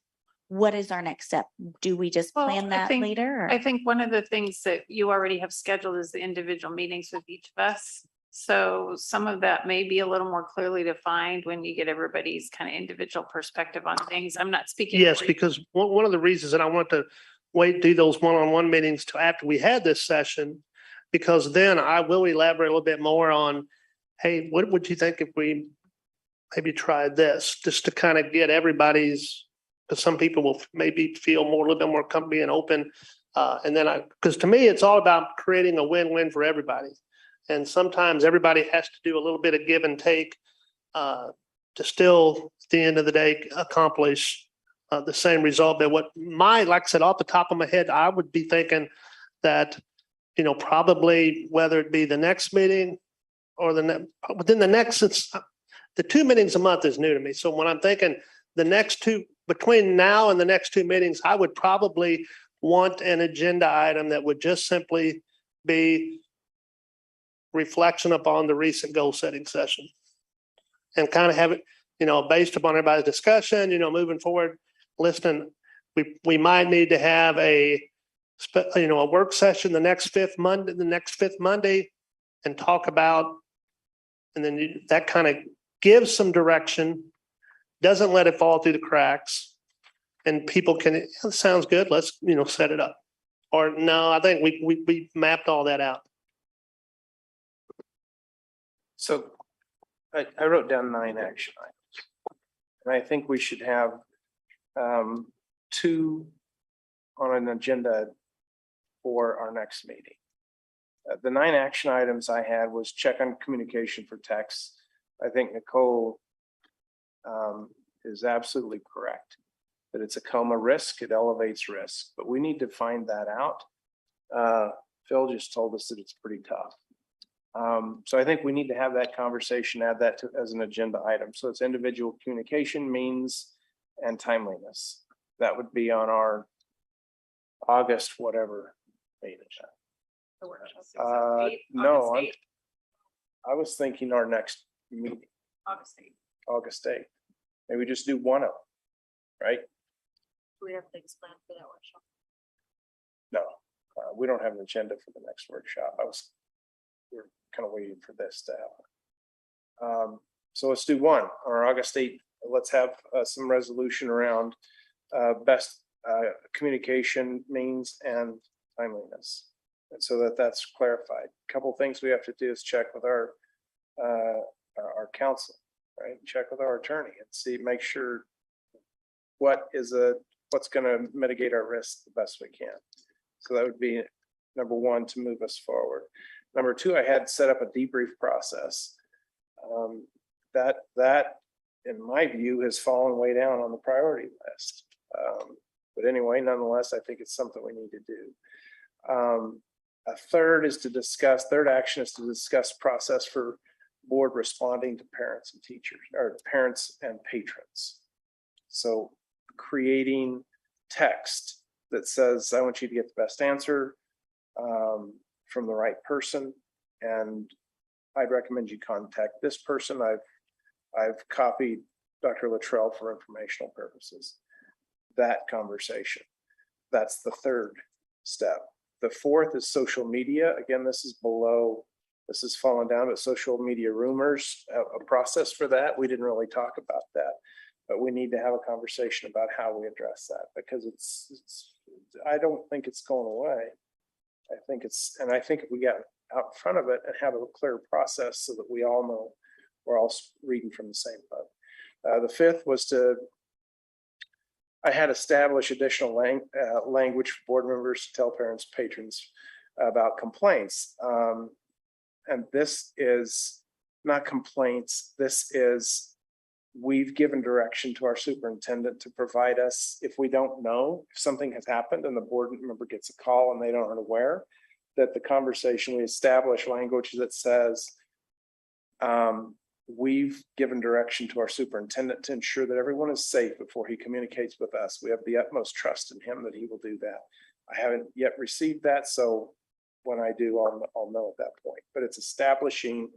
what is our next step? Do we just Well, plan that later? or- I think one of the things that you already have scheduled is the individual meetings with each of us. So some of that may be a little more clearly defined when you get everybody's kind of individual perspective on things. I'm not speaking. Yes, for you. because one of the reasons that I want to do those one-on-one meetings till after we had this session, because then I will elaborate a little bit more on, hey, what would you think if we maybe tried this, just to kind of get everybody's, because some people will maybe feel a little bit more comfy and open. And then because to me, it's all about creating a win-win for everybody. And sometimes everybody has to do a little bit of give and take to still, at the end of the day, accomplish the same result. But what like I said, off the top of my head, I would be thinking that, probably whether it be the next meeting or within the next, the 2 meetings a month is new to me. So when I'm thinking the next two, between now and the next 2 meetings, I would probably want an agenda item that would just simply be reflection upon the recent goal setting session. And kind of have it, based upon everybody's discussion, moving forward, listening, we might need to have a work session the next fifth Monday and talk about, and then that kind of gives some direction, doesn't let it fall through the cracks. And people can, sounds good, let's, set it up. Or no, I think we mapped all that out. So I wrote down 9 action items. And I think we should have 2 on an agenda for our next meeting. The 9 action items I had was check on communication for text. I think Nicole is absolutely correct that it's a coma risk, it elevates risk, but we need to find that out. Phil just told us that it's pretty tough. So I think we need to have that conversation, add that as an agenda item. So it's individual communication, means, and timeliness. That would be on our August, whatever meeting. No, I was thinking our next meeting, August 8th. Maybe just do one of them, right? Do we have things planned for that workshop? No, we don't have an agenda for the next workshop. We're kind of waiting for this to happen. So let's do one on our August 8th. Let's have some resolution around best communication, means, and timeliness. And so that's clarified. A couple things we have to do is check with our counsel, right? Check with our attorney and see, make sure what's going to mitigate our risk the best we can. So that would be number 1 to move us forward. Number 2, I had set up a debrief process. That, in my view, has fallen way down on the priority list. But anyway, nonetheless, I think it's something we need to do. A third action is to discuss process for board responding to parents and teachers, or parents and patrons. So creating text that says, I want you to get the best answer from the right person, and I'd recommend you contact this person. I've copied Dr. Luttrell for informational purposes. That conversation, that's the third step. The fourth is social media. Again, this is fallen down, but social media rumors, a process for that. We didn't really talk about that, but we need to have a conversation about how we address that, because I don't think it's going away. I think if we get out in front of it and have a clear process so that we all know we're all reading from the same book. The fifth was I had established additional language for board members to tell parents, patrons about complaints. And this is not complaints. This is, we've given direction to our superintendent to provide us, if we don't know, if something has happened and the board member gets a call and they aren't aware, that the conversation, we establish language that says, we've given direction to our superintendent to ensure that everyone is safe before he communicates with us. We have the utmost trust in him that he will do that. I haven't yet received that, so when I do, I'll know at that point. But it's establishing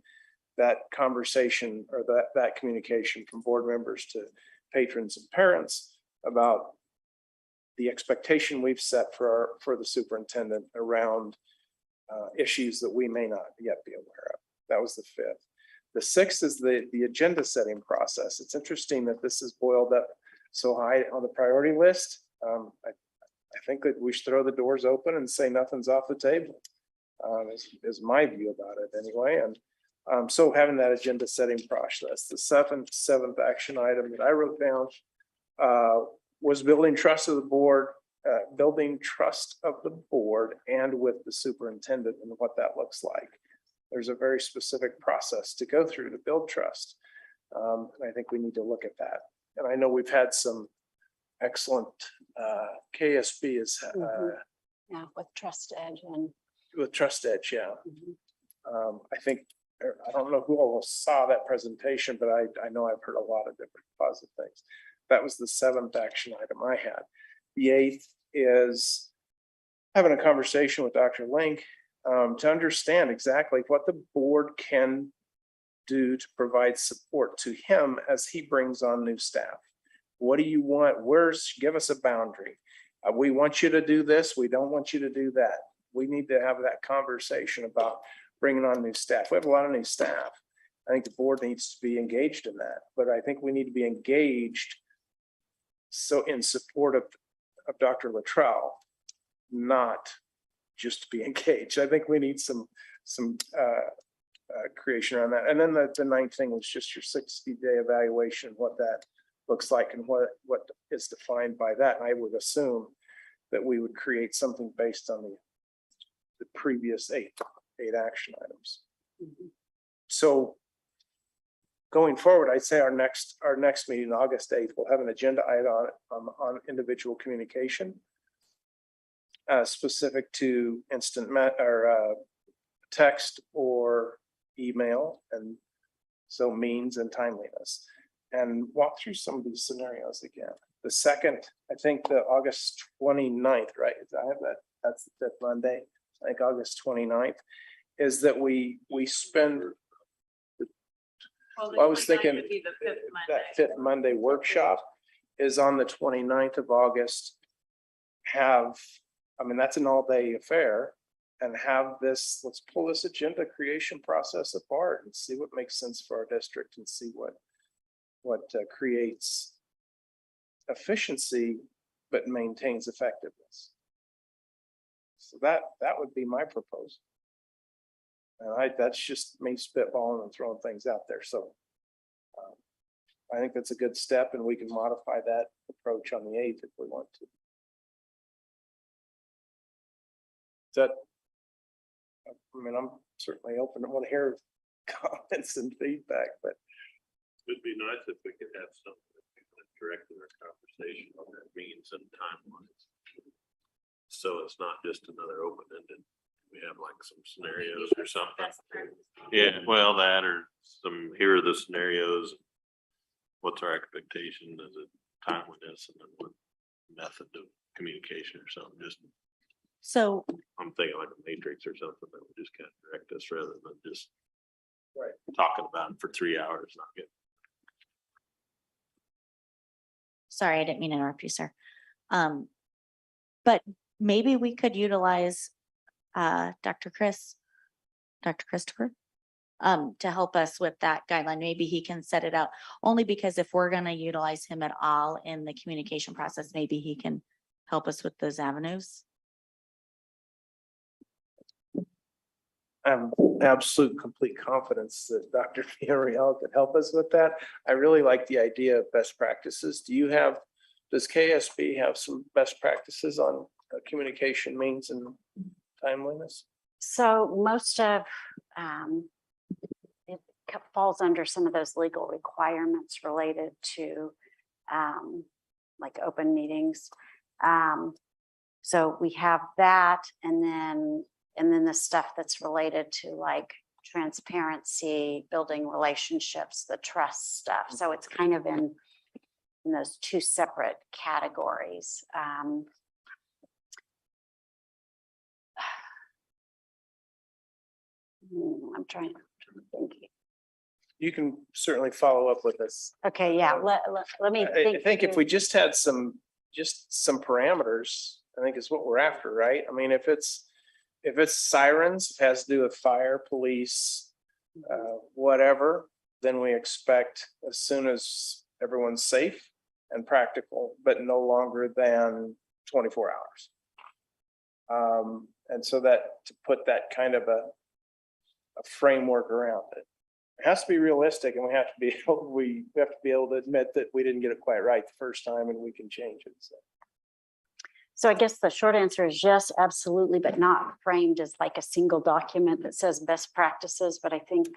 that conversation, or that communication from board members to patrons and parents about the expectation we've set for the superintendent around issues that we may not yet be aware of. That was the fifth. The sixth is the agenda setting process. It's interesting that this is boiled up so high on the priority list. I think that we should throw the doors open and say nothing's off the table, is my view about it anyway. And so having that agenda setting process. The seventh action item that I wrote down was building trust of the board, and with the superintendent, and what that looks like. There's a very specific process to go through to build trust. And I think we need to look at that. And I know we've had some excellent. KSB is Yeah, with Trust Edge and. with Trust Edge, yeah. I think, I don't know who all saw that presentation, but I know I've heard a lot of different positive things. That was the 7th action item I had. The 8th is having a conversation with Dr. Link to understand exactly what the board can do to provide support to him as he brings on new staff. What do you want? Give us a boundary. We want you to do this. We don't want you to do that. We need to have that conversation about bringing on new staff. We have a lot of new staff. I think the board needs to be engaged in that, but I think we need to be engaged so in support of Dr. Luttrell, not just to be engaged. I think we need some creation around that. And then the 9th thing was just your 60-day evaluation, what that looks like and what is defined by that. And I would assume that we would create something based on the previous eight action items. So going forward, I'd say our next meeting, August 8th, we'll have an agenda item on individual communication specific to text or email, and so means and timeliness, and walk through some of these scenarios again. The second, I think the August 29th, right? I have that. That's the 5th Monday. I think August 29th is that we spend. I was thinking that 5th Monday workshop is on the 29th of August. That's an all-day affair, and have this, let's pull this agenda creation process apart and see what makes sense for our district and see what creates efficiency but maintains effectiveness. So that would be my proposal. And that's just me spitballing and throwing things out there. So I think that's a good step, and we can modify that approach on the 8th if we want to. I'm certainly open. I want to hear comments and feedback, but It'd be nice if we could have something that directed our conversation on that means and timelines. So it's not just another open-ended, we have like some scenarios or something. Yeah, well, that or here are the scenarios. What's our expectation? Is it timeliness, and then what method of communication or something? So I'm thinking like a matrix or something that would just kind of direct us rather than just right. talking about it for 3 hours, not getting. sorry, I didn't mean to interrupt you, sir. But maybe we could utilize Dr. Christopher to help us with that guideline. Maybe he can set it out, only because if we're going to utilize him at all in the communication process, maybe he can help us with those avenues. I have absolute complete confidence that Dr. Fiorello could help us with that. I really like the idea of best practices. Does KSB have some best practices on communication means and timeliness? So most of it falls under some of those legal requirements related to like open meetings. So we have that, and then the stuff that's related to like transparency, building relationships, the trust stuff. So it's kind of in those two separate categories. I'm trying to think. You can certainly follow up with us. Okay, yeah, let me I think. think if through. we just had some parameters, I think is what we're after, right? I mean, if it's sirens, it has to do with fire, police, whatever, then we expect as soon as everyone's safe and practical, but no longer than 24 hours. And so that to put that kind of a framework around it. It has to be realistic, and we have to be able to admit that we didn't get it quite right the first time, and we can change it. So I guess the short answer is yes, absolutely, but not framed as like a single document that says best practices. But I think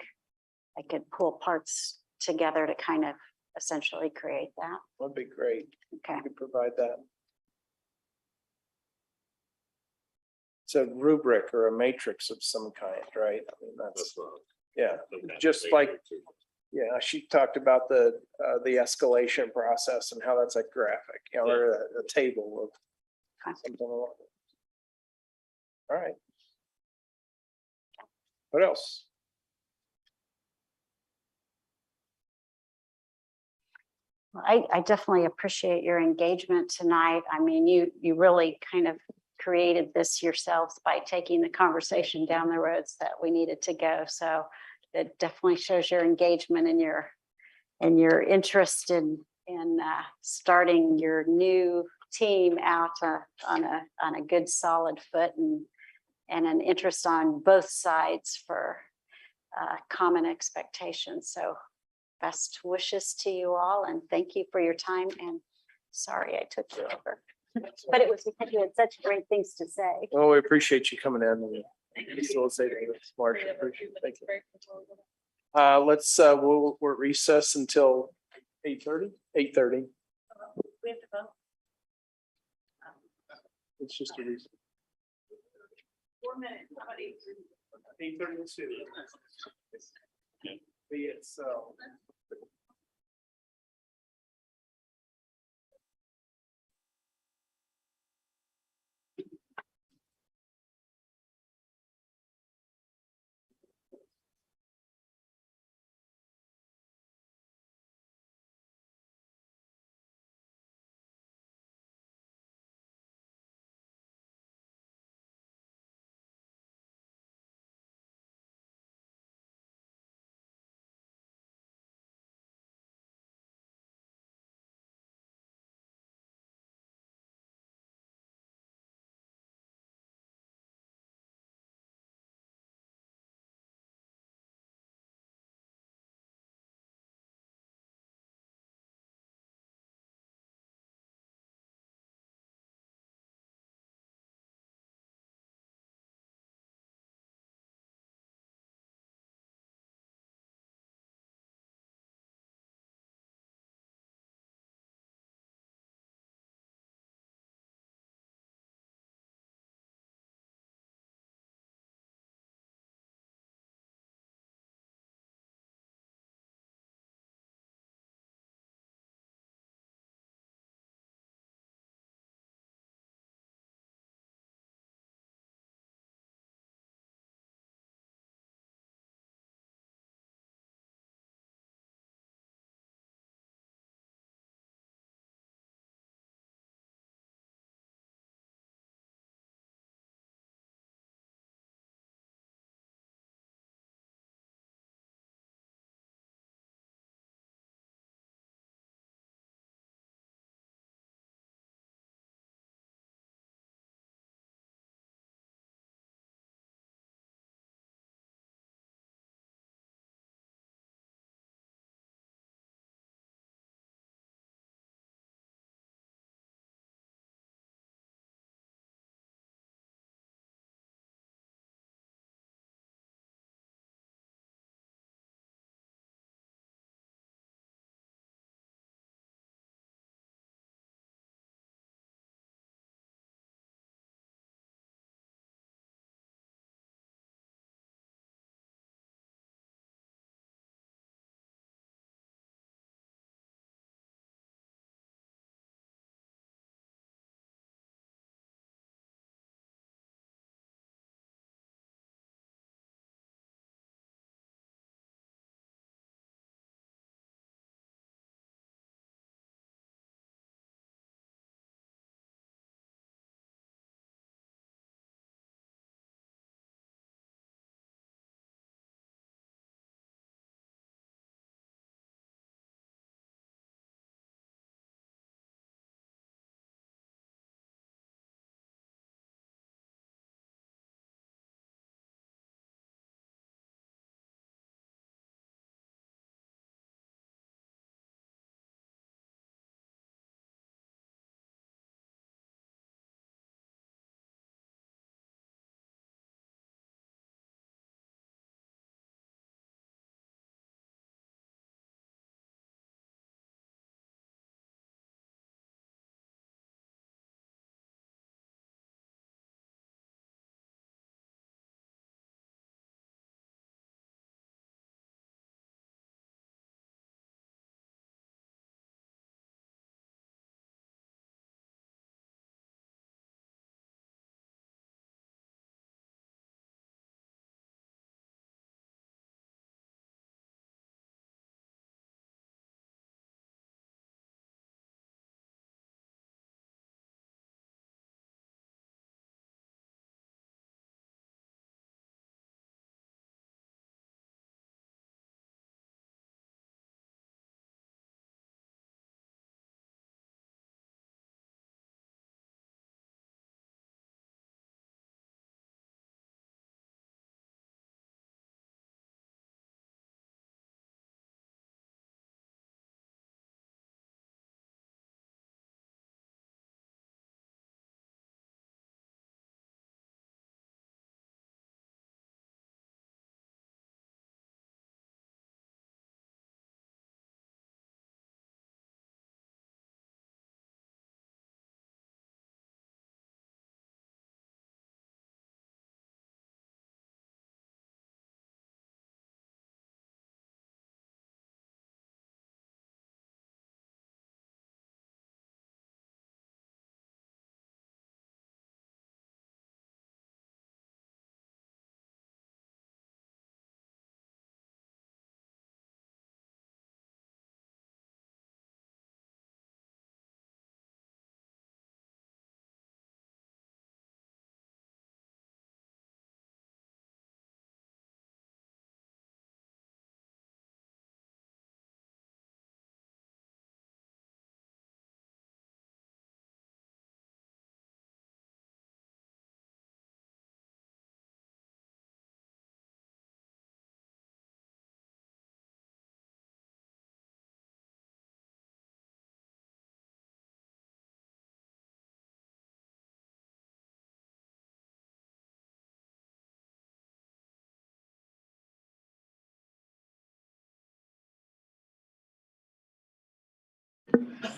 I could pull parts together to kind of essentially create that. Would be great. Okay. You could provide that. It's a rubric or a matrix of some kind, right? I mean, that's, yeah, just like, yeah, she talked about the escalation process and how that's a graphic, you know, or a table of something along. All right. What else? I definitely appreciate your engagement tonight. I mean, you really kind of created this yourselves by taking the conversation down the roads that we needed to go. So it definitely shows your engagement and your interest in starting your new team out on a good solid foot and an interest on both sides for common expectations. So best wishes to you all and thank you for your time, and sorry I took you over. But it was because you had such great things to say. Well, we appreciate you coming in and facilitating this, Marcia. Appreciate it. Thank you. Let's we're recess until 8:30. 8:30. We have to vote. It's just a reason. 4 minutes. How about 8:32. Be it so.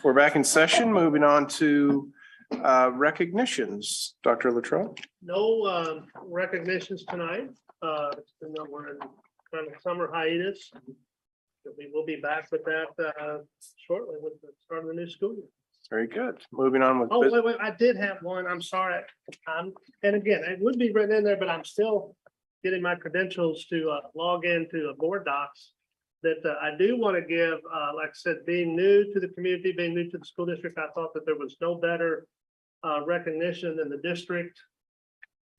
We're back in session, moving on to recognitions. Dr. Luttrell. No recognitions tonight. Even though we're in kind of summer hiatus. We will be back with that shortly with the start of the new school year. Very good. Moving on with. Oh, wait, I did have one. I'm sorry. And again, it would be written in there, but I'm still getting my credentials to log into a board docs. That I do want to give, like I said, being new to the community, being new to the school district, I thought that there was no better recognition than the district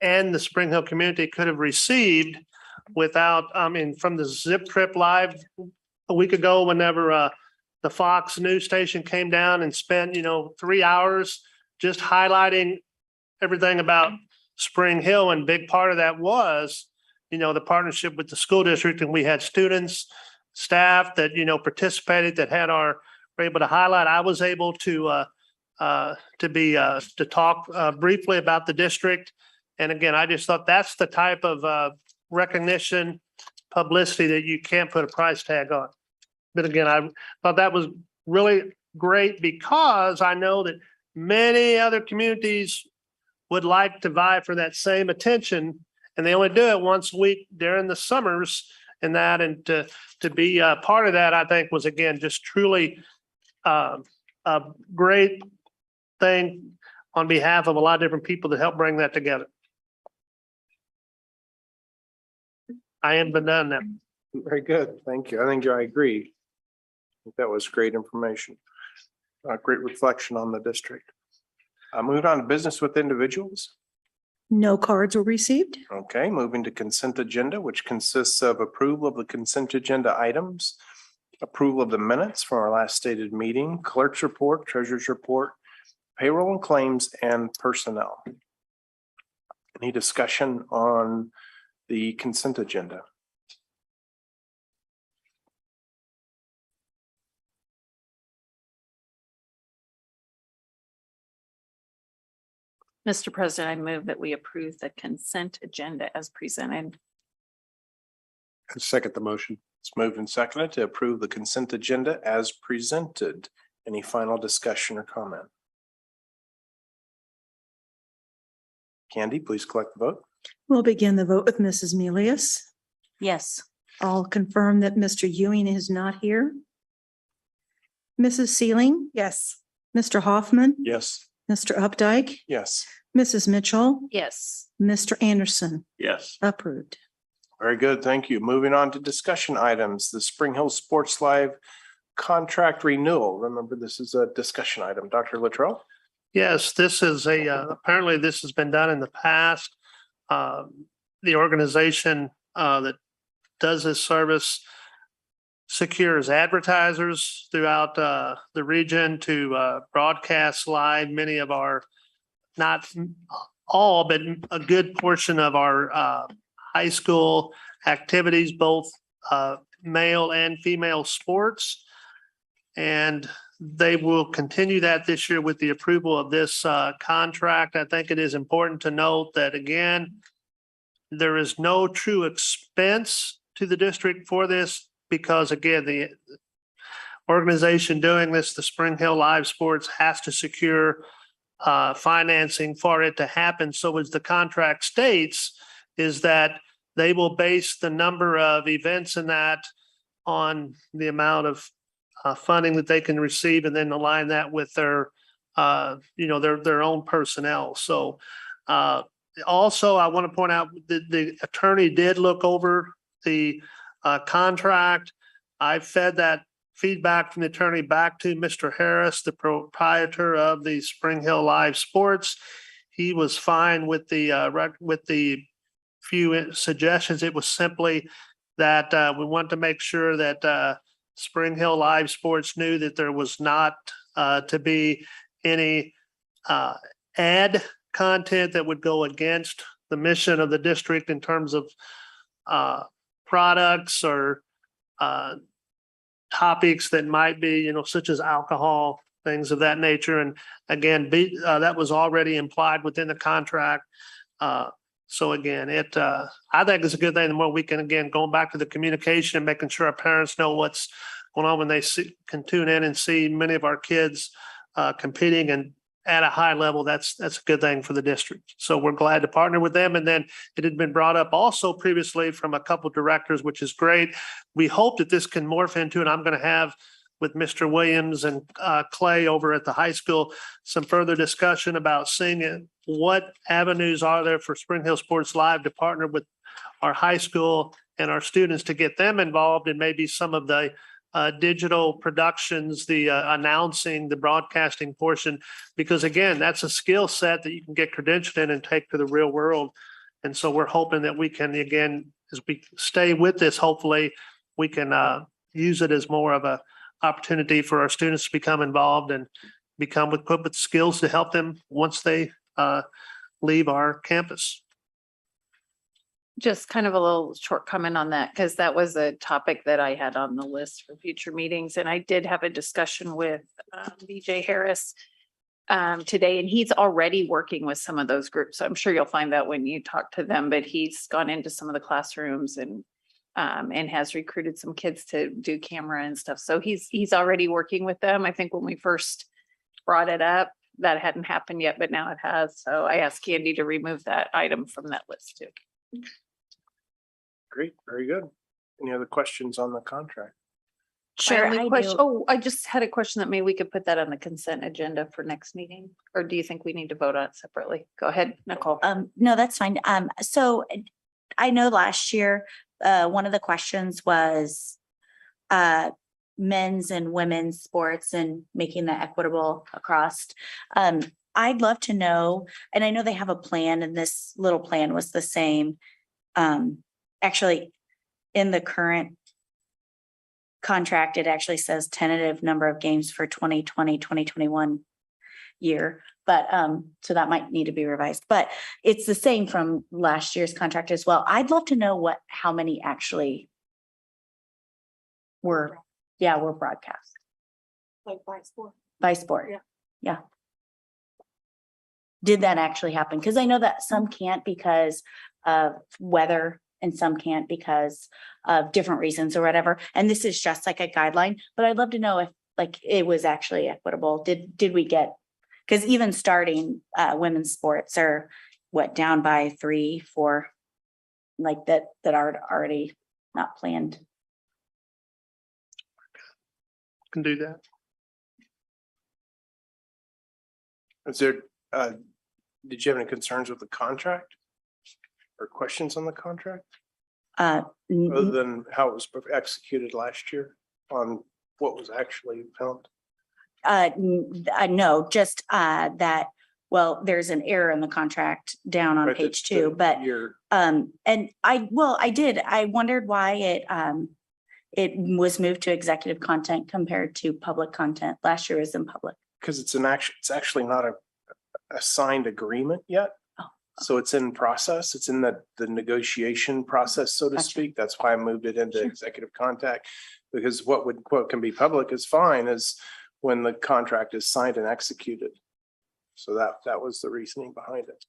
and the Spring Hill community could have received without, from the Zip Trip Live a week ago, whenever the Fox news station came down and spent, 3 hours just highlighting everything about Spring Hill. And big part of that was, the partnership with the school district. And we had students, staff that, participated, that were able to highlight. I was able to talk briefly about the district. And again, I just thought that's the type of recognition, publicity that you can't put a price tag on. But again, I thought that was really great because I know that many other communities would like to vie for that same attention, and they only do it once a week during the summers and that. And to be a part of that, I think was, again, just truly a great thing on behalf of a lot of different people that helped bring that together. I am done now. Very good. Thank you. I agree. I think that was great information. Great reflection on the district. Moving on to business with individuals. No cards were received. Okay, moving to consent agenda, which consists of approval of the consent agenda items, approval of the minutes from our last stated meeting, clerk's report, treasurer's report, payroll and claims, and personnel. Any discussion on the consent agenda? Mr. President, I move that we approve the consent agenda as presented. Second the motion. It's moved and seconded to approve the consent agenda as presented. Any final discussion or comment? Candy, please collect the vote. We'll begin the vote with Mrs. Milius. Yes. I'll confirm that Mr. Ewing is not here. Mrs. Sealing, Yes. Mr. Hoffman, Yes. Mr. Updike, Yes. Mrs. Mitchell, Yes. Mr. Anderson, Yes. approved. Very good. Thank you. Moving on to discussion items, the Spring Hill Sports Live contract renewal. Remember, this is a discussion item. Dr. Luttrell? Yes, this is apparently this has been done in the past. The organization that does this service secures advertisers throughout the region to broadcast live many of our, not all, but a good portion of our high school activities, both male and female sports. And they will continue that this year with the approval of this contract. I think it is important to note that, again, there is no true expense to the district for this because, again, the organization doing this, the Spring Hill Live Sports, has to secure financing for it to happen. So as the contract states, is that they will base the number of events in that on the amount of funding that they can receive, and then align that with their, their own personnel. So also, I want to point out that the attorney did look over the contract. I fed that feedback from the attorney back to Mr. Harris, the proprietor of the Spring Hill Live Sports. He was fine with the few suggestions. It was simply that we want to make sure that Spring Hill Live Sports knew that there was not to be any ad content that would go against the mission of the district in terms of products or topics that might be, such as alcohol, things of that nature. And again, that was already implied within the contract. So again, I think it's a good thing. The more we can, again, going back to the communication and making sure our parents know what's going on when they can tune in and see many of our kids competing and at a high level, that's a good thing for the district. So we're glad to partner with them. And then it had been brought up also previously from a couple directors, which is great. We hope that this can morph into, and I'm going to have with Mr. Williams and Clay over at the high school, some further discussion about seeing what avenues are there for Spring Hill Sports Live to partner with our high school and our students to get them involved in maybe some of the digital productions, the announcing, the broadcasting portion, because again, that's a skill set that you can get credentialed in and take to the real world. And so we're hoping that we can, again, as we stay with this, hopefully we can use it as more of a opportunity for our students to become involved and become equipped with skills to help them once they leave our campus. Just kind of a little short comment on that, because that was a topic that I had on the list for future meetings. And I did have a discussion with BJ Harris today, and he's already working with some of those groups. So I'm sure you'll find that when you talk to them, but he's gone into some of the classrooms and has recruited some kids to do camera and stuff. So he's already working with them. I think when we first brought it up, that hadn't happened yet, but now it has. So I asked Candy to remove that item from that list too. Great, very good. Any other questions on the contract? Sure, My only I question- do. Oh, I just had a question that maybe we could put that on the consent agenda for next meeting, or do you think we need to vote on it separately? Go ahead, Nicole. No, that's fine. So I know last year, one of the questions was men's and women's sports and making that equitable across. I'd love to know, and I know they have a plan, and this little plan was the same. Actually, in the current contract, it actually says tentative number of games for 2020, 2021 year. But so that might need to be revised, but it's the same from last year's contract as well. I'd love to know how many actually were broadcast Like by sport. by sport. Yeah. Yeah. Did that actually happen? Because I know that some can't because of weather and some can't because of different reasons or whatever. And this is just like a guideline, but I'd love to know if like it was actually equitable. Did we get, because even starting women's sports are down by 3, 4, like that are already not planned. Can do that. Is there, did you have any concerns with the contract? Or questions on the contract, other than how it was executed last year on what was actually filmed? No, just that, well, there's an error in the contract down on Right, page 2, but and I wondered why it was moved to executive content compared to public content. Last year was in public. Because it's actually not a signed agreement yet. So it's in process. It's in the negotiation process, so to Gotcha. speak. That's why I moved it into Sure. executive contact. Because what can be public is fine is when the contract is signed and executed. So that was the reasoning behind it.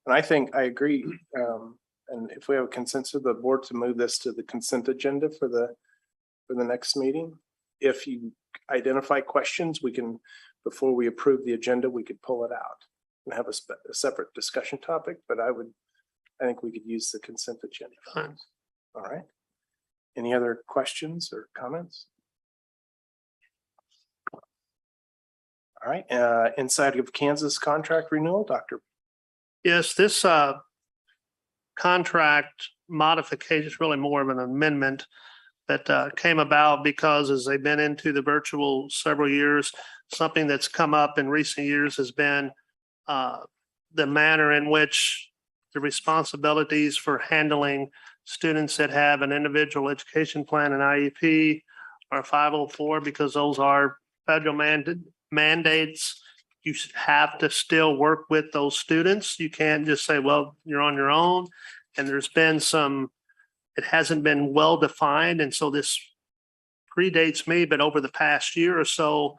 And I think I agree. And if we have a consensus of the board to move this to the consent agenda for the next meeting, if you identify questions, we can, before we approve the agenda, we could pull it out and have a separate discussion topic, but I think we could use the consent agenda. Fine. All right. Any other questions or comments? All right, inside of Kansas contract renewal, Dr. Yes, this contract modification is really more of an amendment that came about because as they've been into the virtual several years, something that's come up in recent years has been the manner in which the responsibilities for handling students that have an individual education plan and IEP are 504 because those are federal mandates. You have to still work with those students. You can't just say, well, you're on your own. And there's been it hasn't been well defined. And so this predates me, but over the past year or so,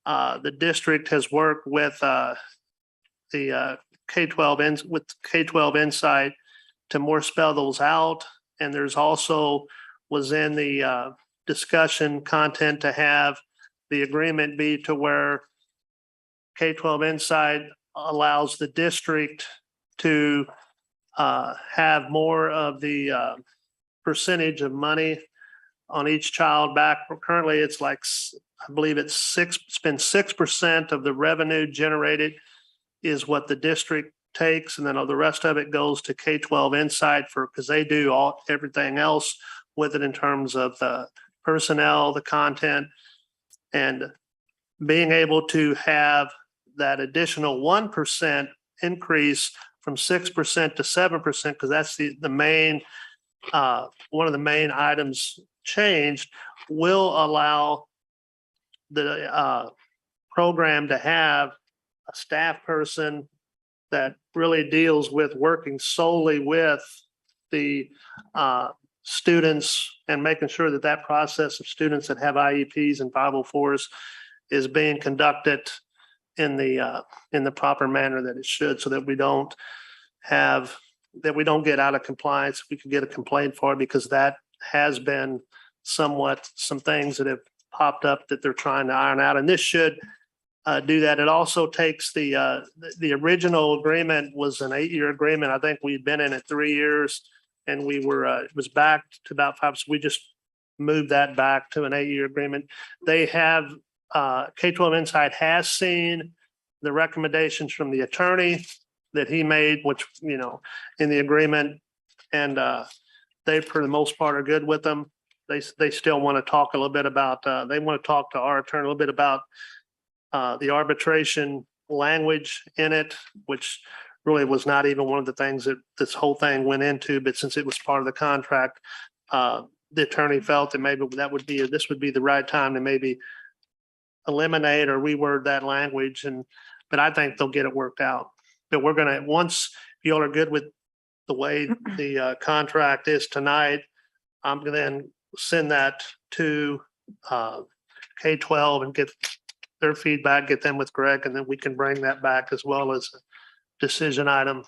the district has worked with the K-12 Insight to more spell those out. And there's also was in the discussion content to have the agreement be to where K-12 Insight allows the district to have more of the percentage of money on each child back. Currently, it's like, I believe it's been 6% of the revenue generated is what the district takes, and then all the rest of it goes to K-12 Insight because they do everything else with it in terms of the personnel, the content, and being able to have that additional 1% increase from 6% to 7%, because that's the main, one of the main items changed, will allow the program to have a staff person that really deals with working solely with the students and making sure that that process of students that have IEPs and 504s is being conducted in the proper manner that it should, so that we don't get out of compliance. We could get a complaint for it, because that has been somewhat some things that have popped up that they're trying to iron out, and this should do that. It also takes the original agreement was an 8-year agreement. I think we'd been in it 3 years, and we were it was back to about 5. So we just moved that back to an 8-year agreement. They have K-12 Insight has seen the recommendations from the attorney that he made, which, you know, in the agreement, and they for the most part are good with them. They still want to talk a little bit about they want to talk to our attorney a little bit about the arbitration language in it, which really was not even one of the things that this whole thing went into, but since it was part of the contract, the attorney felt that maybe this would be the right time to maybe eliminate or reword that language, but I think they'll get it worked out. But we're gonna, once you all are good with the way the contract is tonight, I'm gonna then send that to K-12 and get their feedback, get them with Greg, and then we can bring that back as well as a decision item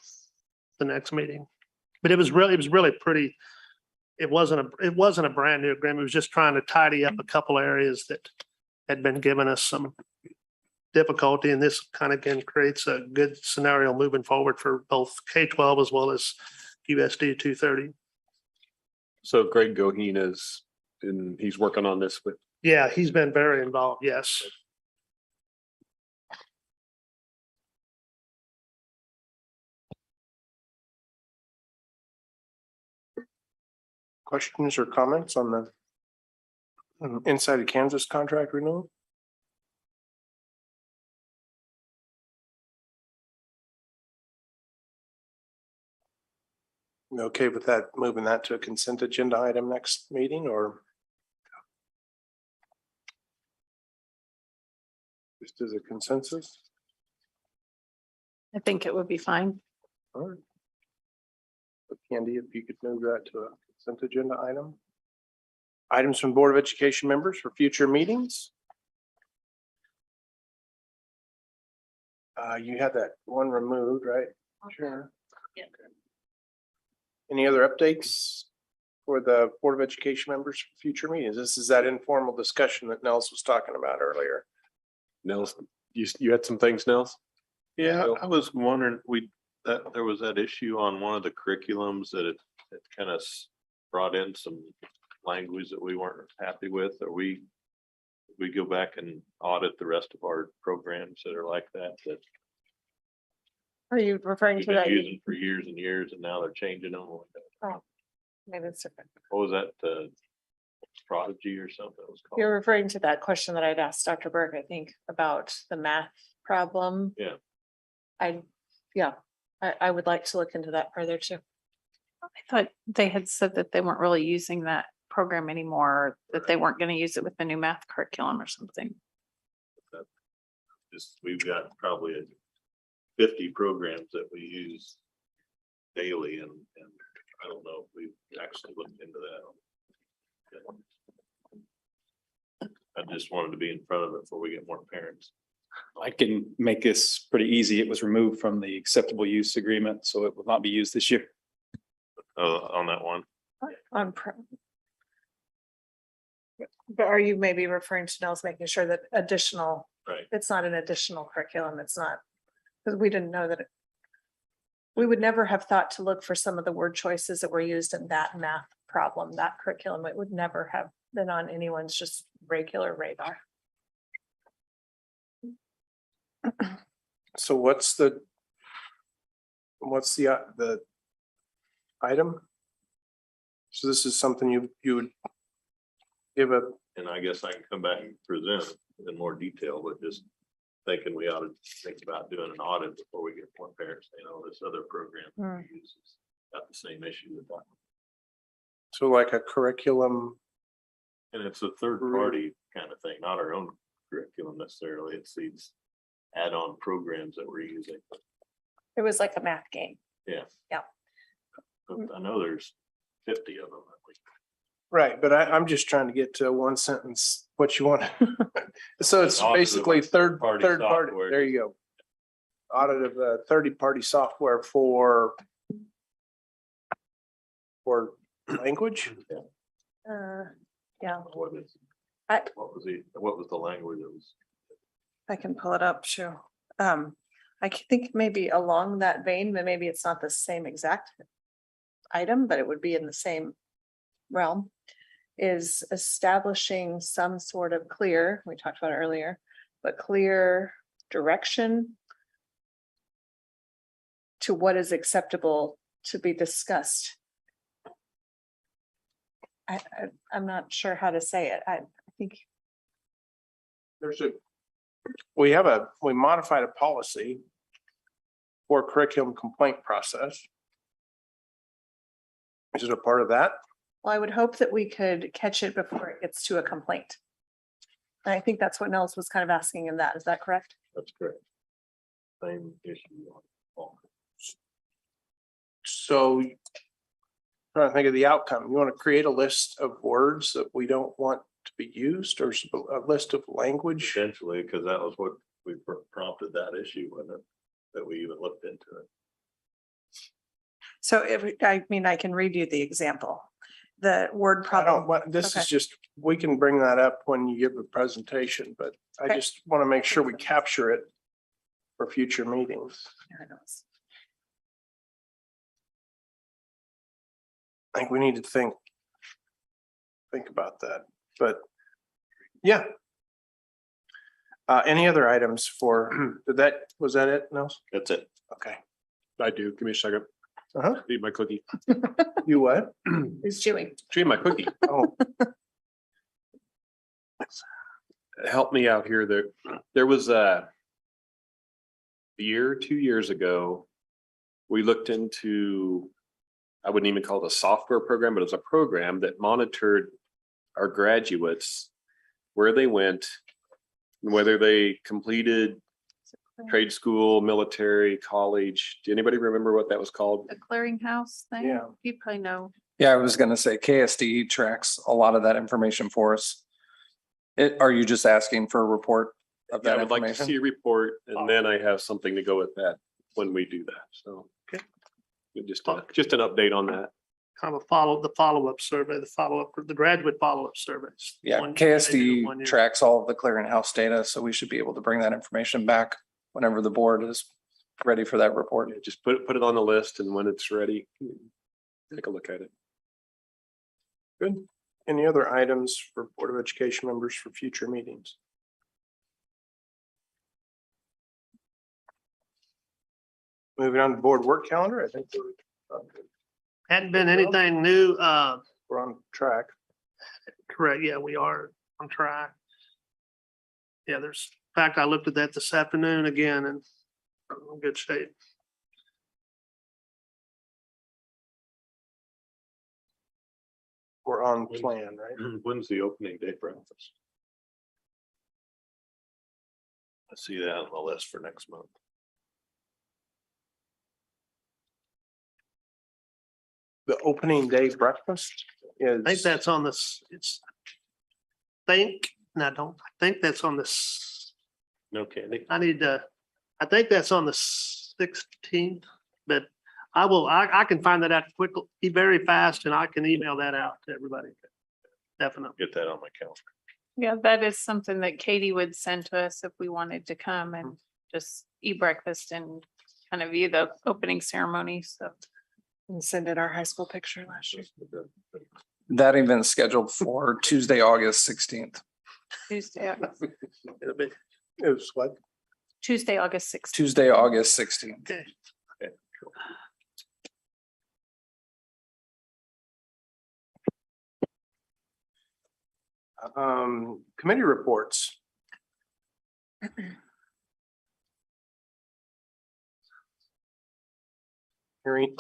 the next meeting. But it was really pretty. It wasn't a brand new agreement. It was just trying to tidy up a couple areas that had been giving us some difficulty, and this kind of again creates a good scenario moving forward for both K-12 as well as USD230. So Greg Goheen he's working on this with. Yeah, he's been very involved. Yes. Questions or comments on the Inside of Kansas contract renewal? You okay with that, moving that to a consent agenda item next meeting, or just as a consensus? I think it would be fine. All right. But Candy, if you could move that to a consent agenda item. Items from Board of Education members for future meetings. You had that one removed, right? Sure. Yeah. Any other updates for the Board of Education members for future meetings? This is that informal discussion that Nels was talking about earlier. Nels, you had some things, Nels? Yeah, I was wondering, there was that issue on one of the curriculums that it kind of brought in some language that we weren't happy with, or we go back and audit the rest of our programs that are like that Are you referring we've to been that? using for years and years, and now they're changing them. Maybe it's different. What was that, Prodigy or something it was called? You're referring to that question that I'd asked Dr. Burke, I think, about the math problem. Yeah. I would like to look into that further too. I thought they had said that they weren't really using that program anymore, that they weren't going to use it with the new math curriculum or something. We've got probably 50 programs that we use daily, and I don't know if we've actually looked into that. I just wanted to be in front of it before we get more parents. I can make this pretty easy. It was removed from the acceptable use agreement, so it will not be used this year. On that one. But are you maybe referring to Nels making sure that additional, Right. it's not an additional curriculum, it's not, because we didn't know that. We would never have thought to look for some of the word choices that were used in that math problem, that curriculum. It would never have been on anyone's just regular radar. So what's the item? So this is something you would give a, And I guess I can come back and present in more detail, but just thinking we ought to think about doing an audit before we get more parents saying, oh, this other program we use has got the same issue with that. so like a curriculum, And it's a third party kind of thing, not our own curriculum necessarily. It's these add-on programs that we're using. It was like a math game. Yeah. Yeah. But I know there's 50 of them. at least. right, but I'm just trying to get to one sentence, what you want. So it's Audit of basically third party, software. there you go. Audit of the third-party software for language? Yeah, What is, I- what was the language that was? I can pull it up, sure. Think maybe along that vein, but maybe it's not the same exact item, but it would be in the same realm, is establishing some sort of clear, we talked about it earlier, but clear direction to what is acceptable to be discussed. I'm not sure how to say it. I think We modified a policy for curriculum complaint process. Is it a part of that? well, I would hope that we could catch it before it gets to a complaint. And I think that's what Nels was kind of asking in that. Is that correct? That's correct. Same issue. on all. So trying to think of the outcome. You want to create a list of words that we don't want to be used, or a list of language? Essentially, because that was what we prompted that issue with it, that we even looked into it. So I can read you the example. The word I don't problem. want, this is Okay. just, we can bring that up when you give a presentation, but I Okay. just want to make sure we capture it for future meetings. I think we need to think about that, but yeah. Any other items for, was that it? No? That's it. Okay. I do. Give me a second. Uh-huh. Eat my cookie. You what? Who's chewing? Chew my cookie. Oh, Help me out here. There was a year, 2 years ago, we looked into, I wouldn't even call it a software program, but it was a program that monitored our graduates, where they went, and whether they completed trade school, military, college. Do anybody remember what that was called? The clearinghouse thing? Yeah. You probably know. Yeah, I was gonna say KSD tracks a lot of that information for us. Are you just asking for a report of Yeah, I that would like to see information? a report, and then I have something to go with that when we do that, so. Okay. Just an update on that. Kind of the follow-up survey, the graduate follow-up surveys. Yeah, One year, they do 1 KSD year. tracks all of the clearinghouse data, so we should be able to bring that information back whenever the board is ready for that report. Yeah, just put it on the list, and when it's ready, take a look at it. good. Any other items for Board of Education members for future meetings? Moving on to board work calendar, I think Hadn't been anything new, we're on track. correct, yeah, we are on track. Yeah, in fact, I looked at that this afternoon again and in good shape. We're on plan, right? When's the opening day for office? I see that on the list for next month. The opening day breakfast is. I think that's on this, I think that's on this, No candy. I think that's on the 16th, but I can find that out quickly, be very fast, and I can email that out to everybody. definitely. Get that on my calendar. Yeah, that is something that Katie would send to us if we wanted to come and just eat breakfast and kind of view the opening ceremony, so. And send in our high school picture last year. That event's scheduled for Tuesday, August 16th. Tuesday, It was what? Tuesday, August 6th. Tuesday, August 16th. Okay. Committee reports. Hearing,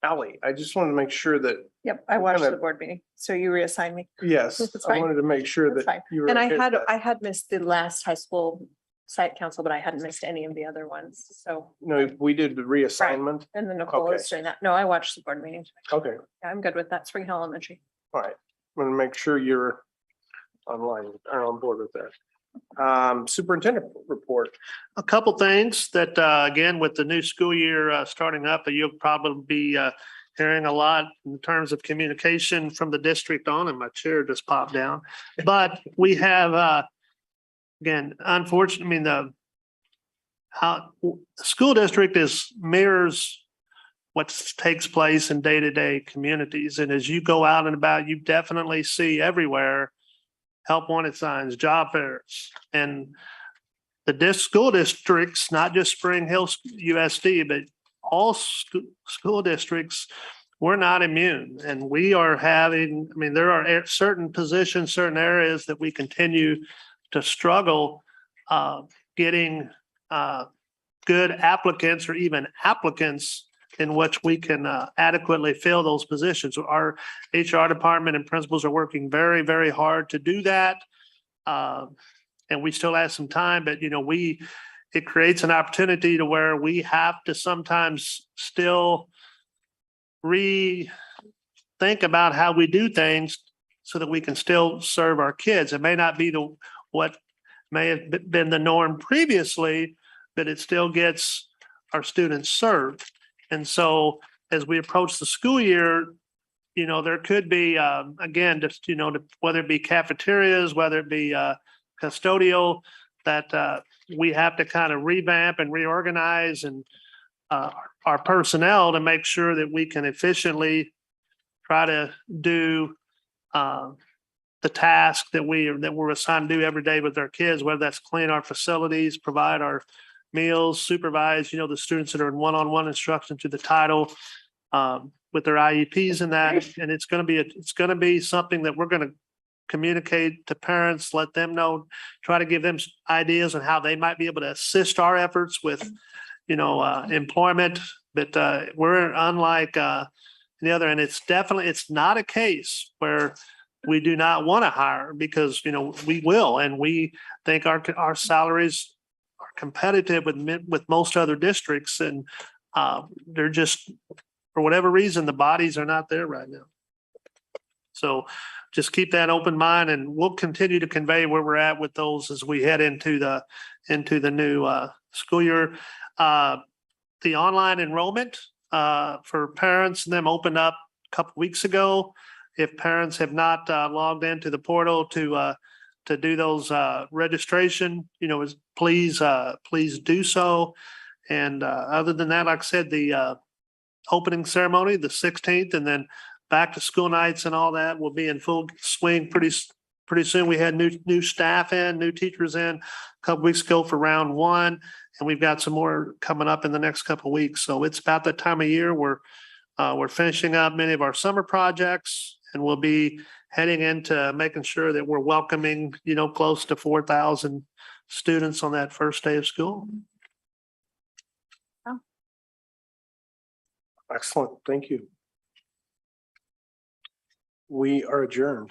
Ally, I just wanted to make sure that, Yep, I watched Kinda- the board meeting, so you reassigned me. yes, That's I fine. wanted to make sure That's that fine. you were. And okay with that. I had missed the last high school site council, but I hadn't missed any of the other ones, so. No, we did the reassignment. And then Nicole Okay. is doing that. No, I watched the board meeting. Okay, Yeah, I'm good with that. Spring Hill Elementary. all right. I'm gonna make sure you're online or on board with that. Superintendent report. A couple things that, again, with the new school year starting up, you'll probably be hearing a lot in terms of communication from the district on, and my chair just popped down. But we have, again, unfortunately, I mean, the school district mirrors what takes place in day-to-day communities. And as you go out and about, you definitely see everywhere help wanted signs, job fairs, and the school districts, not just Spring Hill USD, but all school districts, we're not immune. And we are having, I mean, there are certain positions, certain areas that we continue to struggle getting good applicants or even applicants in which we can adequately fill those positions. Our HR department and principals are working very, very hard to do that. And we still have some time, but it creates an opportunity to where we have to sometimes still rethink about how we do things so that we can still serve our kids. It may not be what may have been the norm previously, but it still gets our students served. And so as we approach the school year, there could be, again, just, whether it be cafeterias, whether it be custodial, that we have to kind of revamp and reorganize and our personnel to make sure that we can efficiently try to do the task that we're assigned to do every day with our kids, whether that's clean our facilities, provide our meals, supervise, the students that are in one-on-one instruction to the title with their IEPs and that. And it's going to be something that we're going to communicate to parents, let them know, try to give them ideas on how they might be able to assist our efforts with, employment. But we're unlike the other, and it's not a case where we do not want to hire, because, we will, and we think our salaries are competitive with most other districts, and they're just, for whatever reason, the bodies are not there right now. So just keep that open mind, and we'll continue to convey where we're at with those as we head into the new school year. The online enrollment for parents and them opened up a couple weeks ago. If parents have not logged into the portal to do those registration, please do so. And other than that, like I said, the opening ceremony, the 16th, and then back to school nights and all that will be in full swing pretty soon. We had new staff in, new teachers in a couple weeks ago for round one, and we've got some more coming up in the next couple of weeks. So it's about that time of year where we're finishing up many of our summer projects, and we'll be heading into making sure that we're welcoming, close to 4,000 students on that first day of school. Excellent. Thank you. We are adjourned.